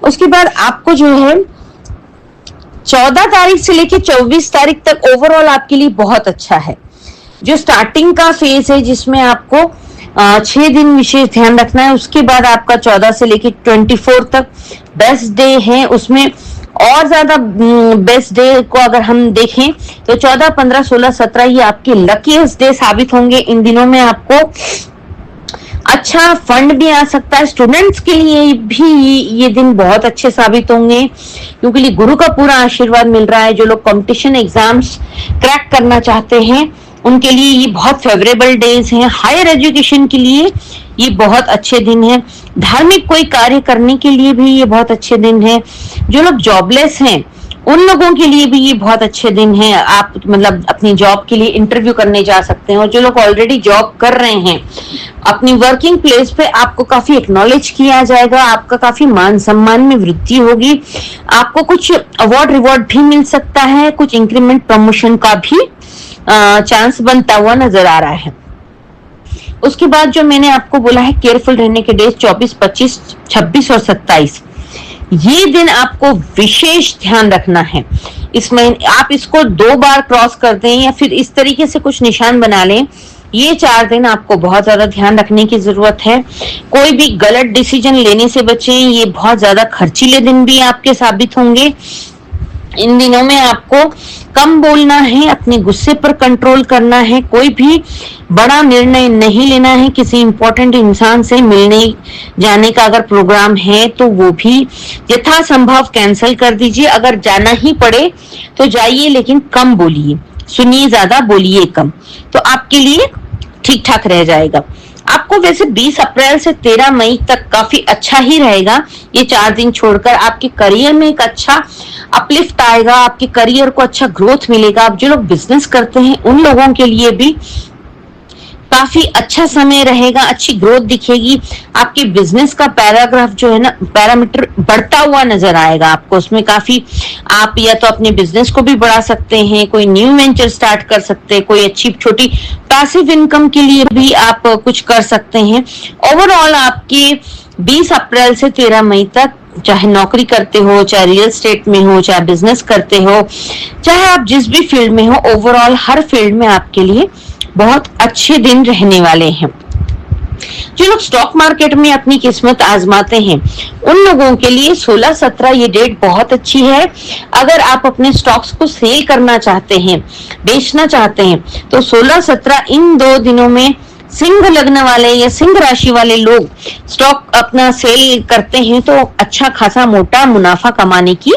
उसके बाद आपको जो है 14 तारीख से लेकर 24 तारीख तक ओवरऑल आपके लिए बहुत अच्छा है। जो स्टार्टिंग का फेज है जिसमें आपको 6 दिन विशेष ध्यान रखना है, उसके बाद आपका 14 से लेकर 24 तक बेस्ट डे है। उसमें और ज्यादा बेस्ट डे को अगर हम देखें तो 14, 15, 16, 17 ये आपके लकीस्ट डे साबित होंगे। इन दिनों में आपको अच्छा फंड भी आ सकता है। स्टूडेंट्स के लिए भी ये दिन बहुत अच्छे साबित होंगे क्योंकि गुरु का पूरा आशीर्वाद मिल रहा है। जो लोग कंपटीशन एग्जाम्स क्रैक करना चाहते हैं उनके लिए ये बहुत फेवरेबल डेज हैं। हायर एजुकेशन के लिए ये बहुत अच्छे दिन हैं। धार्मिक कोई कार्य करने के लिए भी ये बहुत अच्छे दिन हैं। जो लोग जॉबलेस हैं उन लोगों के लिए भी ये बहुत अच्छे दिन हैं। आप मतलब अपनी जॉब के लिए इंटरव्यू करने जा सकते हैं। और जो लोग ऑलरेडी जॉब कर रहे हैं अपनी वर्किंग प्लेस पे आपको काफी एक्नॉलेज किया जाएगा, आपका काफी मान सम्मान में वृद्धि होगी, आपको कुछ अवार्ड रिवॉर्ड भी मिल सकता है, कुछ इंक्रीमेंट प्रमोशन का भी चांस बनता हुआ नजर आ रहा है। उसके बाद जो मैंने आपको बोला है केयरफुल रहने के डेज 24, 25, 26 और 27 ये दिन आपको विशेष ध्यान रखना है। इसमें आप इसको 2 बार क्रॉस कर दें या फिर इस तरीके से कुछ निशान बना लें। ये 4 दिन आपको बहुत ज्यादा ध्यान रखने की जरूरत है। कोई भी गलत डिसीजन लेने से बचें। ये बहुत ज्यादा खर्चीले दिन भी आपके साबित होंगे। इन दिनों में आपको कम बोलना है, अपने गुस्से पर कंट्रोल करना है, कोई भी बड़ा निर्णय नहीं लेना है। किसी इंपॉर्टेंट इंसान से मिलने जाने का अगर प्रोग्राम है तो वो भी यथासंभव कैंसिल कर दीजिए। अगर जाना ही पड़े तो जाइए, लेकिन कम बोलिए, सुनिए ज्यादा, बोलिए कम, तो आपके लिए ठीक ठाक रह जाएगा। आपको वैसे 20 अप्रैल से 13 मई तक काफी अच्छा ही रहेगा। ये 4 दिन छोड़कर आपके करियर में एक अच्छा अपलिफ्ट आएगा, आपके करियर को अच्छा ग्रोथ मिलेगा। आप जो लोग बिजनेस करते हैं उन लोगों के लिए भी काफी अच्छा समय रहेगा, अच्छी ग्रोथ दिखेगी। आपके बिजनेस का पैराग्राफ जो है ना, पैरामीटर बढ़ता हुआ नजर आएगा आपको। उसमें काफी आप या तो अपने बिजनेस को भी बढ़ा सकते हैं, कोई न्यू वेंचर स्टार्ट कर सकते हैं, कोई अच्छी छोटी पैसिव इनकम के लिए भी आप कुछ कर सकते हैं। ओवरऑल आपके 20 अप्रैल से 13 मई तक, चाहे नौकरी करते हो, चाहे रियल एस्टेट में हो, चाहे बिजनेस करते हो, चाहे आप जिस भी फील्ड में हो, ओवरऑल हर फील्ड में आपके लिए बहुत अच्छे दिन रहने वाले हैं। जो लोग स्टॉक मार्केट में अपनी किस्मत आजमाते हैं उन लोगों के लिए 16-17 ये डेट बहुत अच्छी है। अगर आप अपने स्टॉक्स को सेल करना चाहते हैं, बेचना चाहते हैं, तो 16-17 इन 2 दिनों में सिंह लग्न वाले या सिंह राशि वाले लोग स्टॉक अपना सेल करते हैं तो अच्छा खासा मोटा मुनाफा कमाने की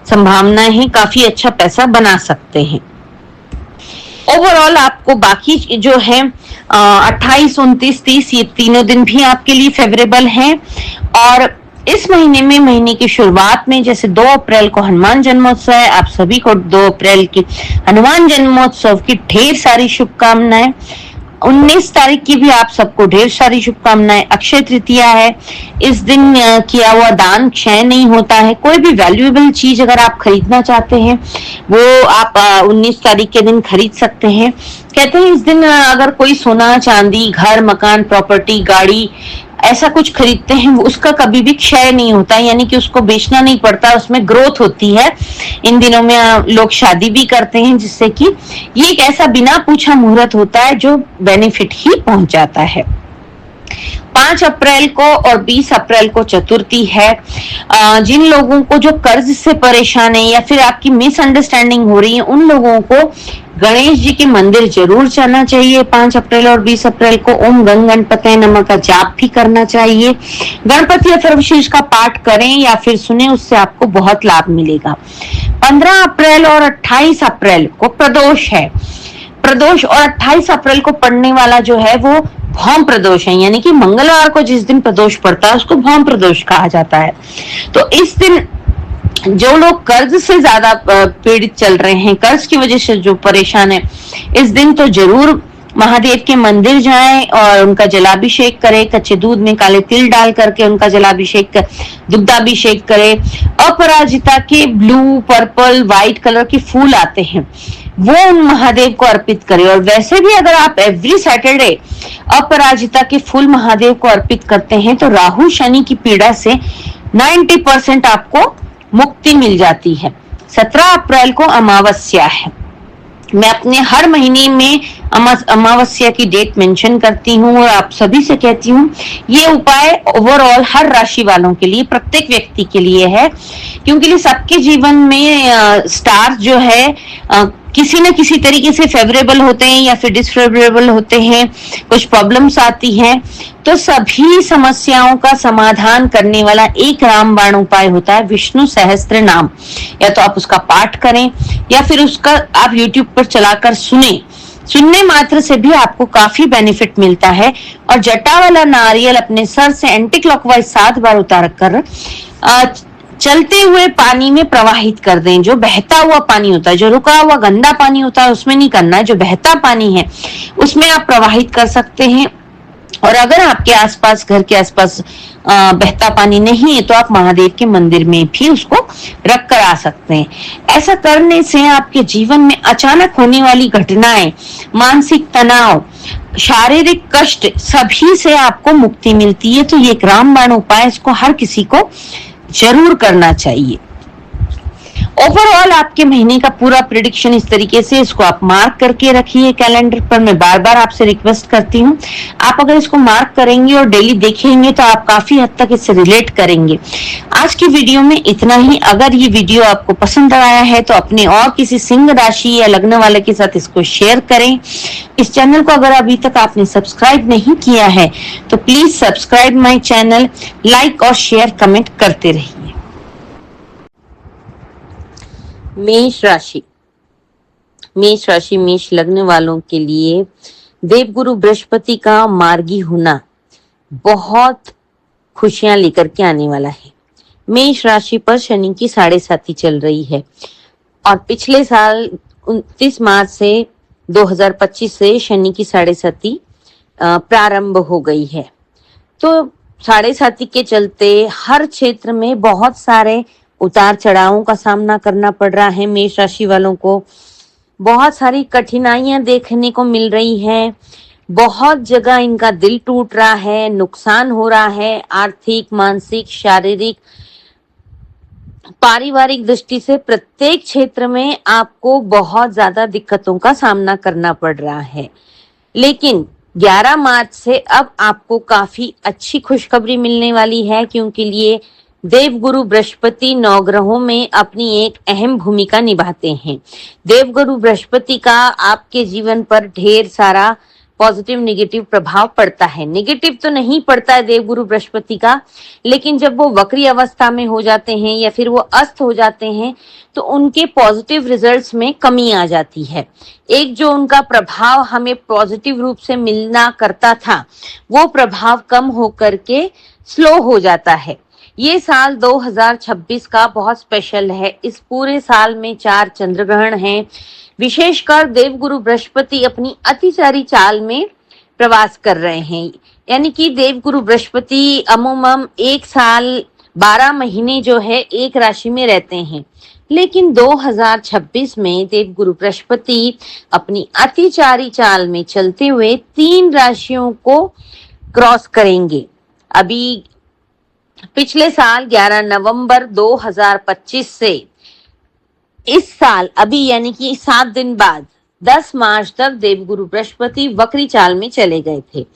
संभावना है, काफी अच्छा पैसा बना सकते हैं। ओवरऑल आपको बाकी जो है 28, 29, 30 ये तीनों दिन भी आपके लिए फेवरेबल हैं। और इस महीने में, महीने की शुरुआत में, जैसे 2 अप्रैल को हनुमान जन्मोत्सव है, आप सभी को 2 अप्रैल की हनुमान जन्मोत्सव की ढेर सारी शुभकामनाएं। 19 तारीख की भी आप सबको ढेर सारी शुभकामनाएं। अक्षय तृतीया है, इस दिन किया हुआ दान क्षय नहीं होता है। कोई भी वैल्यूएबल चीज अगर आप खरीदना चाहते हैं वो आप 19 तारीख के दिन खरीद सकते हैं। कहते हैं इस दिन अगर कोई सोना चांदी, घर मकान, प्रॉपर्टी, गाड़ी ऐसा कुछ खरीदते हैं, उसका कभी भी क्षय नहीं होता, यानी कि उसको बेचना नहीं पड़ता, उसमें ग्रोथ होती है। इन दिनों में लोग शादी भी करते हैं, जिससे कि ये एक ऐसा बिना पूछा मुहूर्त होता है जो बेनिफिट ही पहुंचाता है। 5 अप्रैल को और 20 अप्रैल को चतुर्थी है। जिन लोगों को जो कर्ज से परेशान है या फिर आपकी मिसअंडरस्टैंडिंग हो रही है, उन लोगों को गणेश जी के मंदिर जरूर जाना चाहिए। 5 अप्रैल और 20 अप्रैल को ओम गंग गणपतये नमः का जाप भी करना चाहिए। गणपति अथर्वशीर्ष का पाठ करें या फिर सुने, उससे आपको बहुत लाभ मिलेगा। 15 अप्रैल और 28 अप्रैल को प्रदोष है। प्रदोष और 28 अप्रैल को पड़ने वाला जो है वो भौम प्रदोष है, यानी कि मंगलवार को जिस दिन प्रदोष पड़ता है उसको भौम प्रदोष कहा जाता है। तो इस दिन जो लोग कर्ज से ज्यादा पीड़ित चल रहे हैं, कर्ज की वजह से जो परेशान है, इस दिन तो जरूर महादेव के मंदिर जाएं और उनका जलाभिषेक करें। कच्चे दूध में काले तिल डाल करके उनका जलाभिषेक, दुग्धाभिषेक करें। अपराजिता के ब्लू, पर्पल, व्हाइट कलर के फूल आते हैं, वो उन महादेव को अर्पित करें। और वैसे भी अगर आप एवरी सैटरडे अपराजिता के फूल महादेव को अर्पित करते हैं तो राहु शनि की पीड़ा से 90% आपको मुक्ति मिल जाती है। 17 अप्रैल को अमावस्या है। मैं अपने हर महीने में अमावस्या की डेट मेंशन करती हूँ और आप सभी से कहती हूँ ये उपाय ओवरऑल हर राशि वालों के लिए, प्रत्येक व्यक्ति के लिए है, क्योंकि सबके जीवन में स्टार जो है किसी न किसी तरीके से फेवरेबल होते हैं या फिर डिसफेवरेबल होते हैं, कुछ प्रॉब्लम्स आती हैं। तो सभी समस्याओं का समाधान करने वाला एक रामबाण उपाय होता है विष्णु सहस्त्र नाम। या तो आप उसका पाठ करें या फिर उसका आप YouTube पर चलाकर सुनने मात्र से भी आपको काफी बेनिफिट मिलता है। और जटा वाला नारियल अपने सर से एंटी क्लॉकवाइज 7 बार उतार कर चलते हुए पानी में प्रवाहित कर दें। जो बहता हुआ पानी होता है, जो रुका हुआ गंदा पानी होता है उसमें नहीं करना है, जो बहता पानी है उसमें आप प्रवाहित कर सकते हैं। और अगर आपके आसपास, घर के आसपास बहता पानी नहीं है तो आप महादेव के मंदिर में भी उसको रख कर आ सकते हैं। ऐसा करने से आपके जीवन में अचानक होने वाली घटनाएं, मानसिक तनाव, शारीरिक कष्ट, सभी से आपको मुक्ति मिलती है। तो ये एक रामबाण उपाय, इसको हर किसी को जरूर करना चाहिए। ओवरऑल आपके महीने का पूरा प्रिडिक्शन इस तरीके से, इसको आप मार्क करके रखिए कैलेंडर पर। मैं बार बार आपसे रिक्वेस्ट करती हूँ, आप अगर इसको मार्क करेंगे और डेली देखेंगे तो आप काफी हद तक इससे रिलेट करेंगे। आज की वीडियो में इतना ही। अगर ये वीडियो आपको पसंद आया है तो अपने और किसी सिंह राशि या लग्न वाले के साथ इसको शेयर करें। इस चैनल को अगर अभी तक आपने सब्सक्राइब नहीं किया है तो please subscribe my channel, like और शेयर कमेंट करते रहिए। मेष राशि, मेष राशि मेष लग्न वालों के लिए देवगुरु बृहस्पति का मार्गी होना बहुत खुशियां लेकर के आने वाला है। मेष राशि पर शनि की 7.5 चल रही है और पिछले साल 29 मार्च से 2025 से शनि की 7.5 प्रारंभ हो गई है। तो 7.5 के चलते हर क्षेत्र में बहुत सारे उतार चढ़ावों का सामना करना पड़ रहा है। मेष राशि वालों को बहुत सारी कठिनाइयां देखने को मिल रही हैं। बहुत जगह इनका दिल टूट रहा है, नुकसान हो रहा है, आर्थिक, मानसिक, शारीरिक, पारिवारिक दृष्टि से प्रत्येक क्षेत्र में आपको बहुत ज्यादा दिक्कतों का सामना करना पड़ रहा है। लेकिन 11 मार्च से अब आपको काफी अच्छी खुशखबरी मिलने वाली है, क्योंकि लिए देवगुरु बृहस्पति नवग्रहों में अपनी एक अहम भूमिका निभाते हैं। देवगुरु बृहस्पति का आपके जीवन पर ढेर सारा पॉजिटिव नेगेटिव प्रभाव पड़ता है। नेगेटिव तो नहीं पड़ता है देवगुरु बृहस्पति का, लेकिन जब वो वक्री अवस्था में हो जाते हैं या फिर वो अस्त हो जाते हैं तो उनके पॉजिटिव रिजल्ट्स में कमी आ जाती है। एक जो उनका प्रभाव हमें पॉजिटिव रूप से मिलना करता था, वो प्रभाव कम होकर के स्लो हो जाता है। ये साल 2026 का बहुत स्पेशल है। इस पूरे साल में 4 चंद्र ग्रहण हैं। विशेषकर देवगुरु बृहस्पति अपनी अतिचारी चाल में प्रवास कर रहे हैं, यानी कि देवगुरु बृहस्पति अमूमन एक साल 12 महीने जो है एक राशि में रहते हैं, लेकिन 2026 में देवगुरु बृहस्पति अपनी अतिचारी चाल में चलते हुए 3 राशियों को क्रॉस करेंगे। अभी पिछले साल 11 नवंबर 2025 से इस साल अभी यानी कि 7 दिन बाद 10 मार्च तक देवगुरु बृहस्पति वक्री चाल में चले गए थे।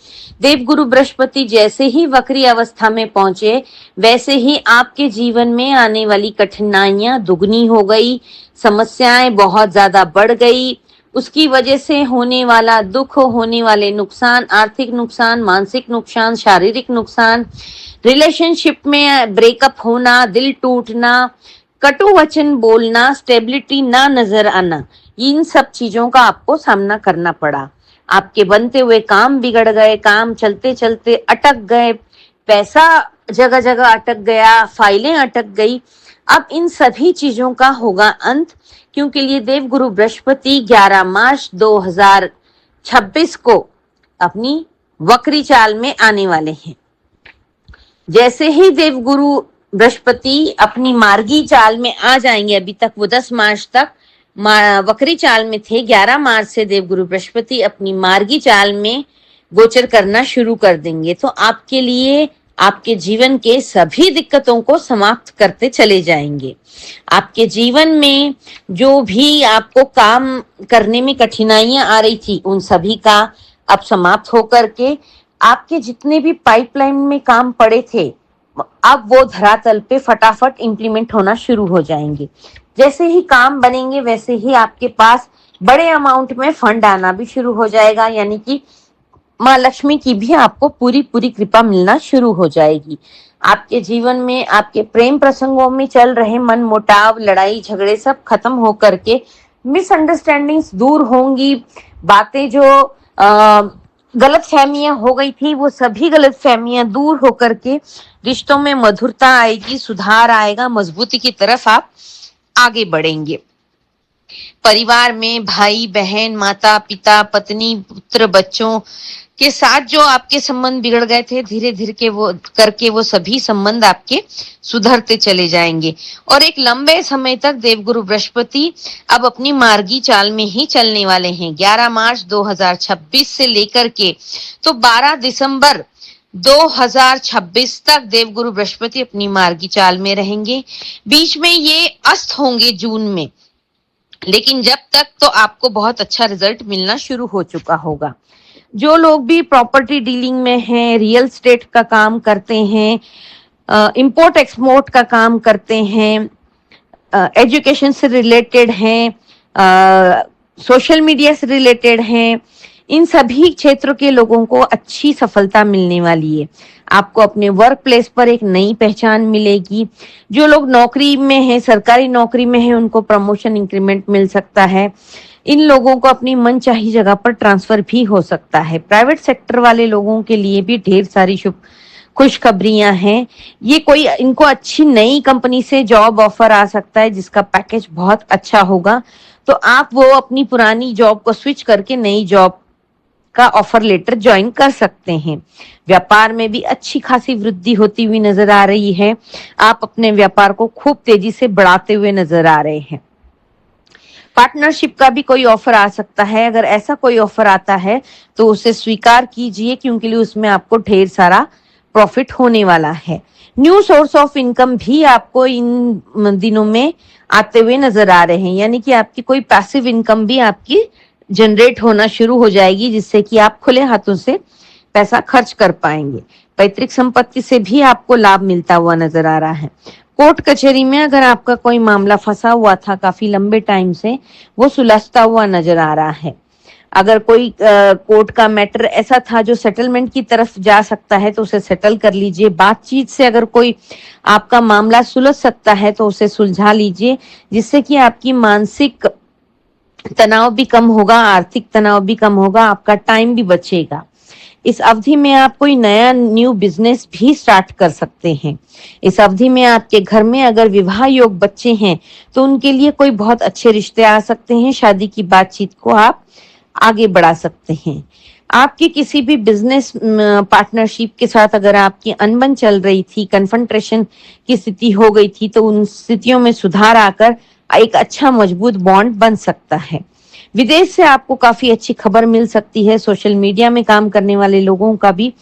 देवगुरु बृहस्पति जैसे ही वक्री अवस्था में पहुंचे वैसे ही आपके जीवन में आने वाली कठिनाइयां दुगनी हो गई, समस्याएं बहुत ज्यादा बढ़ गई। उसकी वजह से होने वाला दुख, होने वाले नुकसान, आर्थिक नुकसान, मानसिक नुकसान, शारीरिक नुकसान, रिलेशनशिप में ब्रेकअप होना, दिल टूटना, कटु वचन बोलना, स्टेबिलिटी ना नजर आना, इन सब चीजों का आपको सामना करना पड़ा। आपके बनते हुए काम बिगड़ गए, काम चलते चलते अटक गए, पैसा जगह जगह अटक गया, फाइलें अटक गई। अब इन सभी चीजों का होगा अंत, क्योंकि लिए देवगुरु बृहस्पति 11 मार्च 2026 को अपनी वक्री चाल में आने वाले हैं। जैसे ही देवगुरु बृहस्पति अपनी मार्गी चाल में आ जाएंगे, अभी तक वो 10 मार्च तक वक्री चाल में थे, 11 मार्च से देवगुरु बृहस्पति अपनी मार्गी चाल में गोचर करना शुरू कर देंगे। तो आपके लिए आपके जीवन के सभी दिक्कतों को समाप्त करते चले जाएंगे। आपके जीवन में जो भी आपको काम करने में कठिनाइयां आ रही थी, उन सभी का अब समाप्त होकर के आपके जितने भी पाइपलाइन में काम पड़े थे, अब वो धरातल पे फटाफट इंप्लीमेंट होना शुरू हो जाएंगे। जैसे ही काम बनेंगे वैसे ही आपके पास बड़े अमाउंट में फंड आना भी शुरू हो जाएगा, यानी कि माँ लक्ष्मी की भी आपको पूरी कृपा मिलना शुरू हो जाएगी। आपके जीवन में, आपके प्रेम प्रसंगों में चल रहे मन मुटाव, लड़ाई झगड़े सब खत्म हो करके मिसअंडरस्टैंडिंग्स दूर होंगी। बातें जो गलत फहमियां हो गई थी, वो सभी गलत फहमियां दूर होकर के रिश्तों में मधुरता आएगी, सुधार आएगा, मजबूती की तरफ आप आगे बढ़ेंगे। परिवार में भाई बहन, माता पिता, पत्नी, पुत्र, बच्चों के साथ जो आपके संबंध बिगड़ गए थे, धीरे धीरे वो सभी संबंध आपके सुधरते चले जाएंगे। और एक लंबे समय तक देवगुरु बृहस्पति अब अपनी मार्गी चाल में ही चलने वाले हैं। 11 मार्च 2026 से लेकर के तो 12 दिसंबर 2026 तक देवगुरु बृहस्पति अपनी मार्गी चाल में रहेंगे। बीच में ये अस्त होंगे जून में, लेकिन जब तक तो आपको बहुत अच्छा रिजल्ट मिलना शुरू हो चुका होगा। जो लोग भी प्रॉपर्टी डीलिंग में हैं, रियल स्टेट का काम करते हैं, इंपोर्ट एक्सपोर्ट का काम करते हैं, एजुकेशन से रिलेटेड हैं, सोशल मीडिया से रिलेटेड हैं, इन सभी क्षेत्रों के लोगों को अच्छी सफलता मिलने वाली है। आपको अपने वर्क प्लेस पर एक नई पहचान मिलेगी। जो लोग नौकरी में हैं, सरकारी नौकरी में हैं, उनको प्रमोशन इंक्रीमेंट मिल सकता है। इन लोगों को अपनी मनचाही जगह पर ट्रांसफर भी हो सकता है। प्राइवेट सेक्टर वाले लोगों के लिए भी ढेर सारी खुशखबरियां हैं। ये कोई इनको अच्छी नई कंपनी से जॉब ऑफर आ सकता है जिसका पैकेज बहुत अच्छा होगा, तो आप वो अपनी पुरानी जॉब को स्विच करके नई जॉब का ऑफर लेटर ज्वाइन कर सकते हैं। व्यापार में भी अच्छी खासी वृद्धि होती हुई नजर आ रही है। आप अपने व्यापार को खूब तेजी से बढ़ाते हुए नजर आ रहे हैं। पार्टनरशिप का भी कोई ऑफर आ सकता है। अगर ऐसा कोई ऑफर आता है तो उसे स्वीकार कीजिए, क्योंकि उसमें आपको ढेर सारा प्रॉफिट होने वाला है। न्यू सोर्स ऑफ इनकम भी आपको इन दिनों में आते हुए नजर आ रहे हैं, यानी कि आपकी कोई पैसिव इनकम भी आपकी जनरेट होना शुरू हो जाएगी, जिससे कि आप खुले हाथों से पैसा खर्च कर पाएंगे। पैतृक संपत्ति से भी आपको लाभ मिलता हुआ नजर आ रहा है। कोर्ट कचहरी में अगर आपका कोई मामला फंसा हुआ था काफी लंबे टाइम से, वो सुलझता हुआ नजर आ रहा है। अगर कोई कोर्ट का मैटर ऐसा था जो सेटलमेंट की तरफ जा सकता है तो उसे सेटल कर लीजिए। बातचीत से अगर कोई आपका मामला सुलझ सकता है तो उसे सुलझा लीजिए, जिससे कि आपकी मानसिक तनाव भी कम होगा, आर्थिक तनाव भी कम होगा, आपका टाइम भी बचेगा। इस अवधि में आप कोई नया न्यू बिजनेस भी स्टार्ट कर सकते हैं। इस अवधि में आपके घर में अगर विवाह योग बच्चे हैं तो उनके लिए कोई बहुत अच्छे रिश्ते आ सकते हैं। शादी की बातचीत को आप आगे बढ़ा सकते हैं। आपकी किसी भी बिजनेस पार्टनरशिप के साथ अगर आपकी अनबन चल रही थी, कन्फ्रंटेशन की स्थिति हो गई थी, तो उन स्थितियों में सुधार आकर एक अच्छा मजबूत बॉन्ड बन सकता है। विदेश से आपको काफी अच्छी खबर मिल सकती है। सोशल मीडिया में काम करने वाले लोगों का भी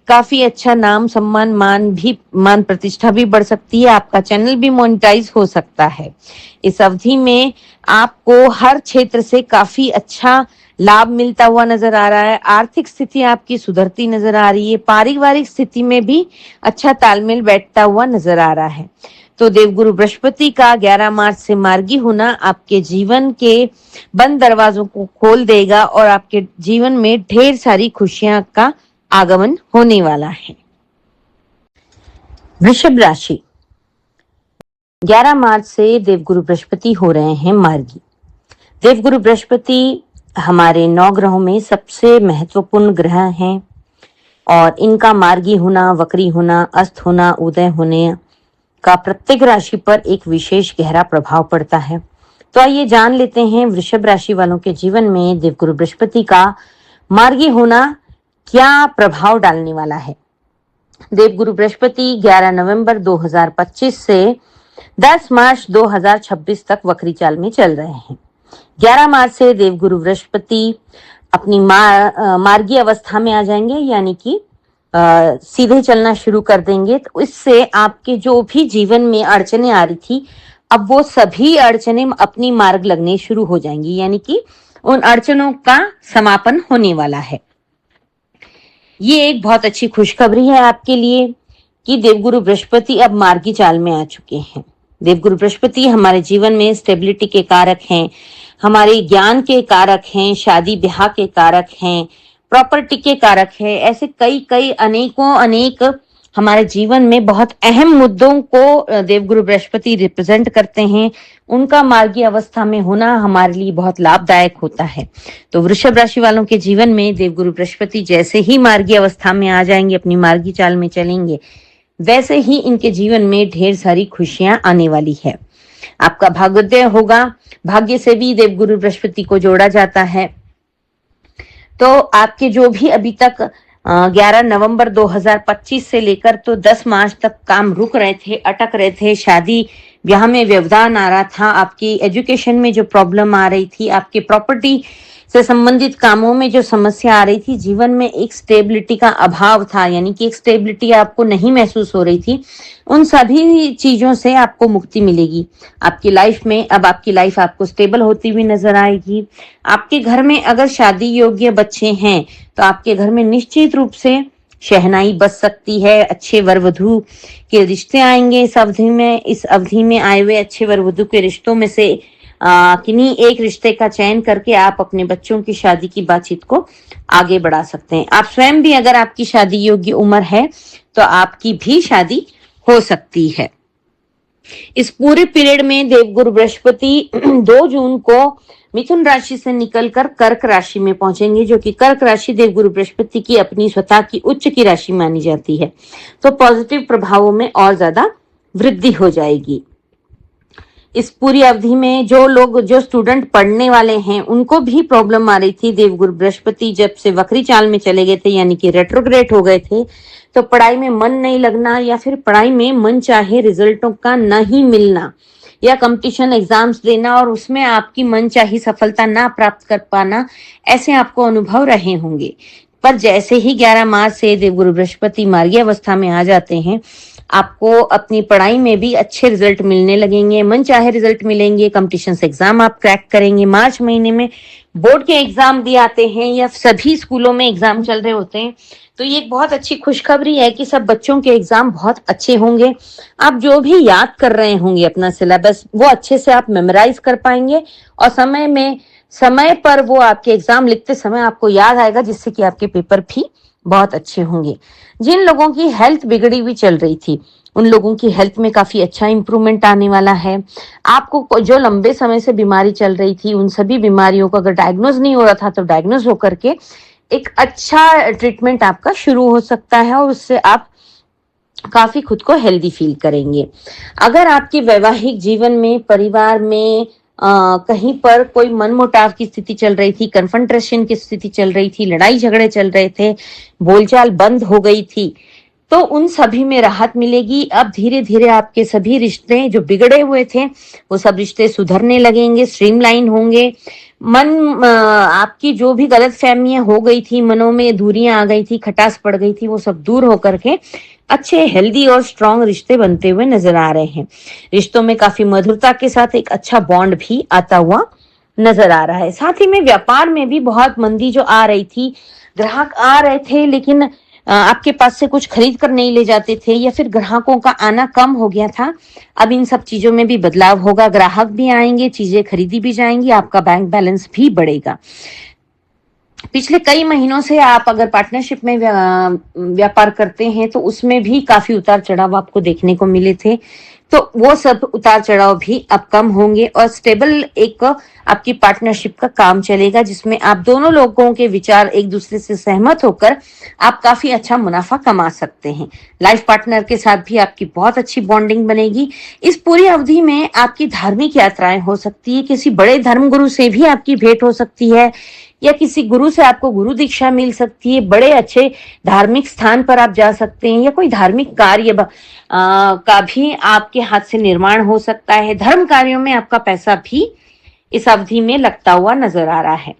काफी अच्छा नाम सम्मान मान प्रतिष्ठा भी बढ़ सकती है। आपका चैनल भी मोनेटाइज हो सकता है। इस अवधि में आपको हर क्षेत्र से काफी अच्छा लाभ मिलता हुआ नजर आ रहा है। आर्थिक स्थिति आपकी सुधरती नजर आ रही है। पारिवारिक स्थिति में भी अच्छा तालमेल बैठता हुआ नजर आ रहा है। तो देवगुरु बृहस्पति का 11 मार्च से मार्गी होना आपके जीवन के बंद दरवाजों को खोल देगा और आपके जीवन में ढेर सारी खुशियां का आगमन होने वाला है। वृषभ राशि, 11 मार्च से देवगुरु बृहस्पति हो रहे हैं मार्गी। देवगुरु बृहस्पति हमारे 9 ग्रहों में सबसे महत्वपूर्ण ग्रह हैं और इनका मार्गी होना, वक्री होना, अस्त होना, उदय होने का प्रत्येक राशि पर एक विशेष गहरा प्रभाव पड़ता है। तो आइए जान लेते हैं वृषभ राशि वालों के जीवन में देवगुरु बृहस्पति का मार्गी होना क्या प्रभाव डालने वाला है। देवगुरु बृहस्पति 11 नवंबर 2025 से 10 मार्च 2026 तक वक्री चाल में चल रहे हैं। 11 मार्च से देवगुरु बृहस्पति अपनी मार्गी अवस्था में आ जाएंगे, यानी कि सीधे चलना शुरू कर देंगे। तो इससे आपके जो भी जीवन में अड़चने आ रही थी, अब वो सभी अड़चने अपनी मार्ग लगने शुरू हो जाएंगी, यानी कि उन अड़चनों का समापन होने वाला है। ये एक बहुत अच्छी खुशखबरी है आपके लिए कि देवगुरु बृहस्पति अब मार्गी चाल में आ चुके हैं। देवगुरु बृहस्पति हमारे जीवन में स्टेबिलिटी के कारक हैं, हमारे ज्ञान के कारक हैं, शादी ब्याह के कारक हैं, प्रॉपर्टी के कारक है। ऐसे कई अनेक हमारे जीवन में बहुत अहम मुद्दों को देवगुरु बृहस्पति रिप्रेजेंट करते हैं। उनका मार्गी अवस्था में होना हमारे लिए बहुत लाभदायक होता है। तो वृषभ राशि वालों के जीवन में देवगुरु बृहस्पति जैसे ही मार्गी अवस्था में आ जाएंगे, अपनी मार्गी चाल में चलेंगे, वैसे ही इनके जीवन में ढेर सारी खुशियां आने वाली है। आपका भाग्योदय होगा। भाग्य से भी देवगुरु बृहस्पति को जोड़ा जाता है। तो आपके जो भी अभी तक 11 नवंबर 2025 से लेकर तो 10 मार्च तक काम रुक रहे थे, अटक रहे थे, शादी ब्याह में व्यवधान आ रहा था, आपकी एजुकेशन में जो प्रॉब्लम आ रही थी, आपके प्रॉपर्टी से संबंधित कामों में जो समस्या आ रही थी, जीवन में एक स्टेबिलिटी का अभाव था, यानी कि एक स्टेबिलिटी आपको नहीं महसूस हो रही थी, उन सभी चीजों से आपको मुक्ति मिलेगी आपकी लाइफ में। अब आपकी लाइफ आपको स्टेबल होती हुई नजर आएगी। आपके घर में अगर शादी योग्य बच्चे हैं तो आपके घर में निश्चित रूप से शहनाई बज सकती है। अच्छे वर वधू के रिश्ते आएंगे इस अवधि में। इस अवधि में आए हुए अच्छे वर वधू के रिश्तों में से किन्हीं एक रिश्ते का चयन करके आप अपने बच्चों की शादी की बातचीत को आगे बढ़ा सकते हैं। आप स्वयं भी अगर आपकी शादी योग्य उम्र है तो आपकी भी शादी हो सकती है। इस पूरे पीरियड में देवगुरु बृहस्पति 2 जून को मिथुन राशि से निकलकर कर्क राशि में पहुंचेंगे, जो कि कर्क राशि देवगुरु बृहस्पति की अपनी स्वतः की उच्च की राशि मानी जाती है। तो पॉजिटिव प्रभावों में और ज्यादा वृद्धि हो जाएगी। इस पूरी अवधि में जो स्टूडेंट पढ़ने वाले हैं उनको भी प्रॉब्लम आ रही थी। देवगुरु बृहस्पति जब से वक्री चाल में चले गए थे, यानी कि रेट्रोग्रेड हो गए थे, तो पढ़ाई में मन नहीं लगना या फिर पढ़ाई में मन चाहे रिजल्टों का नहीं मिलना या कंपटीशन एग्जाम्स देना और उसमें आपकी मनचाही सफलता ना प्राप्त कर पाना, ऐसे आपको अनुभव रहे होंगे। पर जैसे ही 11 मार्च से देवगुरु बृहस्पति मार्गी अवस्था में आ जाते हैं, आपको अपनी पढ़ाई में भी अच्छे रिजल्ट मिलने लगेंगे, मन चाहे रिजल्ट मिलेंगे। कंपटीशन एग्जाम आप क्रैक करेंगे। मार्च महीने में बोर्ड के एग्जाम भी आते हैं या सभी स्कूलों में एग्जाम चल रहे होते हैं, तो ये एक बहुत अच्छी खुशखबरी है कि सब बच्चों के एग्जाम बहुत अच्छे होंगे। आप जो भी याद कर रहे होंगे अपना सिलेबस, वो अच्छे से आप मेमोराइज कर पाएंगे और समय पर वो आपके एग्जाम लिखते समय आपको याद आएगा, जिससे कि आपके पेपर भी बहुत अच्छे होंगे। जिन लोगों की हेल्थ बिगड़ी हुई चल रही थी, उन लोगों की हेल्थ में काफी अच्छा इंप्रूवमेंट आने वाला है। आपको जो लंबे समय से बीमारी चल रही थी, उन सभी बीमारियों को अगर डायग्नोज नहीं हो रहा था तो डायग्नोज होकर के एक अच्छा ट्रीटमेंट आपका शुरू हो सकता है और उससे आप काफी खुद को हेल्दी फील करेंगे। अगर आपके वैवाहिक जीवन में, परिवार में कहीं पर कोई मनमुटाव की स्थिति चल रही थी, कन्फ्रंटेशन की स्थिति चल रही थी, लड़ाई झगड़े चल रहे थे, बोलचाल बंद हो गई थी, तो उन सभी में राहत मिलेगी। अब धीरे धीरे आपके सभी रिश्ते जो बिगड़े हुए थे वो सब रिश्ते सुधरने लगेंगे, स्ट्रीमलाइन होंगे। आपकी जो भी गलत फहमियां हो गई थी, मनों में दूरियां आ गई थी, खटास पड़ गई थी, वो सब दूर होकर के अच्छे हेल्दी और स्ट्रांग रिश्ते बनते हुए नजर आ रहे हैं। रिश्तों में काफी मधुरता के साथ एक अच्छा बॉन्ड भी आता हुआ नजर आ रहा है। साथ ही में व्यापार में भी बहुत मंदी जो आ रही थी, ग्राहक आ रहे थे लेकिन आपके पास से कुछ खरीद कर नहीं ले जाते थे या फिर ग्राहकों का आना कम हो गया था। अब इन सब चीजों में भी बदलाव होगा, ग्राहक भी आएंगे, चीजें खरीदी भी जाएंगी, आपका बैंक बैलेंस भी बढ़ेगा। पिछले कई महीनों से आप अगर पार्टनरशिप में व्यापार करते हैं तो उसमें भी काफी उतार चढ़ाव आपको देखने को मिले थे, तो वो सब उतार चढ़ाव भी अब कम होंगे और स्टेबल एक आपकी पार्टनरशिप का काम चलेगा, जिसमें आप दोनों लोगों के विचार एक दूसरे से सहमत होकर आप काफी अच्छा मुनाफा कमा सकते हैं। लाइफ पार्टनर के साथ भी आपकी बहुत अच्छी बॉन्डिंग बनेगी। इस पूरी अवधि में आपकी धार्मिक यात्राएं हो सकती है, किसी बड़े धर्मगुरु से भी आपकी भेंट हो सकती है या किसी गुरु से आपको गुरु दीक्षा मिल सकती है। बड़े अच्छे धार्मिक स्थान पर आप जा सकते हैं या कोई धार्मिक कार्य का भी आपके हाथ से निर्माण हो सकता है। धर्म कार्यों में आपका पैसा भी इस अवधि में लगता हुआ नजर आ रहा है।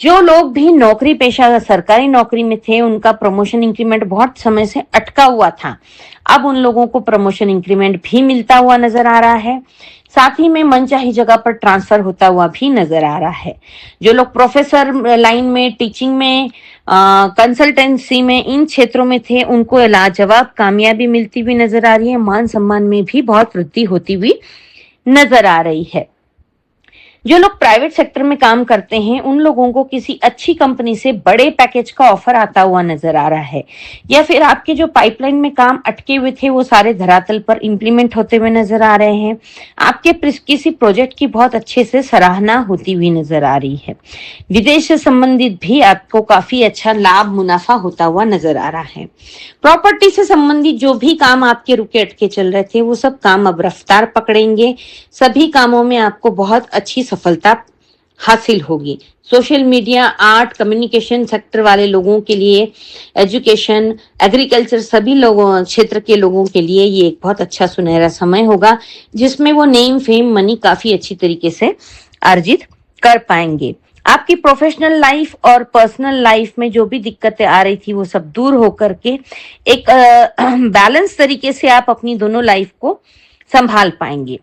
जो लोग भी नौकरी पेशा सरकारी नौकरी में थे, उनका प्रमोशन इंक्रीमेंट बहुत समय से अटका हुआ था, अब उन लोगों को प्रमोशन इंक्रीमेंट भी मिलता हुआ नजर आ रहा है। साथ ही में मनचाही जगह पर ट्रांसफर होता हुआ भी नजर आ रहा है। जो लोग प्रोफेसर लाइन में, टीचिंग में, कंसल्टेंसी में, इन क्षेत्रों में थे, उनको लाजवाब कामयाबी मिलती हुई नजर आ रही है। मान सम्मान में भी बहुत वृद्धि होती हुई नजर आ रही है। जो लोग प्राइवेट सेक्टर में काम करते हैं, उन लोगों को किसी अच्छी कंपनी से बड़े पैकेज का ऑफर आता हुआ नजर आ रहा है, या फिर आपके जो पाइपलाइन में काम अटके हुए थे वो सारे धरातल पर इंप्लीमेंट होते हुए नजर आ रहे हैं। आपके किसी प्रोजेक्ट की बहुत अच्छे से सराहना होती हुई नजर आ रही है। विदेश से संबंधित भी आपको काफी अच्छा लाभ मुनाफा होता हुआ नजर आ रहा है। प्रॉपर्टी से संबंधित जो भी काम आपके रुके अटके चल रहे थे, वो सब काम अब रफ्तार पकड़ेंगे। सभी कामों में आपको बहुत अच्छी सफलता हासिल होगी। Social media, art, communication sector वाले लोगों के लिए, एजुकेशन, एग्रीकल्चर, सभी लोगों क्षेत्र के लोगों के लिए ये एक बहुत अच्छा सुनहरा समय होगा, जिसमें वो नेम, फेम, मनी काफी अच्छी तरीके से अर्जित कर पाएंगे। आपकी प्रोफेशनल लाइफ और पर्सनल लाइफ में जो भी दिक्कतें आ रही थी वो सब दूर होकर के एक बैलेंस तरीके से आप अपनी दोनों लाइफ को संभाल पाएंगे।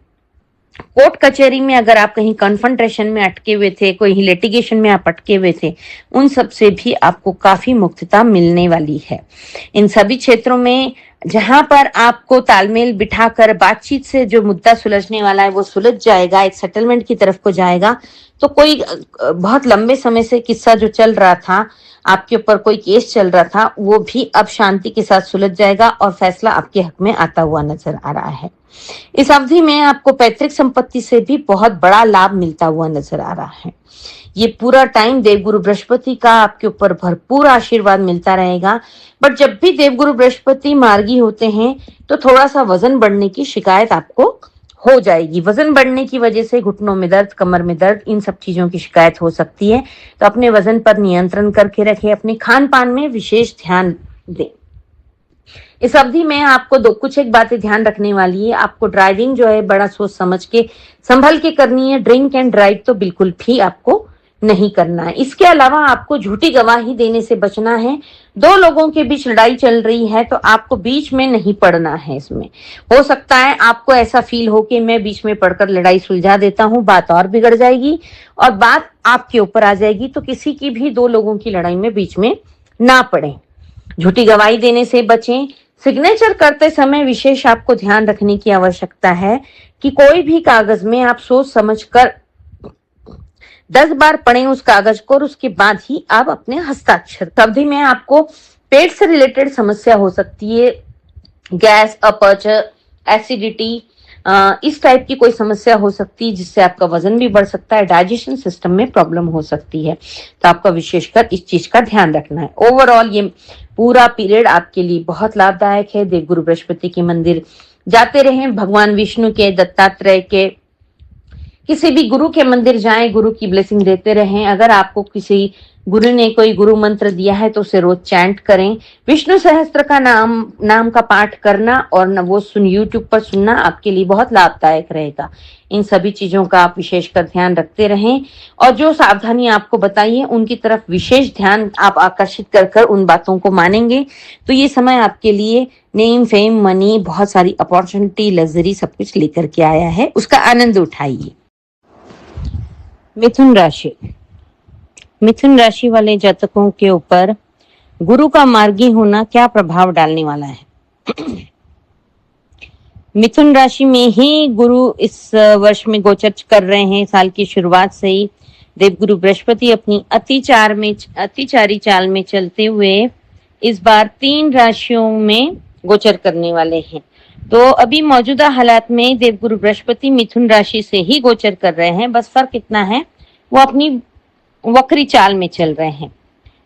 कोर्ट कचहरी में अगर आप कहीं कन्फ्रंटेशन में अटके हुए थे, कोई लिटिगेशन में आप अटके हुए थे, उन सब से भी आपको काफी मुक्तता मिलने वाली है। इन सभी क्षेत्रों में जहां पर आपको तालमेल बिठाकर बातचीत से जो मुद्दा सुलझने वाला है वो सुलझ जाएगा, एक सेटलमेंट की तरफ को जाएगा। तो कोई बहुत लंबे समय से किस्सा जो चल रहा था, आपके ऊपर कोई केस चल रहा था, वो भी अब शांति के साथ सुलझ जाएगा और फैसला आपके हक में आता हुआ नजर आ रहा है। इस अवधि में आपको पैतृक संपत्ति से भी बहुत बड़ा लाभ मिलता हुआ नजर आ रहा है। ये पूरा टाइम देवगुरु बृहस्पति का आपके ऊपर भरपूर आशीर्वाद मिलता रहेगा। बट जब भी देवगुरु बृहस्पति मार्गी होते हैं तो थोड़ा सा वजन बढ़ने की शिकायत आपको हो जाएगी। वजन बढ़ने की वजह से घुटनों में दर्द, कमर में दर्द, इन सब चीजों की शिकायत हो सकती है। तो अपने वजन पर नियंत्रण करके रखें, अपने खान पान में विशेष ध्यान दें। इस अवधि में आपको कुछ एक बातें ध्यान रखने वाली है। आपको ड्राइविंग जो है बड़ा सोच समझ के संभल के करनी है। ड्रिंक एंड ड्राइव तो बिल्कुल भी आपको नहीं करना है। इसके अलावा आपको झूठी गवाही देने से बचना है। दो लोगों के बीच लड़ाई चल रही है तो आपको बीच में नहीं पड़ना है। इसमें हो सकता है आपको ऐसा फील हो कि मैं बीच में पड़कर लड़ाई सुलझा देता हूं, बात और बिगड़ जाएगी और बात आपके ऊपर आ जाएगी। तो किसी की भी दो लोगों की लड़ाई में बीच में ना पड़े। झूठी गवाही देने से बचें। सिग्नेचर करते समय विशेष आपको ध्यान रखने की आवश्यकता है कि कोई भी कागज में आप सोच समझकर 10 बार पढ़ें उस कागज को और उसके बाद ही आप अपने हस्ताक्षर। अवधि में आपको पेट से रिलेटेड समस्या हो सकती है, गैस, अपच, एसिडिटी, इस टाइप की कोई समस्या हो सकती है जिससे आपका वजन भी बढ़ सकता है, डाइजेशन सिस्टम में प्रॉब्लम हो सकती है। तो आपका विशेषकर इस चीज का ध्यान रखना है। ओवरऑल ये पूरा पीरियड आपके लिए बहुत लाभदायक है। देवगुरु बृहस्पति के मंदिर जाते रहें, भगवान विष्णु के, दत्तात्रेय के, किसी भी गुरु के मंदिर जाएं, गुरु की ब्लेसिंग देते रहें। अगर आपको किसी गुरु ने कोई गुरु मंत्र दिया है तो उसे रोज चैंट करें। विष्णु सहस्त्र का नाम का पाठ करना और न वो यूट्यूब पर सुनना आपके लिए बहुत लाभदायक रहेगा। इन सभी चीजों का आप विशेषकर ध्यान रखते रहें और जो सावधानी आपको बताइए उनकी तरफ विशेष ध्यान आप आकर्षित कर उन बातों को मानेंगे तो ये समय आपके लिए नेम, फेम, मनी, बहुत सारी अपॉर्चुनिटी, लग्जरी सब कुछ लेकर के आया है। उसका आनंद उठाइए। मिथुन राशि। मिथुन राशि वाले जातकों के ऊपर गुरु का मार्गी होना क्या प्रभाव डालने वाला है? मिथुन राशि में ही गुरु इस वर्ष में गोचर कर रहे हैं। साल की शुरुआत से ही देवगुरु बृहस्पति अपनी अतिचारी चाल में चलते हुए इस बार 3 राशियों में गोचर करने वाले हैं। तो अभी मौजूदा हालात में देवगुरु बृहस्पति मिथुन राशि से ही गोचर कर रहे हैं। बस फर्क इतना है वो अपनी वक्री चाल में चल रहे हैं।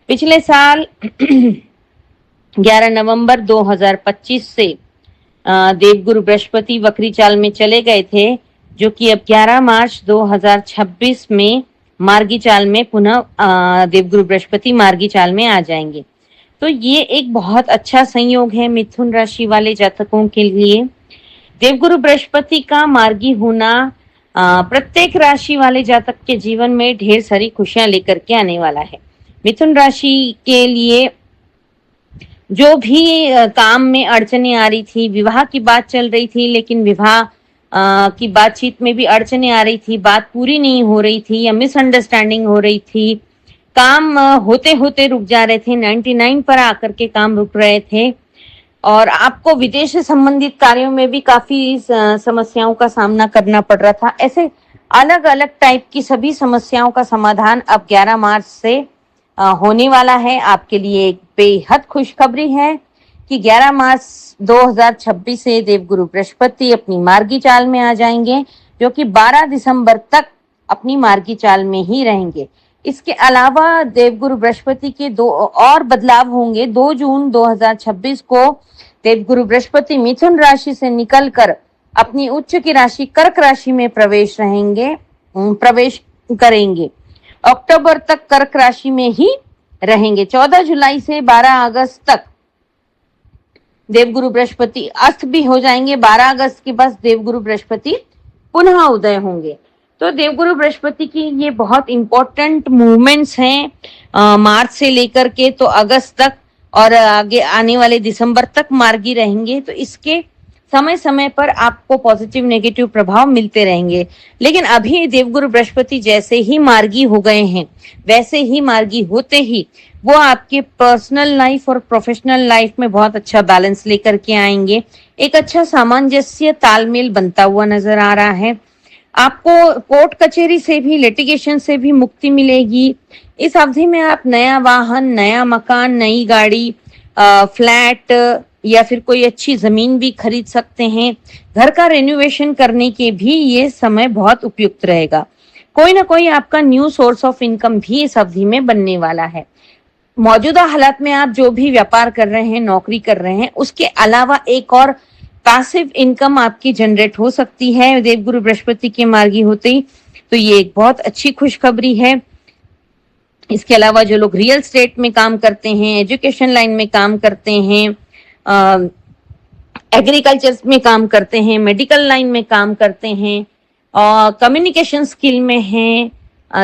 पिछले साल 11 नवंबर 2025 से देवगुरु बृहस्पति वक्री चाल में चले गए थे, जो कि अब 11 मार्च 2026 में मार्गी चाल में पुनः देवगुरु बृहस्पति मार्गी चाल में आ जाएंगे। तो ये एक बहुत अच्छा संयोग है मिथुन राशि वाले जातकों के लिए। देवगुरु बृहस्पति का मार्गी होना प्रत्येक राशि वाले जातक के जीवन में ढेर सारी खुशियां लेकर के आने वाला है। मिथुन राशि के लिए जो भी काम में अड़चने आ रही थी, विवाह की बात चल रही थी लेकिन विवाह की बातचीत में भी अड़चने आ रही थी, बात पूरी नहीं हो रही थी या मिसअंडरस्टैंडिंग हो रही थी, काम होते होते रुक जा रहे थे, 99 पर आकर के काम रुक रहे थे और आपको विदेश से संबंधित कार्यों में भी काफी समस्याओं का सामना करना पड़ रहा था। ऐसे अलग अलग टाइप की सभी समस्याओं का समाधान अब 11 मार्च से होने वाला है। आपके लिए एक बेहद खुशखबरी है कि 11 मार्च 2026 से देवगुरु बृहस्पति अपनी मार्गी चाल में आ जाएंगे, जो कि 12 दिसंबर तक अपनी मार्गी चाल में ही रहेंगे। इसके अलावा देवगुरु बृहस्पति के 2 और बदलाव होंगे। 2 जून 2026 को देवगुरु बृहस्पति मिथुन राशि से निकलकर अपनी उच्च की राशि कर्क राशि में प्रवेश करेंगे। अक्टूबर तक कर्क राशि में ही रहेंगे। 14 जुलाई से 12 अगस्त तक देवगुरु बृहस्पति अस्त भी हो जाएंगे। 12 अगस्त के बाद देवगुरु बृहस्पति पुनः उदय होंगे। तो देवगुरु बृहस्पति की ये बहुत इंपॉर्टेंट मूवमेंट्स हैं मार्च से लेकर के तो अगस्त तक, और आगे आने वाले दिसंबर तक मार्गी रहेंगे। तो इसके समय समय पर आपको पॉजिटिव नेगेटिव प्रभाव मिलते रहेंगे। लेकिन अभी देवगुरु बृहस्पति जैसे ही मार्गी हो गए हैं, वैसे ही मार्गी होते ही वो आपके पर्सनल लाइफ और प्रोफेशनल लाइफ में बहुत अच्छा बैलेंस लेकर के आएंगे। एक अच्छा सामंजस्य तालमेल बनता हुआ नजर आ रहा है। आपको कोर्ट कचहरी से भी, लिटिगेशन से भी मुक्ति मिलेगी। इस अवधि में आप नया वाहन, नया मकान, नई गाड़ी, फ्लैट या फिर कोई अच्छी जमीन भी खरीद सकते हैं। घर का रेनोवेशन करने के भी ये समय बहुत उपयुक्त रहेगा। कोई ना कोई आपका न्यू सोर्स ऑफ इनकम भी इस अवधि में बनने वाला है। मौजूदा हालात में आप जो भी व्यापार कर रहे हैं, नौकरी कर रहे हैं, उसके अलावा एक और पैसिव इनकम आपकी जनरेट हो सकती है देवगुरु बृहस्पति के मार्गी होते ही। तो ये एक बहुत अच्छी खुशखबरी है। इसके अलावा जो लोग रियल एस्टेट में काम करते हैं, एजुकेशन लाइन में काम करते हैं, एग्रीकल्चर में काम करते हैं, मेडिकल लाइन में काम करते हैं, कम्युनिकेशन स्किल में हैं,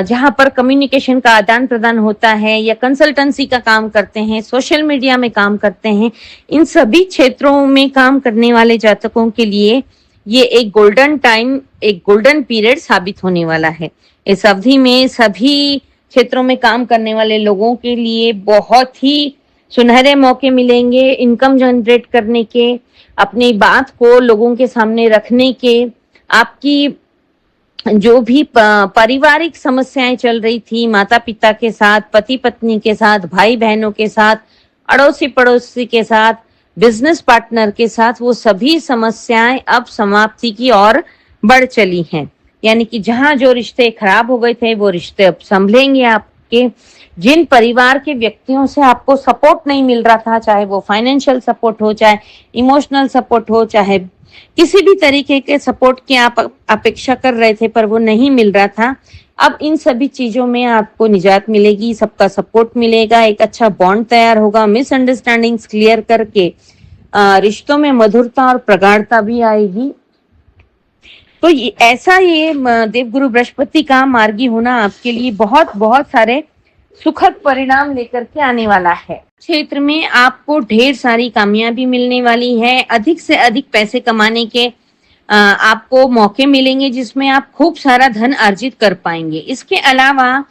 जहां पर कम्युनिकेशन का आदान प्रदान होता है, या कंसल्टेंसी का काम करते हैं, सोशल मीडिया में काम करते हैं, इन सभी क्षेत्रों में काम करने वाले जातकों के लिए ये एक गोल्डन टाइम, एक गोल्डन पीरियड साबित होने वाला है। इस अवधि में सभी क्षेत्रों में काम करने वाले लोगों के लिए बहुत ही सुनहरे मौके मिलेंगे इनकम जनरेट करने के, अपनी बात को लोगों के सामने रखने के। आपकी जो भी पारिवारिक समस्याएं चल रही थी, माता पिता के साथ, पति पत्नी के साथ, भाई बहनों के साथ, अड़ोसी पड़ोसी के साथ, बिजनेस पार्टनर के साथ, वो सभी समस्याएं अब समाप्ति की ओर बढ़ चली हैं। यानी कि जहां जो रिश्ते खराब हो गए थे वो रिश्ते अब संभलेंगे आपके। जिन परिवार के व्यक्तियों से आपको सपोर्ट नहीं मिल रहा था, चाहे वो फाइनेंशियल सपोर्ट हो, चाहे इमोशनल सपोर्ट हो, चाहे किसी भी तरीके के सपोर्ट की आप अपेक्षा कर रहे थे पर वो नहीं मिल रहा था, अब इन सभी चीजों में आपको निजात मिलेगी, सबका सपोर्ट मिलेगा, एक अच्छा बॉन्ड तैयार होगा, मिसअंडरस्टैंडिंग्स क्लियर करके रिश्तों में मधुरता और प्रगाढ़ता भी आएगी। तो ये देवगुरु बृहस्पति का मार्गी होना आपके लिए बहुत बहुत सारे सुखद परिणाम लेकर के आने वाला है। क्षेत्र में आपको ढेर सारी कामयाबी मिलने वाली है। अधिक से अधिक पैसे कमाने के आपको मौके मिलेंगे, जिसमें आप खूब सारा धन अर्जित कर पाएंगे। इसके अलावा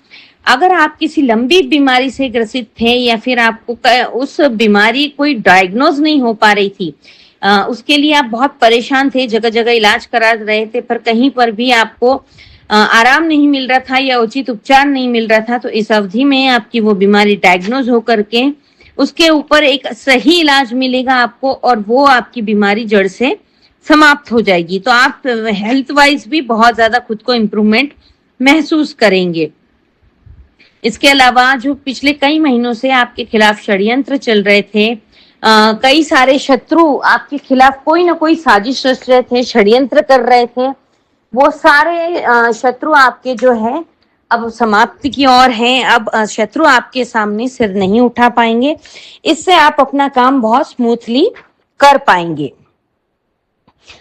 अगर आप किसी लंबी बीमारी से ग्रसित थे, या फिर आपको उस बीमारी कोई डायग्नोज नहीं हो पा रही थी, उसके लिए आप बहुत परेशान थे, जगह जगह इलाज करा रहे थे, पर कहीं पर भी आपको आराम नहीं मिल रहा था या उचित उपचार नहीं मिल रहा था, तो इस अवधि में आपकी वो बीमारी डायग्नोज होकर के उसके ऊपर एक सही इलाज मिलेगा आपको, और वो आपकी बीमारी जड़ से समाप्त हो जाएगी। तो आप हेल्थ वाइज भी बहुत ज्यादा खुद को इम्प्रूवमेंट महसूस करेंगे। इसके अलावा जो पिछले कई महीनों से आपके खिलाफ षड्यंत्र चल रहे थे, कई सारे शत्रु आपके खिलाफ कोई ना कोई साजिश रच रहे थे, षड्यंत्र कर रहे थे, वो सारे शत्रु आपके जो है अब समाप्ति की ओर हैं। अब शत्रु आपके सामने सिर नहीं उठा पाएंगे। इससे आप अपना काम बहुत स्मूथली कर पाएंगे।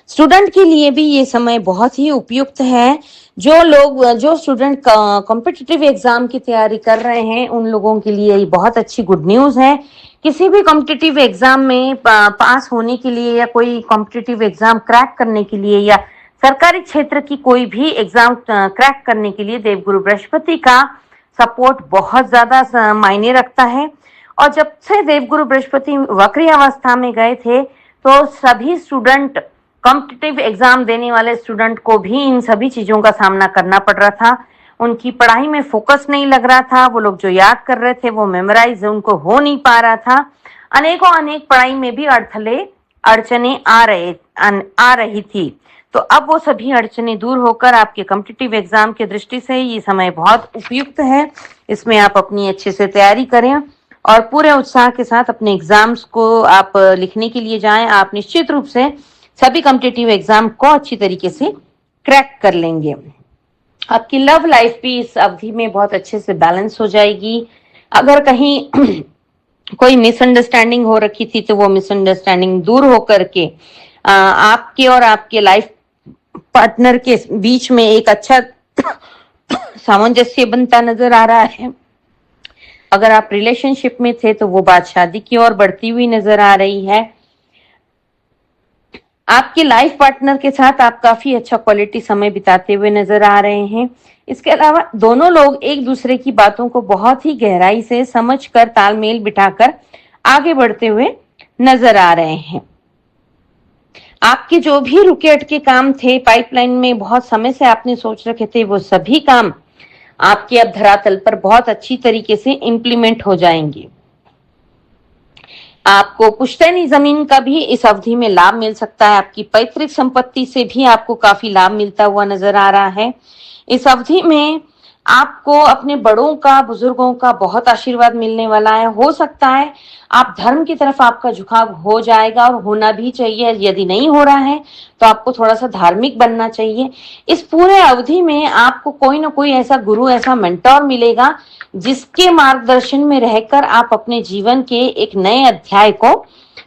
स्टूडेंट के लिए भी ये समय बहुत ही उपयुक्त है। जो स्टूडेंट कॉम्पिटिटिव एग्जाम की तैयारी कर रहे हैं, उन लोगों के लिए ये बहुत अच्छी गुड न्यूज है। किसी भी कॉम्पिटिटिव एग्जाम में पास होने के लिए, या कोई कॉम्पिटिटिव एग्जाम क्रैक करने के लिए, या सरकारी क्षेत्र की कोई भी एग्जाम क्रैक करने के लिए देवगुरु बृहस्पति का सपोर्ट बहुत ज्यादा मायने रखता है। और जब से देवगुरु बृहस्पति वक्री अवस्था में गए थे, तो सभी स्टूडेंट, कॉम्पिटिटिव एग्जाम देने वाले स्टूडेंट को भी इन सभी चीजों का सामना करना पड़ रहा था। उनकी पढ़ाई में फोकस नहीं लग रहा था, वो लोग जो याद कर रहे थे वो मेमोराइज उनको हो नहीं पा रहा था। अनेक पढ़ाई में भी अड़चने आ रही थी। तो अब वो सभी अड़चने दूर होकर आपके कॉम्पिटिटिव एग्जाम की दृष्टि से ये समय बहुत उपयुक्त है। इसमें आप अपनी अच्छे से तैयारी करें और पूरे उत्साह के साथ अपने एग्जाम्स को आप लिखने के लिए जाएं। आप निश्चित रूप से सभी कॉम्पिटिटिव एग्जाम को अच्छी तरीके से क्रैक कर लेंगे। आपकी लव लाइफ भी इस अवधि में बहुत अच्छे से बैलेंस हो जाएगी। अगर कहीं कोई मिसअंडरस्टैंडिंग हो रखी थी, तो वो मिसअंडरस्टैंडिंग दूर होकर के आपके और आपके लाइफ पार्टनर के बीच में एक अच्छा सामंजस्य बनता नजर आ रहा है। अगर आप रिलेशनशिप में थे तो वो बात शादी की ओर बढ़ती हुई नजर आ रही है। आपके लाइफ पार्टनर के साथ आप काफी अच्छा क्वालिटी समय बिताते हुए नजर आ रहे हैं। इसके अलावा दोनों लोग एक दूसरे की बातों को बहुत ही गहराई से समझकर तालमेल बिठाकर आगे बढ़ते हुए नजर आ रहे हैं। आपके जो भी रुके अटके काम थे पाइपलाइन में, बहुत समय से आपने सोच रखे थे, वो सभी काम आपके अब धरातल पर बहुत अच्छी तरीके से इंप्लीमेंट हो जाएंगे। आपको पुश्तैनी जमीन का भी इस अवधि में लाभ मिल सकता है। आपकी पैतृक संपत्ति से भी आपको काफी लाभ मिलता हुआ नजर आ रहा है। इस अवधि में आपको अपने बड़ों का, बुजुर्गों का बहुत आशीर्वाद मिलने वाला है। हो सकता है आप धर्म की तरफ आपका झुकाव हो जाएगा, और होना भी चाहिए। यदि नहीं हो रहा है तो आपको थोड़ा सा धार्मिक बनना चाहिए। इस पूरे अवधि में आपको कोई ना कोई ऐसा गुरु, ऐसा मेंटोर मिलेगा जिसके मार्गदर्शन में रहकर आप अपने जीवन के एक नए अध्याय को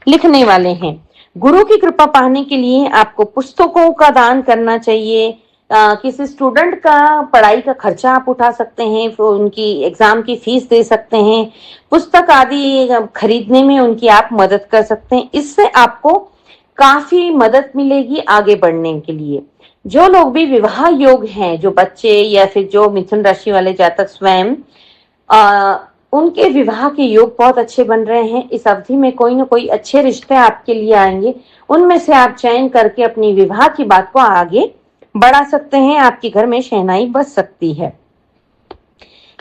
लिखने वाले हैं। गुरु की कृपा पाने के लिए आपको पुस्तकों का दान करना चाहिए। किसी स्टूडेंट का पढ़ाई का खर्चा आप उठा सकते हैं, उनकी एग्जाम की फीस दे सकते हैं, पुस्तक आदि खरीदने में उनकी आप मदद कर सकते हैं। इससे आपको काफी मदद मिलेगी आगे बढ़ने के लिए। जो लोग भी विवाह योग हैं, जो बच्चे या फिर जो मिथुन राशि वाले जातक स्वयं, उनके विवाह के योग बहुत अच्छे बन रहे हैं। इस अवधि में कोई ना कोई अच्छे रिश्ते आपके लिए आएंगे, उनमें से आप चयन करके अपनी विवाह की बात को आगे बढ़ा सकते हैं। आपके घर में शहनाई बज सकती है।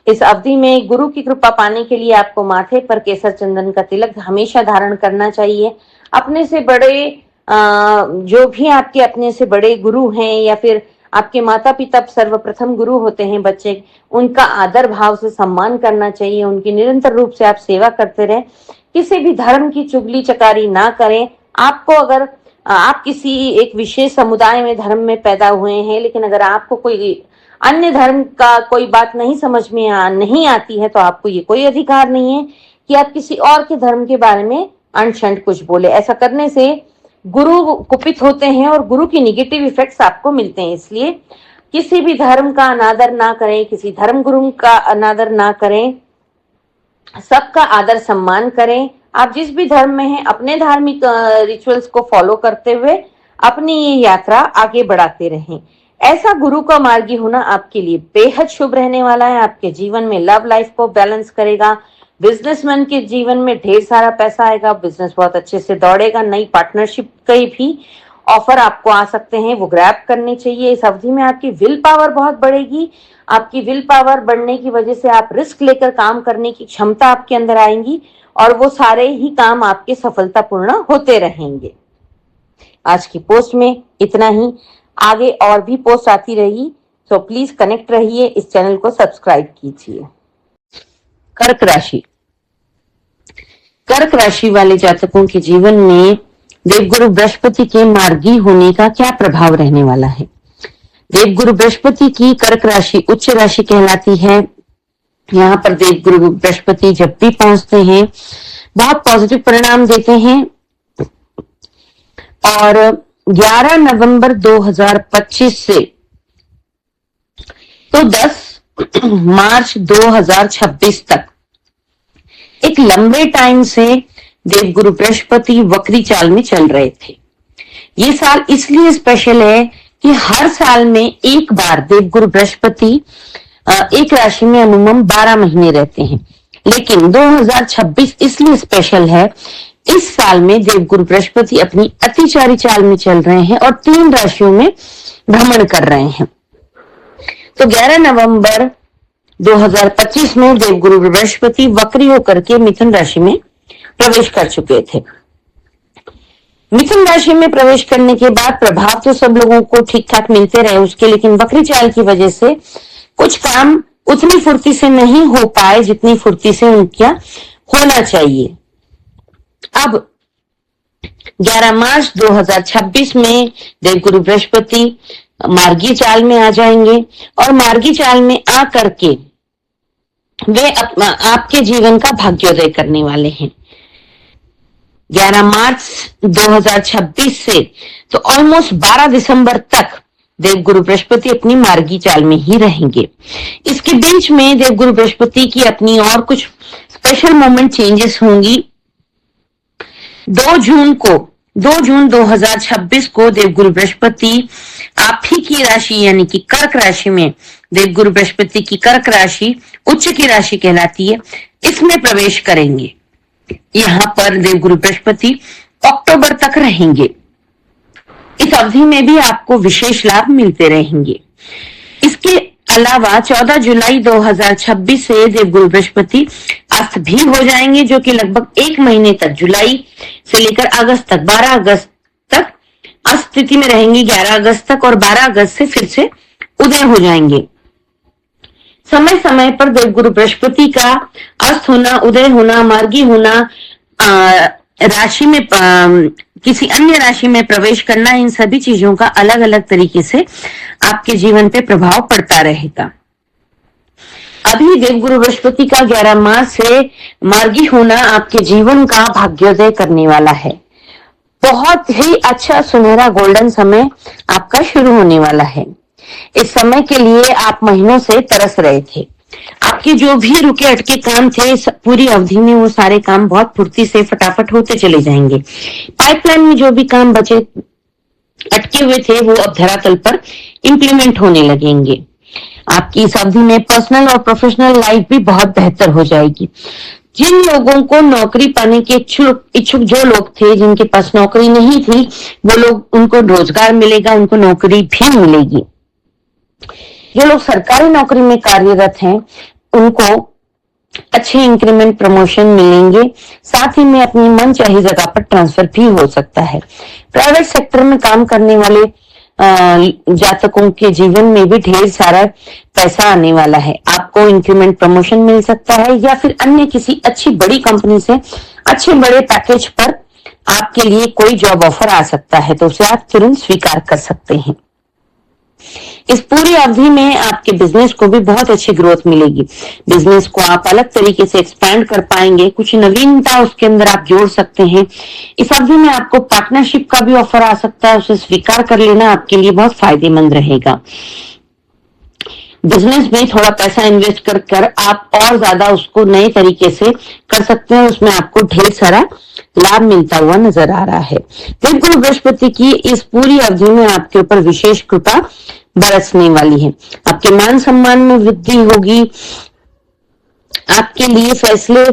इस अवधि में गुरु की कृपा पाने के लिए आपको माथे पर केसर चंदन का तिलक हमेशा धारण करना चाहिए। अपने से बड़े जो भी आपके अपने से बड़े गुरु हैं, या फिर आपके माता पिता सर्वप्रथम गुरु होते हैं बच्चे, उनका आदर भाव से सम्मान करना चाहिए। उनकी निरंतर रूप से आप सेवा करते रहें। किसी भी धर्म की चुगली चकारी ना करें। आपको अगर आप किसी एक विशेष समुदाय में, धर्म में पैदा हुए हैं, लेकिन अगर आपको कोई अन्य धर्म का कोई बात नहीं समझ में नहीं आती है, तो आपको ये कोई अधिकार नहीं है कि आप किसी और के धर्म के बारे में अनशंट कुछ बोले। ऐसा करने से गुरु कुपित होते हैं और गुरु की निगेटिव इफेक्ट्स आपको मिलते हैं। इसलिए किसी भी धर्म का अनादर ना करें, किसी धर्म गुरु का अनादर ना करें, सबका आदर सम्मान करें। आप जिस भी धर्म में हैं, अपने धार्मिक रिचुअल्स को फॉलो करते हुए अपनी ये यात्रा आगे बढ़ाते रहें। ऐसा गुरु का मार्गी होना आपके लिए बेहद शुभ रहने वाला है। आपके जीवन में लव लाइफ को बैलेंस करेगा। बिजनेसमैन के जीवन में ढेर सारा पैसा आएगा, बिजनेस बहुत अच्छे से दौड़ेगा। नई पार्टनरशिप के भी ऑफर आपको आ सकते हैं, वो ग्रैब करने चाहिए। इस अवधि में आपकी विल पावर बहुत बढ़ेगी। आपकी विल पावर बढ़ने की वजह से आप रिस्क लेकर काम करने की क्षमता आपके अंदर आएंगी, और वो सारे ही काम आपके सफलतापूर्ण होते रहेंगे। आज की पोस्ट में इतना ही। आगे और भी पोस्ट आती रहेगी, तो प्लीज कनेक्ट रहिए, इस चैनल को सब्सक्राइब कीजिए। कर्क राशि। कर्क राशि वाले जातकों के जीवन में देवगुरु बृहस्पति के मार्गी होने का क्या प्रभाव रहने वाला है। देवगुरु बृहस्पति की कर्क राशि उच्च राशि कहलाती है। यहाँ पर देवगुरु बृहस्पति जब भी पहुंचते हैं बहुत पॉजिटिव परिणाम देते हैं। और 11 नवंबर 2025 से तो 10 मार्च 2026 तक एक लंबे टाइम से देवगुरु बृहस्पति वक्री चाल में चल रहे थे। ये साल इसलिए स्पेशल है कि हर साल में एक बार देवगुरु बृहस्पति एक राशि में अमूमन 12 महीने रहते हैं, लेकिन 2026 इसलिए स्पेशल है, इस साल में देवगुरु बृहस्पति अपनी अतिचारी चाल में चल रहे हैं और 3 राशियों में भ्रमण कर रहे हैं। तो 11 नवंबर 2025 में देवगुरु बृहस्पति वक्री होकर के मिथुन राशि में प्रवेश कर चुके थे। मिथुन राशि में प्रवेश करने के बाद प्रभाव तो सब लोगों को ठीक ठाक मिलते रहे उसके, लेकिन वक्री चाल की वजह से कुछ काम उतनी फुर्ती से नहीं हो पाए जितनी फुर्ती से उनका होना चाहिए। अब 11 मार्च 2026 में देवगुरु बृहस्पति मार्गी चाल में आ जाएंगे और मार्गी चाल में आ करके वे आपके जीवन का भाग्योदय करने वाले हैं। 11 मार्च 2026 से तो ऑलमोस्ट 12 दिसंबर तक देवगुरु बृहस्पति अपनी मार्गी चाल में ही रहेंगे। इसके बीच में देवगुरु बृहस्पति की अपनी और कुछ स्पेशल मोमेंट चेंजेस होंगी। 2 जून 2026 को देवगुरु बृहस्पति आप ही की राशि यानी कि कर्क राशि में, देवगुरु बृहस्पति की कर्क राशि उच्च की राशि कहलाती है, इसमें प्रवेश करेंगे। यहाँ पर देवगुरु बृहस्पति अक्टूबर तक रहेंगे। इस अवधि में भी आपको विशेष लाभ मिलते रहेंगे। इसके अलावा 14 जुलाई 2026 से देवगुरु बृहस्पति अस्त भी हो जाएंगे, जो कि लगभग 1 महीने तक, जुलाई से लेकर अगस्त तक, 12 अगस्त तक अस्त स्थिति में रहेंगे, 11 अगस्त तक, और 12 अगस्त से फिर से उदय हो जाएंगे। समय समय पर देवगुरु बृहस्पति का अस्त होना, उदय होना, मार्गी होना, राशि में किसी अन्य राशि में प्रवेश करना, इन सभी चीजों का अलग अलग तरीके से आपके जीवन पे प्रभाव पड़ता रहेगा। अभी देवगुरु बृहस्पति का 11 मार्च से मार्गी होना आपके जीवन का भाग्योदय करने वाला है। बहुत ही अच्छा सुनहरा गोल्डन समय आपका शुरू होने वाला है। इस समय के लिए आप महीनों से तरस रहे थे। आपके जो भी रुके अटके काम थे, पूरी अवधि में वो सारे काम बहुत फुर्ती से फटाफट होते चले जाएंगे। पाइपलाइन में जो भी काम बचे अटके हुए थे, वो अब धरातल पर इम्प्लीमेंट होने लगेंगे। आपकी इस अवधि में पर्सनल और प्रोफेशनल लाइफ भी बहुत बेहतर हो जाएगी। जिन लोगों को नौकरी पाने के इच्छुक जो लोग थे, जिनके पास नौकरी नहीं थी, वो लोग, उनको रोजगार मिलेगा, उनको नौकरी भी मिलेगी। जो लोग सरकारी नौकरी में कार्यरत हैं, उनको अच्छे इंक्रीमेंट, प्रमोशन मिलेंगे। साथ ही में अपनी मन चाही जगह पर ट्रांसफर भी हो सकता है। प्राइवेट सेक्टर में काम करने वाले जातकों के जीवन में भी ढेर सारा पैसा आने वाला है। आपको इंक्रीमेंट, प्रमोशन मिल सकता है, या फिर अन्य किसी अच्छी बड़ी कंपनी से अच्छे बड़े पैकेज पर आपके लिए कोई जॉब ऑफर आ सकता है, तो उसे आप तुरंत स्वीकार कर सकते हैं। इस पूरी अवधि में आपके बिजनेस को भी बहुत अच्छी ग्रोथ मिलेगी। बिजनेस को आप अलग तरीके से एक्सपैंड कर पाएंगे, कुछ नवीनता उसके अंदर आप जोड़ सकते हैं। इस अवधि में आपको पार्टनरशिप का भी ऑफर आ सकता है, उसे स्वीकार कर लेना आपके लिए बहुत फायदेमंद रहेगा। बिजनेस में थोड़ा पैसा इन्वेस्ट कर आप और ज्यादा उसको नए तरीके से कर सकते हैं, उसमें आपको ढेर सारा लाभ मिलता हुआ नजर आ रहा है। देवगुरु बृहस्पति की इस पूरी अवधि में आपके ऊपर विशेष कृपा बरसने वाली है। आपके मान सम्मान में वृद्धि होगी। आपके लिए फैसले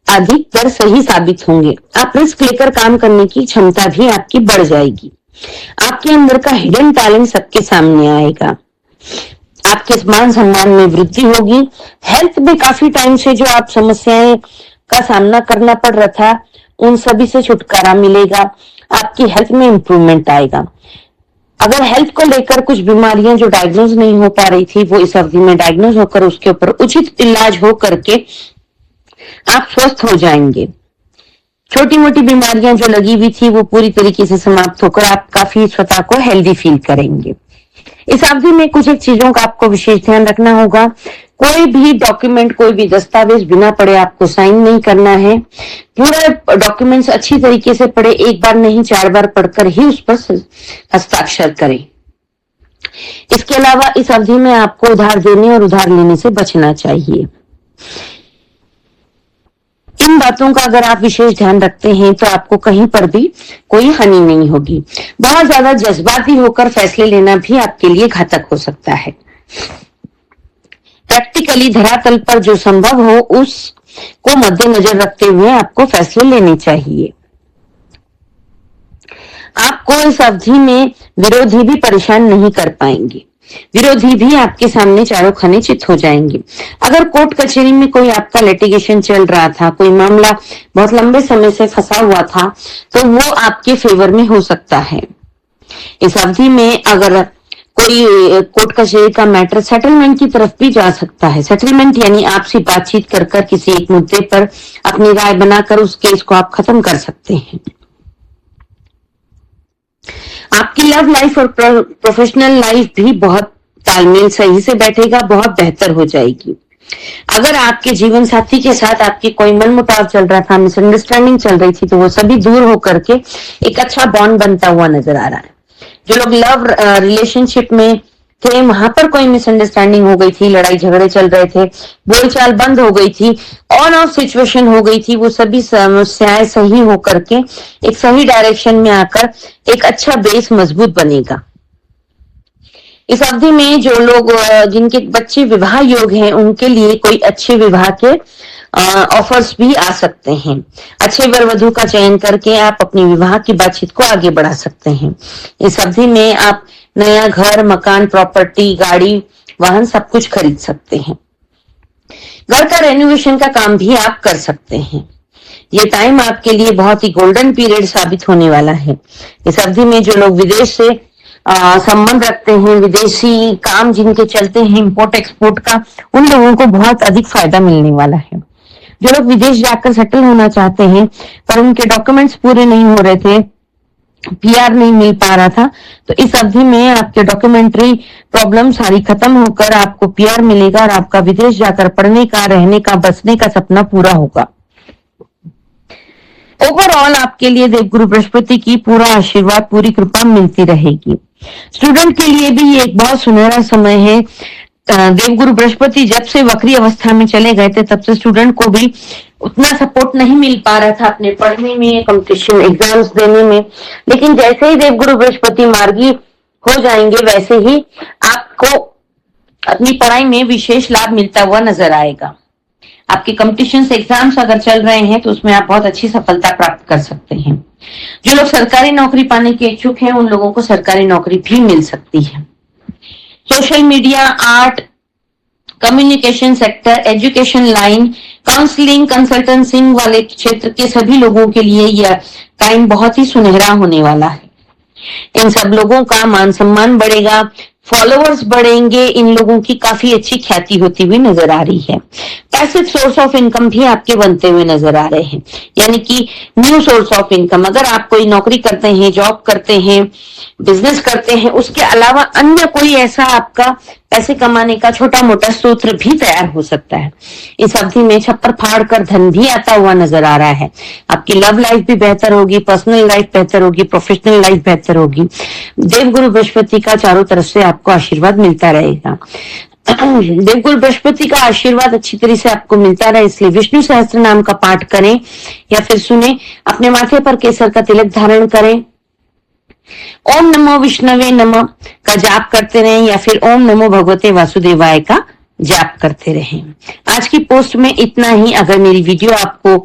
अधिकतर सही साबित होंगे। आप रिस्क लेकर काम करने की क्षमता भी आपकी बढ़ जाएगी। आपके अंदर का हिडन टैलेंट सबके सामने आएगा। आपके मान सम्मान में वृद्धि होगी। हेल्थ में काफी टाइम से जो आप समस्याएं का सामना करना पड़ रहा था, उन सभी से छुटकारा मिलेगा। आपकी हेल्थ में इंप्रूवमेंट आएगा। अगर हेल्थ को लेकर कुछ बीमारियां जो डायग्नोज नहीं हो पा रही थी, वो इस अवधि में डायग्नोज होकर उसके ऊपर उचित इलाज हो करके आप स्वस्थ हो जाएंगे। छोटी मोटी बीमारियां जो लगी हुई थी, वो पूरी तरीके से समाप्त होकर आप काफी स्वतः को हेल्दी फील करेंगे। इस अवधि में कुछ एक चीजों का आपको विशेष ध्यान रखना होगा। कोई भी डॉक्यूमेंट, कोई भी दस्तावेज बिना पढ़े आपको साइन नहीं करना है। पूरा डॉक्यूमेंट्स अच्छी तरीके से पढ़े, एक बार नहीं 4 बार पढ़कर ही उस पर हस्ताक्षर करें। इसके अलावा इस अवधि में आपको उधार देने और उधार लेने से बचना चाहिए। इन बातों का अगर आप विशेष ध्यान रखते हैं तो आपको कहीं पर भी कोई हानि नहीं होगी। बहुत ज्यादा जज्बाती होकर फैसले लेना भी आपके लिए घातक हो सकता है। प्रैक्टिकली धरातल पर जो संभव हो उसको मद्देनजर रखते हुए आपको फैसले लेने चाहिए। आपको इस अवधि में विरोधी भी परेशान नहीं कर पाएंगे। विरोधी भी आपके सामने चारों खाने चित हो जाएंगे। अगर कोर्ट कचहरी में कोई आपका लिटिगेशन चल रहा था, कोई मामला बहुत लंबे समय से फंसा हुआ था, तो वो आपके फेवर में हो सकता है। इस अवधि में अगर कोई कोर्ट कचहरी का मैटर सेटलमेंट की तरफ भी जा सकता है। सेटलमेंट यानी आपसी बातचीत कर किसी एक मुद्दे पर अपनी राय बनाकर उस केस को आप खत्म कर सकते हैं। आपकी लव लाइफ और प्रोफेशनल लाइफ भी बहुत तालमेल सही से बैठेगा, बहुत बेहतर हो जाएगी। अगर आपके जीवन साथी के साथ आपकी कोई मनमुटाव चल रहा था, मिसअंडरस्टैंडिंग चल रही थी, तो वो सभी दूर होकर के एक अच्छा बॉन्ड बनता हुआ नजर आ रहा है। जो लोग लव रिलेशनशिप में थे, वहां पर कोई मिसअंडरस्टैंडिंग हो गई थी, लड़ाई झगड़े चल रहे थे, बोलचाल बंद हो गई थी, ऑन ऑफ सिचुएशन हो गई थी, वो सभी समस्याएं सही होकर के एक सही डायरेक्शन में आकर एक अच्छा बेस मजबूत बनेगा। इस अवधि में जो लोग जिनके बच्चे विवाह योग्य हैं, उनके लिए कोई अच्छे विवाह के ऑफर्स भी आ सकते हैं। अच्छे वर वधू का चयन करके आप अपनी विवाह की बातचीत को आगे बढ़ा सकते हैं। इस अवधि में आप नया घर, मकान, प्रॉपर्टी, गाड़ी, वाहन सब कुछ खरीद सकते हैं। घर का रेनोवेशन का काम भी आप कर सकते हैं। ये टाइम आपके लिए बहुत ही गोल्डन पीरियड साबित होने वाला है। इस अवधि में जो लोग विदेश से संबंध रखते हैं, विदेशी काम जिनके चलते हैं, इंपोर्ट एक्सपोर्ट का, उन लोगों को बहुत अधिक फायदा मिलने वाला है। जो लोग विदेश जाकर सेटल होना चाहते हैं पर उनके डॉक्यूमेंट्स पूरे नहीं हो रहे थे, पीआर नहीं मिल पा रहा था, तो इस अवधि में आपके डॉक्यूमेंट्री प्रॉब्लम सारी खत्म होकर आपको पीआर मिलेगा और आपका विदेश जाकर पढ़ने का, रहने का, बसने का सपना पूरा होगा। ओवरऑल आपके लिए देवगुरु बृहस्पति की पूरा आशीर्वाद, पूरी कृपा मिलती रहेगी। स्टूडेंट के लिए भी ये एक बहुत सुनहरा समय है। देवगुरु बृहस्पति जब से वक्री अवस्था में चले गए थे, तब से स्टूडेंट को भी उतना सपोर्ट नहीं मिल पा रहा था अपने पढ़ने में, कंपटीशन एग्जाम्स देने में। लेकिन जैसे ही देवगुरु बृहस्पति मार्गी हो जाएंगे, वैसे ही आपको अपनी पढ़ाई में विशेष लाभ मिलता हुआ नजर आएगा। आपके कंपटीशन एग्जाम्स अगर चल रहे हैं तो उसमें आप बहुत अच्छी सफलता प्राप्त कर सकते हैं। जो लोग सरकारी नौकरी पाने के इच्छुक हैं, उन लोगों को सरकारी नौकरी भी मिल सकती है। Social media, art, communication sector, education line, counselling, consultancy वाले क्षेत्र के सभी लोगों के लिए यह टाइम बहुत ही सुनहरा होने वाला है। इन सब लोगों का मान सम्मान बढ़ेगा, फॉलोअर्स बढ़ेंगे, इन लोगों की काफी अच्छी ख्याति होती हुई नजर आ रही है। पैसिव सोर्स ऑफ इनकम भी आपके बनते हुए नजर आ रहे हैं, यानी कि न्यू सोर्स ऑफ इनकम। अगर आप कोई नौकरी करते हैं, जॉब करते हैं, बिजनेस करते हैं, उसके अलावा अन्य कोई ऐसा आपका पैसे कमाने का छोटा मोटा सूत्र भी तैयार हो सकता है। इस अवधि में छप्पर फाड़ कर धन भी आता हुआ नजर आ रहा है। आपकी लव लाइफ भी बेहतर होगी, पर्सनल लाइफ बेहतर होगी, प्रोफेशनल लाइफ बेहतर होगी। देवगुरु बृहस्पति का चारों तरफ से आपको आशीर्वाद मिलता रहेगा। देवगुरु बृहस्पति का आशीर्वाद अच्छी तरह से आपको मिलता रहे, इसलिए विष्णु सहस्त्र नाम का पाठ करें या फिर सुने। अपने माथे पर केसर का तिलक धारण करें, ओम नमो विष्णवे नमः का जाप करते रहें या फिर ओम नमो भगवते वासुदेवाय का जाप करते रहें। आज की पोस्ट में इतना ही। अगर मेरी वीडियो आपको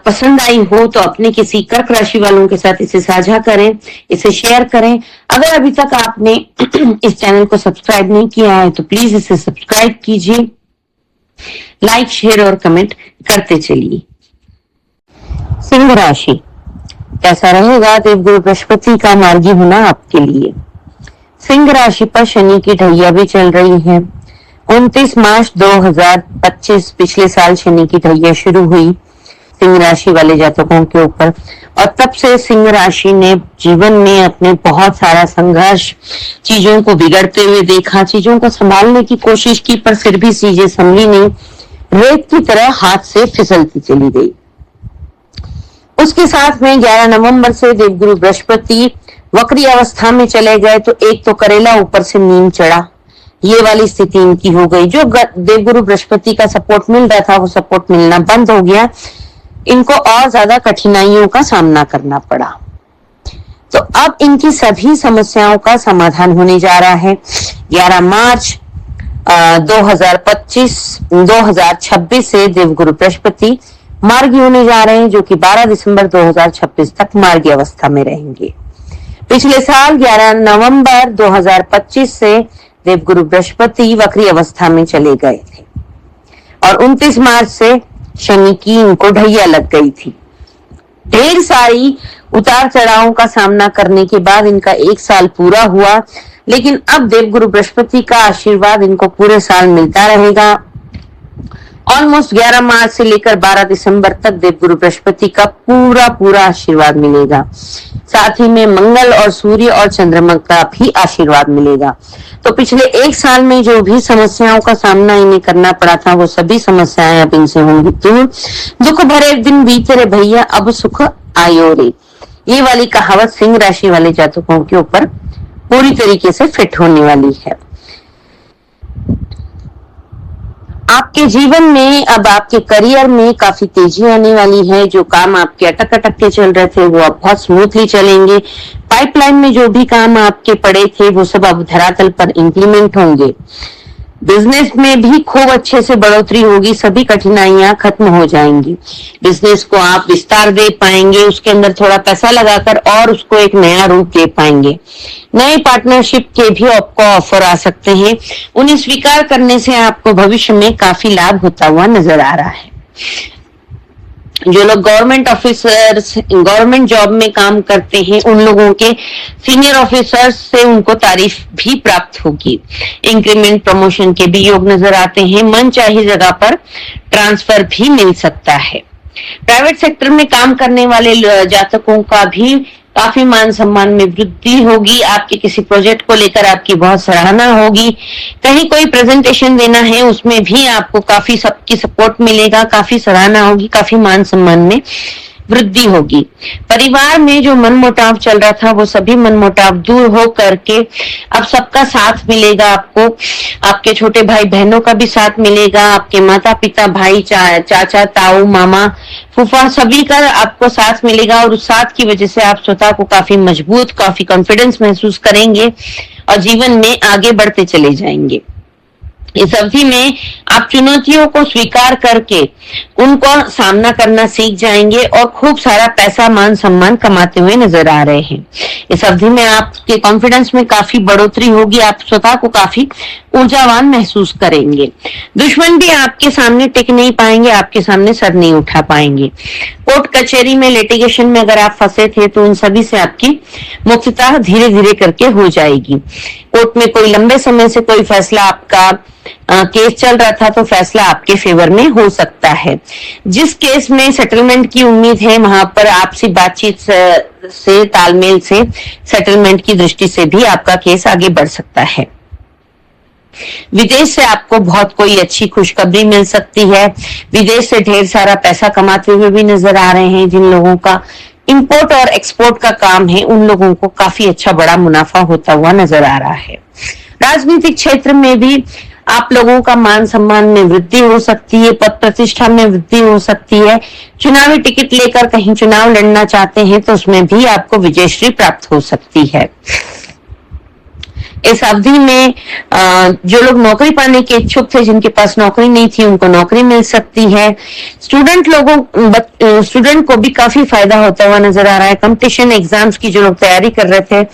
पसंद आई हो तो अपने किसी कर्क राशि वालों के साथ इसे साझा करें, इसे शेयर करें। अगर अभी तक आपने इस चैनल को सब्सक्राइब नहीं किया है तो प्लीज इसे सब्सक्राइब कीजिए, लाइक, शेयर और कमेंट करते चलिए। सिंह राशि, कैसा रहेगा देवगुरु बृहस्पति का मार्गी होना आपके लिए। सिंह राशि पर शनि की ढैया भी चल रही है। 29 मार्च 2025 पिछले साल शनि की ढैया शुरू हुई सिंह राशि वाले जातकों के ऊपर, और तब से सिंह राशि ने जीवन में अपने बहुत सारा संघर्ष, चीजों को बिगड़ते हुए देखा, चीजों को संभालने की कोशिश की, पर फिर भी चीजें संभली नहीं, रेत की तरह हाथ से फिसलती चली गई। उसके साथ में 11 नवंबर से देवगुरु बृहस्पति वक्री अवस्था में चले गए, तो एक तो करेला ऊपर से नीम चढ़ा, ये वाली स्थिति इनकी हो गई। जो देवगुरु बृहस्पति का सपोर्ट मिल रहा था वो सपोर्ट मिलना बंद हो गया, इनको और ज्यादा कठिनाइयों का सामना करना पड़ा। तो अब इनकी सभी समस्याओं का समाधान होने जा रहा है। 11 मार्च 2026 से देवगुरु बृहस्पति मार्गी होने जा रहे हैं, जो कि 12 दिसंबर 2026 तक मार्गी अवस्था में रहेंगे। पिछले साल 11 नवंबर 2025 से देवगुरु बृहस्पति वक्री अवस्था में चले गए थे और 29 मार्च से शनि की इनको ढैया लग गई थी। ढेर सारी उतार चढ़ावों का सामना करने के बाद इनका एक साल पूरा हुआ, लेकिन अब देवगुरु बृहस्पति का आशीर्वाद इनको पूरे साल मिलता रहेगा। ऑलमोस्ट 11 मार्च से लेकर 12 दिसंबर तक देवगुरु बृहस्पति का पूरा आशीर्वाद मिलेगा। साथ ही में मंगल और सूर्य और चंद्रमा का भी आशीर्वाद मिलेगा। तो पिछले एक साल में जो भी समस्याओं का सामना इन्हें करना पड़ा था, वो सभी समस्याएं अब इनसे होंगी दूर। दुख भरे दिन बीते रे भैया, अब सुख आयो रे, ये वाली कहावत सिंह राशि वाले जातकों के ऊपर पूरी तरीके से फिट होने वाली है। आपके जीवन में अब आपके करियर में काफी तेजी आने वाली है। जो काम आपके अटक अटक के चल रहे थे वो अब बहुत स्मूथली चलेंगे। पाइपलाइन में जो भी काम आपके पड़े थे वो सब अब धरातल पर इंप्लीमेंट होंगे। बिजनेस में भी खूब अच्छे से बढ़ोतरी होगी, सभी कठिनाइयां खत्म हो जाएंगी। बिजनेस को आप विस्तार दे पाएंगे, उसके अंदर थोड़ा पैसा लगाकर और उसको एक नया रूप दे पाएंगे। नए पार्टनरशिप के भी आपको ऑफर आ सकते हैं, उन्हें स्वीकार करने से आपको भविष्य में काफी लाभ होता हुआ नजर आ रहा है। जो लोग गवर्नमेंट ऑफिसर्स, गवर्नमेंट जॉब में काम करते हैं, उन लोगों के सीनियर ऑफिसर्स से उनको तारीफ भी प्राप्त होगी। इंक्रीमेंट, प्रमोशन के भी योग नजर आते हैं। मनचाही जगह पर ट्रांसफर भी मिल सकता है। प्राइवेट सेक्टर में काम करने वाले जातकों का भी काफी मान सम्मान में वृद्धि होगी। आपके किसी प्रोजेक्ट को लेकर आपकी बहुत सराहना होगी। कहीं कोई प्रेजेंटेशन देना है, उसमें भी आपको काफी सबकी सपोर्ट मिलेगा, काफी सराहना होगी, काफी मान सम्मान में वृद्धि होगी। परिवार में जो मनमुटाव चल रहा था वो सभी मनमुटाव दूर हो करके अब सबका साथ मिलेगा। आपको आपके छोटे भाई बहनों का भी साथ मिलेगा। आपके माता पिता, भाई, चाचा, ताऊ, मामा, फूफा, सभी का आपको साथ मिलेगा और उस साथ की वजह से आप स्वतः को काफी मजबूत, काफी कॉन्फिडेंस महसूस करेंगे और जीवन में आगे बढ़ते चले जाएंगे। इस अवधि में आप चुनौतियों को स्वीकार करके उनको सामना करना सीख जाएंगे और खूब सारा पैसा, मान सम्मान कमाते हुए नजर आ रहे हैं। इस अवधि में आपके कॉन्फिडेंस में काफी बढ़ोतरी होगी। आप स्वतः को काफी ऊर्जावान महसूस करेंगे। दुश्मन भी आपके सामने टिक नहीं पाएंगे, आपके सामने सर नहीं उठा पाएंगे। कोर्ट कचहरी में, लिटिगेशन में अगर आप फंसे थे तो उन सभी से आपकी मुक्तता धीरे धीरे करके हो जाएगी। कोर्ट में कोई लंबे समय से कोई फैसला, आपका केस चल रहा था तो फैसला आपके फेवर में हो सकता है। जिस केस में सेटलमेंट की उम्मीद है वहां पर आपसी बातचीत से, तालमेल से, सेटलमेंट की दृष्टि से भी आपका केस आगे बढ़ सकता है। विदेश से आपको बहुत कोई अच्छी खुशखबरी मिल सकती है। विदेश से ढेर सारा पैसा कमाते हुए भी नजर आ रहे हैं। जिन लोगों का इंपोर्ट और एक्सपोर्ट का काम है उन लोगों को काफी अच्छा बड़ा मुनाफा होता हुआ नजर आ रहा है। राजनीतिक क्षेत्र में भी आप लोगों का मान सम्मान में वृद्धि हो सकती है, पद प्रतिष्ठा में वृद्धि हो सकती है। चुनावी टिकट लेकर कहीं चुनाव लड़ना चाहते हैं तो उसमें भी आपको विजयश्री प्राप्त हो सकती है। इस अवधि में जो लोग नौकरी पाने के इच्छुक थे, जिनके पास नौकरी नहीं थी, उनको नौकरी मिल सकती है। स्टूडेंट को भी काफी फायदा होता हुआ नजर आ रहा है। कंपटीशन एग्जाम्स की जो लोग तैयारी कर रहे थे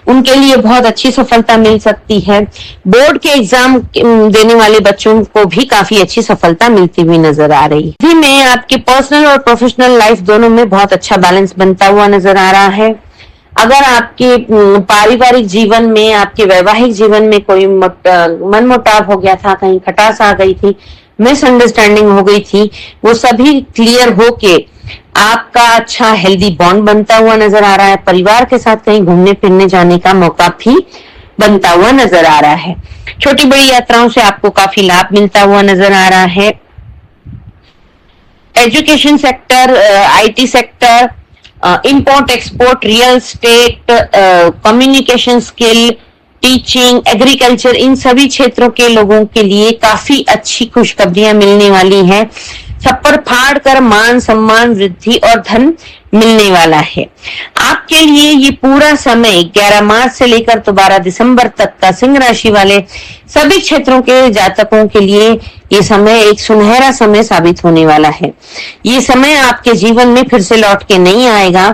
उनके लिए बहुत अच्छी सफलता मिल सकती है। बोर्ड के एग्जाम देने वाले बच्चों को भी काफी अच्छी सफलता मिलती हुई नजर आ रही है। में आपके पर्सनल और प्रोफेशनल लाइफ दोनों में बहुत अच्छा बैलेंस बनता हुआ नजर आ रहा है। अगर आपके पारिवारिक जीवन में, आपके वैवाहिक जीवन में कोई मनमुटाव हो गया था, कहीं खटास आ गई थी, मिसअंडरस्टैंडिंग हो गई थी, वो सभी क्लियर होके आपका अच्छा हेल्दी बॉन्ड बनता हुआ नजर आ रहा है। परिवार के साथ कहीं घूमने फिरने जाने का मौका भी बनता हुआ नजर आ रहा है। छोटी बड़ी यात्राओं से आपको काफी लाभ मिलता हुआ नजर आ रहा है। Education sector, IT sector, import export, real estate, communication skill, teaching, agriculture, इन सभी क्षेत्रों के लोगों के लिए काफी अच्छी खुशखबरियां मिलने वाली हैं। छप्पर फाड़ कर मान सम्मान, वृद्धि और धन मिलने वाला है। आपके लिए ये पूरा समय 11 मार्च से लेकर तो 12 दिसंबर तक का सिंह राशि वाले सभी क्षेत्रों के जातकों के लिए ये समय एक सुनहरा समय साबित होने वाला है। ये समय आपके जीवन में फिर से लौट के नहीं आएगा।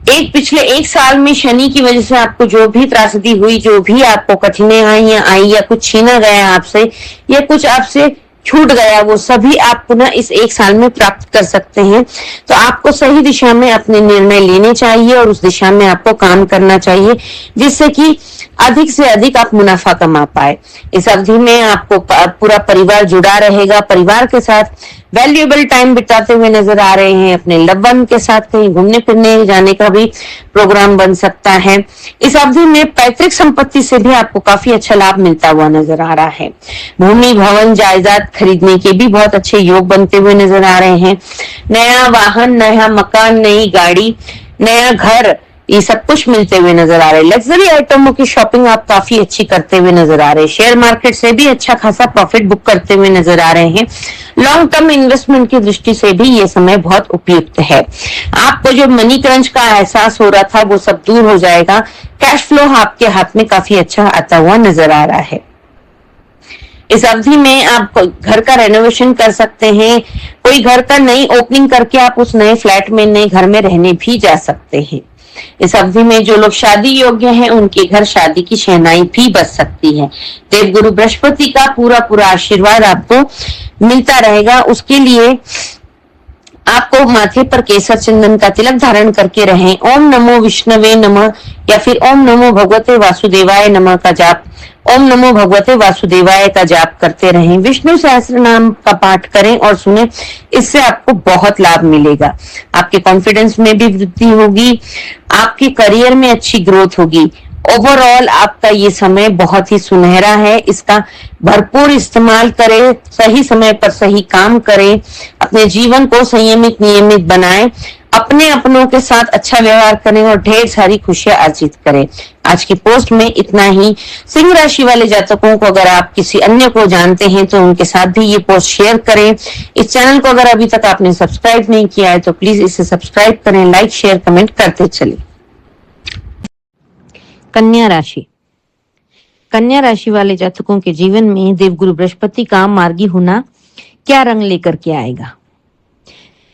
पिछले एक साल में शनि की वजह से आपको जो भी त्रासदी हुई, जो भी आपको कठिनाइयां आई या कुछ छीना गया आपसे या कुछ आपसे छूट गया, वो सभी आप पुनः इस एक साल में प्राप्त कर सकते हैं। तो आपको सही दिशा में अपने निर्णय लेने चाहिए और उस दिशा में आपको काम करना चाहिए, जिससे कि अधिक से अधिक आप मुनाफा कमा पाए। इस अवधि में आपको पूरा परिवार जुड़ा रहेगा। परिवार के साथ वैल्यूएबल टाइम बिताते हुए नजर आ रहे हैं। अपने लव वन के साथ कहीं घूमने फिरने जाने का भी प्रोग्राम बन सकता है। इस अवधि में पैतृक संपत्ति से भी आपको काफी अच्छा लाभ मिलता हुआ नजर आ रहा है। भूमि, भवन, जायदाद खरीदने के भी बहुत अच्छे योग बनते हुए नजर आ रहे हैं। नया वाहन, नया मकान, नई गाड़ी, नया घर ये सब कुछ मिलते हुए नजर आ रहे हैं। लग्जरी आइटमों की शॉपिंग आप काफी अच्छी करते हुए नजर आ रहे हैं। शेयर मार्केट से भी अच्छा खासा प्रॉफिट बुक करते हुए नजर आ रहे हैं। लॉन्ग टर्म इन्वेस्टमेंट की दृष्टि से भी ये समय बहुत उपयुक्त है। आपको जो मनी क्रंच का एहसास हो रहा था वो सब दूर हो जाएगा। कैश फ्लो आपके हाथ में काफी अच्छा आता हुआ नजर आ रहा है। इस अवधि में आप घर का रेनोवेशन कर सकते हैं। कोई घर का नई ओपनिंग करके आप उस नए फ्लैट में, नए घर में रहने भी जा सकते हैं। इस अवधि में जो लोग शादी योग्य हैं उनके घर शादी की शहनाई भी बज सकती है। देवगुरु बृहस्पति का पूरा आशीर्वाद आपको मिलता रहेगा। उसके लिए आपको माथे पर केसर चंदन का तिलक धारण करके रहें। ओम नमो विष्णवे नमः या फिर ओम नमो भगवते वासुदेवाय नमः का जाप, ओम नमो भगवते वासुदेवाय का जाप करते रहें। विष्णु सहस्त्र नाम का पाठ करें और सुने। इससे आपको बहुत लाभ मिलेगा। आपके कॉन्फिडेंस में भी वृद्धि होगी। आपके करियर में अच्छी ग्रोथ होगी। ओवरऑल आपका ये समय बहुत ही सुनहरा है। इसका भरपूर इस्तेमाल करें। सही समय पर सही काम करें। अपने जीवन को संयमित नियमित बनाएं। अपने अपनों के साथ अच्छा व्यवहार करें और ढेर सारी खुशियां अर्जित करें। आज की पोस्ट में इतना ही। सिंह राशि वाले जातकों को अगर आप किसी अन्य को जानते हैं तो उनके साथ भी ये पोस्ट शेयर करें। इस चैनल को अगर अभी तक आपने सब्सक्राइब नहीं किया है तो प्लीज इसे सब्सक्राइब करें, लाइक शेयर कमेंट करते चलिए। कन्या राशि। कन्या राशि वाले जातकों के जीवन में देवगुरु बृहस्पति का मार्गी होना क्या रंग लेकर के आएगा?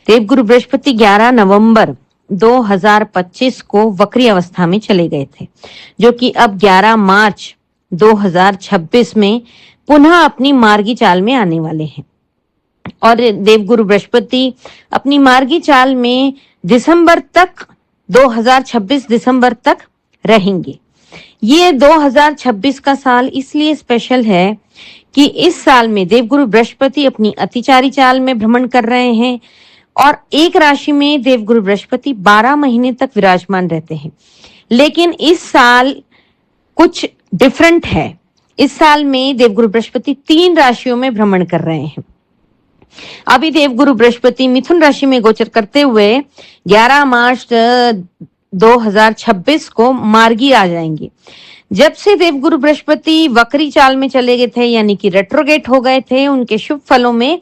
देवगुरु बृहस्पति 11 नवंबर 2025 को वक्री अवस्था में चले गए थे, जो कि अब 11 मार्च 2026 में पुनः अपनी मार्गी चाल में आने वाले हैं। और देवगुरु बृहस्पति अपनी मार्गी चाल में 2026 दिसंबर तक रहेंगे। ये 2026 का साल इसलिए स्पेशल है कि इस साल में देवगुरु बृहस्पति अपनी अतिचारी चाल में भ्रमण कर रहे हैं और एक राशि में देवगुरु बृहस्पति 12 महीने तक विराजमान रहते हैं। लेकिन इस साल कुछ डिफरेंट है। इस साल में देवगुरु बृहस्पति 3 राशियों में भ्रमण कर रहे हैं। अभी देवगुरु बृहस्पति मिथुन राशि में गोचर करते हुए 11 मार्च 2026 को मार्गी आ जाएंगे। जब से देवगुरु बृहस्पति वक्री चाल में चले गए थे, यानी कि रेट्रोगेट हो गए थे, उनके शुभ फलों में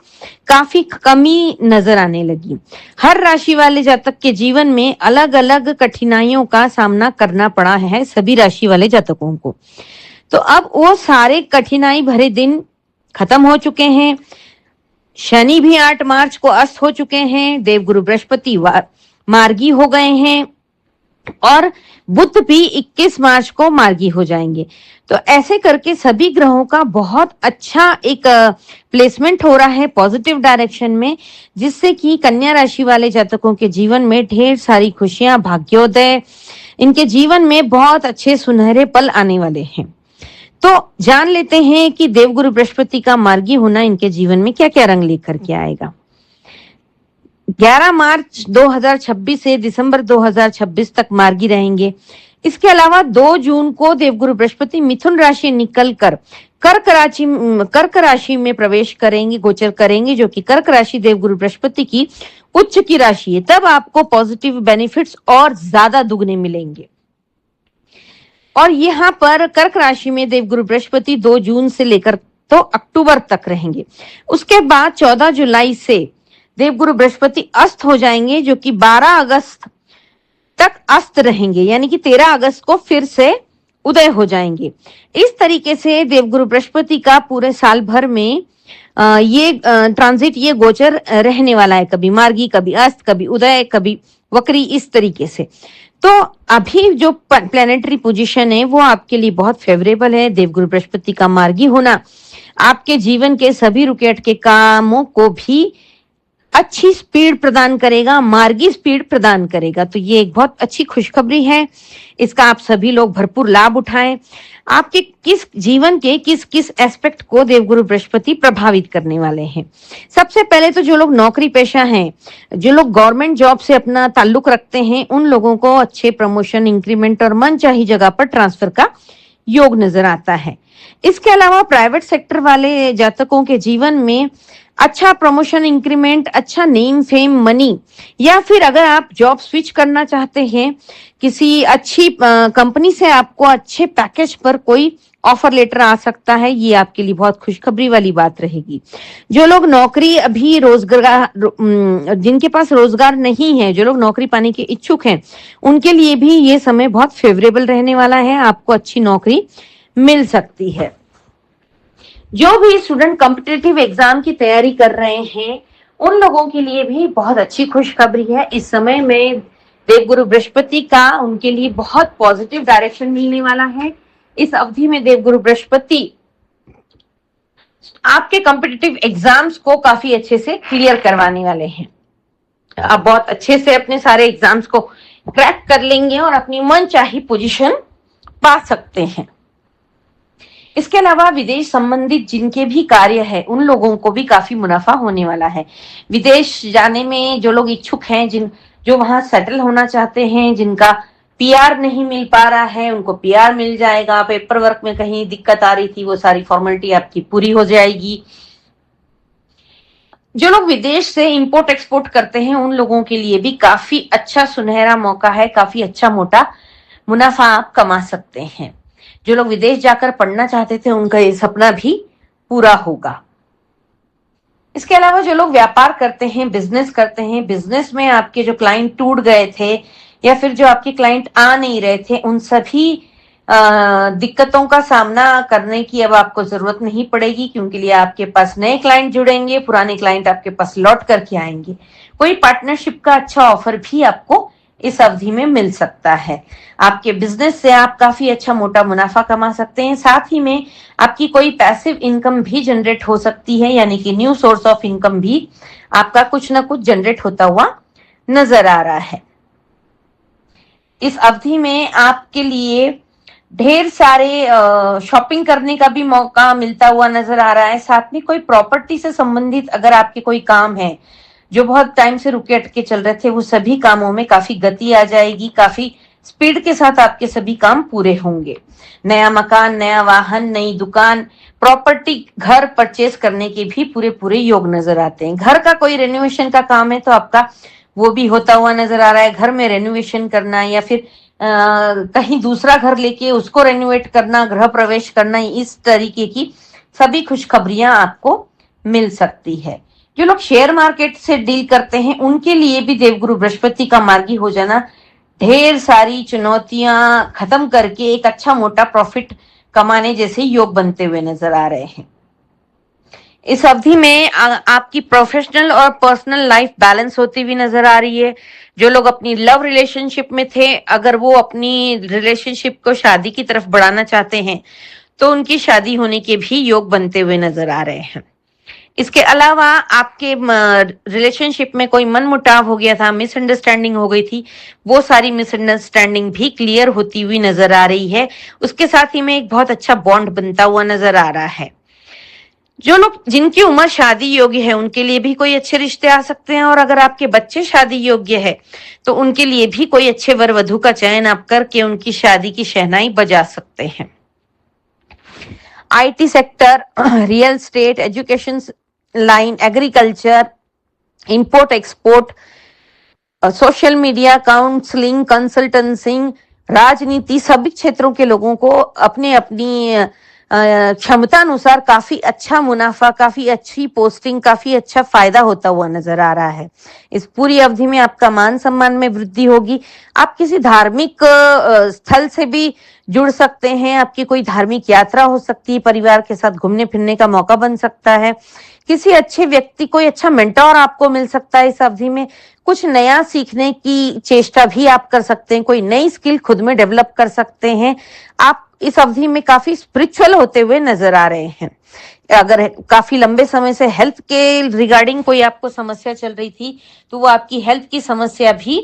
काफी कमी नजर आने लगी। हर राशि वाले जातक के जीवन में अलग अलग कठिनाइयों का सामना करना पड़ा है सभी राशि वाले जातकों को। तो अब वो सारे कठिनाई भरे दिन खत्म हो चुके हैं। शनि भी 8 मार्च को अस्त हो चुके हैं। देवगुरु बृहस्पति मार्गी हो गए हैं और बुध भी 21 मार्च को मार्गी हो जाएंगे। तो ऐसे करके सभी ग्रहों का बहुत अच्छा एक प्लेसमेंट हो रहा है पॉजिटिव डायरेक्शन में, जिससे कि कन्या राशि वाले जातकों के जीवन में ढेर सारी खुशियां, भाग्योदय, इनके जीवन में बहुत अच्छे सुनहरे पल आने वाले हैं। तो जान लेते हैं कि देवगुरु बृहस्पति का मार्गी होना इनके जीवन में क्या क्या रंग लेकर के आएगा। 11 मार्च 2026 से दिसंबर 2026 तक मार्गी रहेंगे। इसके अलावा 2 जून को देवगुरु बृहस्पति मिथुन राशि निकलकर कर्क राशि में प्रवेश करेंगे, गोचर करेंगे, जो कि कर्क राशि देवगुरु बृहस्पति की उच्च की राशि है। तब आपको पॉजिटिव बेनिफिट्स और ज्यादा दुगने मिलेंगे। और यहाँ पर कर्क राशि में देवगुरु बृहस्पति 2 जून से लेकर तो अक्टूबर तक रहेंगे। उसके बाद 14 जुलाई से देवगुरु बृहस्पति अस्त हो जाएंगे, जो कि 12 अगस्त तक अस्त रहेंगे, यानी कि 13 अगस्त को फिर से उदय हो जाएंगे। इस तरीके से देवगुरु बृहस्पति का पूरे साल भर में ये ट्रांजिट, ये गोचर रहने वाला है। कभी मार्गी, कभी अस्त, कभी उदय, कभी वक्री, इस तरीके से। तो अभी जो प्लैनेटरी पोजीशन है वो आपके लिए बहुत फेवरेबल है। देवगुरु बृहस्पति का मार्गी होना आपके जीवन के सभी रुके अटके कामों को भी अच्छी स्पीड प्रदान करेगा, मार्गी स्पीड प्रदान करेगा। तो ये एक बहुत अच्छी खुशखबरी है। इसका आप सभी लोग भरपूर लाभ उठाएं। आपके किस जीवन के किस किस एस्पेक्ट को देवगुरु बृहस्पति प्रभावित करने वाले हैं। सबसे पहले तो जो लोग नौकरी पेशा हैं, जो लोग गवर्नमेंट जॉब से अपना ताल्लुक रखते हैं, उन लोगों को अच्छे प्रमोशन, इंक्रीमेंट और मनचाही जगह पर ट्रांसफर का योग नजर आता है। इसके अलावा प्राइवेट सेक्टर वाले जातकों के जीवन में अच्छा प्रमोशन, इंक्रीमेंट, अच्छा नेम फेम, मनी, या फिर अगर आप जॉब स्विच करना चाहते हैं किसी अच्छी कंपनी से, आपको अच्छे पैकेज पर कोई ऑफर लेटर आ सकता है। ये आपके लिए बहुत खुशखबरी वाली बात रहेगी। जो लोग नौकरी अभी जिनके पास रोजगार नहीं है, जो लोग नौकरी पाने के इच्छुक हैं, उनके लिए भी ये समय बहुत फेवरेबल रहने वाला है। आपको अच्छी नौकरी मिल सकती है। जो भी स्टूडेंट कॉम्पिटिटिव एग्जाम की तैयारी कर रहे हैं, उन लोगों के लिए भी बहुत अच्छी खुशखबरी है। इस समय में देवगुरु बृहस्पति का उनके लिए बहुत पॉजिटिव डायरेक्शन मिलने वाला है। इस अवधि में देवगुरु बृहस्पति आपके कॉम्पिटिटिव एग्जाम्स को काफी अच्छे से क्लियर करवाने वाले हैं। आप बहुत अच्छे से अपने सारे एग्जाम्स को क्रैक कर लेंगे और अपनी मनचाही पोजीशन पा सकते हैं। इसके अलावा विदेश संबंधित जिनके भी कार्य है, उन लोगों को भी काफी मुनाफा होने वाला है। विदेश जाने में जो लोग इच्छुक हैं, जो वहां सेटल होना चाहते हैं, जिनका पीआर नहीं मिल पा रहा है, उनको पीआर मिल जाएगा। पेपर वर्क में कहीं दिक्कत आ रही थी, वो सारी फॉर्मेलिटी आपकी पूरी हो जाएगी। जो लोग विदेश से इंपोर्ट एक्सपोर्ट करते हैं, उन लोगों के लिए भी काफी अच्छा सुनहरा मौका है। काफी अच्छा मोटा मुनाफा आप कमा सकते हैं। जो लोग विदेश जाकर पढ़ना चाहते थे, उनका ये सपना भी पूरा होगा। इसके अलावा जो लोग व्यापार करते हैं, बिजनेस करते हैं, बिजनेस में आपके जो क्लाइंट टूट गए थे या फिर जो आपके क्लाइंट आ नहीं रहे थे, उन सभी दिक्कतों का सामना करने की अब आपको जरूरत नहीं पड़ेगी, क्योंकि लिए आपके पास नए क्लाइंट जुड़ेंगे, पुराने क्लाइंट आपके पास लौट करके आएंगे। कोई पार्टनरशिप का अच्छा ऑफर भी आपको इस अवधि में मिल सकता है। आपके बिजनेस से आप काफी अच्छा मोटा मुनाफा कमा सकते हैं। साथ ही में आपकी कोई पैसिव इनकम भी जनरेट हो सकती है, यानी कि न्यू सोर्स ऑफ इनकम भी आपका कुछ ना कुछ जनरेट होता हुआ नजर आ रहा है। इस अवधि में आपके लिए ढेर सारे शॉपिंग करने का भी मौका मिलता हुआ नजर आ रहा है। साथ में कोई प्रॉपर्टी से संबंधित अगर आपके कोई काम है जो बहुत टाइम से रुके अटके चल रहे थे, वो सभी कामों में काफी गति आ जाएगी। काफी स्पीड के साथ आपके सभी काम पूरे होंगे। नया मकान, नया वाहन, नई दुकान, प्रॉपर्टी, घर परचेस करने के भी पूरे पूरे योग नजर आते हैं। घर का कोई रेनोवेशन का काम है तो आपका वो भी होता हुआ नजर आ रहा है। घर में रेनोवेशन करना या फिर कहीं दूसरा घर लेके उसको रेनोवेट करना, गृह प्रवेश करना, इस तरीके की सभी खुशखबरियां आपको मिल सकती है। जो लोग शेयर मार्केट से डील करते हैं, उनके लिए भी देवगुरु बृहस्पति का मार्गी हो जाना ढेर सारी चुनौतियां खत्म करके एक अच्छा मोटा प्रॉफिट कमाने जैसे योग बनते हुए नजर आ रहे हैं। इस अवधि में आपकी प्रोफेशनल और पर्सनल लाइफ बैलेंस होती हुई नजर आ रही है। जो लोग अपनी लव रिलेशनशिप में थे, अगर वो अपनी रिलेशनशिप को शादी की तरफ बढ़ाना चाहते हैं तो उनकी शादी होने के भी योग बनते हुए नजर आ रहे हैं। इसके अलावा आपके रिलेशनशिप में कोई मनमुटाव हो गया था, मिसअंडरस्टैंडिंग हो गई थी, वो सारी मिसअंडरस्टैंडिंग भी क्लियर होती हुई नजर आ रही है। उसके साथ ही में एक बहुत अच्छा बॉन्ड बनता हुआ नजर आ रहा है। जो लोग जिनकी उम्र शादी योग्य है, उनके लिए भी कोई अच्छे रिश्ते आ सकते हैं। और अगर आपके बच्चे शादी योग्य है तो उनके लिए भी कोई अच्छे वर वधू का चयन आप करके उनकी शादी की शहनाई बजा सकते हैं। IT sector, real estate, education line, agriculture, import export, social media, counselling, consultancy, राजनीति, सभी क्षेत्रों के लोगों को अपने अपनी क्षमता अनुसार काफी अच्छा मुनाफा, काफी अच्छी पोस्टिंग, काफी अच्छा फायदा होता हुआ नजर आ रहा है। इस पूरी अवधि में आपका मान सम्मान में वृद्धि होगी। आप किसी धार्मिक स्थल से भी जुड़ सकते हैं। आपकी कोई धार्मिक यात्रा हो सकती है। परिवार के साथ घूमने फिरने का मौका बन सकता है। किसी अच्छे व्यक्ति, कोई अच्छा मेंटोर आपको मिल सकता है। इस अवधि में कुछ नया सीखने की चेष्टा भी आप कर सकते हैं। कोई नई स्किल खुद में डेवलप कर सकते हैं। आप इस अवधि में काफी स्पिरिचुअल होते हुए नजर आ रहे हैं। अगर काफी लंबे समय से हेल्थ के रिगार्डिंग कोई आपको समस्या चल रही थी तो वो आपकी हेल्थ की समस्या भी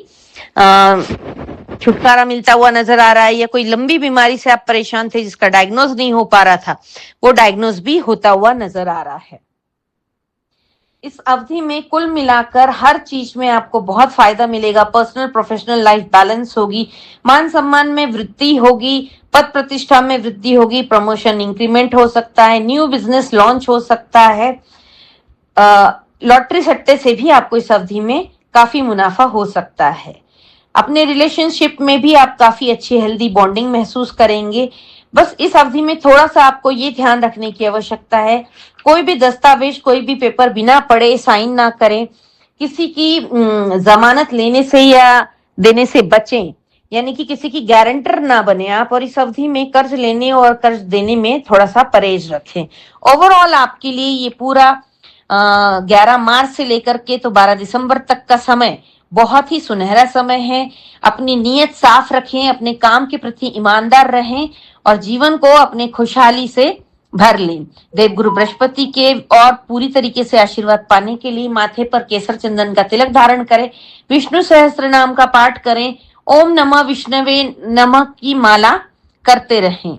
छुटकारा मिलता हुआ नजर आ रहा है। या कोई लंबी बीमारी से आप परेशान थे जिसका डायग्नोज नहीं हो पा रहा था, वो डायग्नोज भी होता हुआ नजर आ रहा है। इस अवधि में कुल मिलाकर हर चीज में आपको बहुत फायदा मिलेगा। पर्सनल प्रोफेशनल लाइफ बैलेंस होगी, मान सम्मान में वृद्धि होगी, पद प्रतिष्ठा में वृद्धि होगी, प्रमोशन इंक्रीमेंट हो सकता है, न्यू बिजनेस लॉन्च हो सकता है। लॉटरी सट्टे से भी आपको इस अवधि में काफी मुनाफा हो सकता है। अपने रिलेशनशिप में भी आप काफी अच्छी हेल्दी बॉन्डिंग महसूस करेंगे। बस इस अवधि में थोड़ा सा आपको ये ध्यान रखने की आवश्यकता है, कोई भी दस्तावेज, कोई भी पेपर बिना पढ़े साइन ना करें, किसी की जमानत लेने से या देने से बचें, यानी कि किसी की गारंटर ना बने आप, और इस अवधि में कर्ज लेने और कर्ज देने में थोड़ा सा परहेज रखें। ओवरऑल आपके लिए ये पूरा 11 मार्च से लेकर के तो 12 दिसंबर तक का समय बहुत ही सुनहरा समय है। अपनी नीयत साफ रखें, अपने काम के प्रति ईमानदार रहें और जीवन को अपने खुशहाली से भर लें। देवगुरु बृहस्पति के और पूरी तरीके से आशीर्वाद पाने के लिए माथे पर केसर चंदन का तिलक धारण करें, विष्णु सहस्त्र नाम का पाठ करें, ओम नमः विष्णवे नमः की माला करते रहें।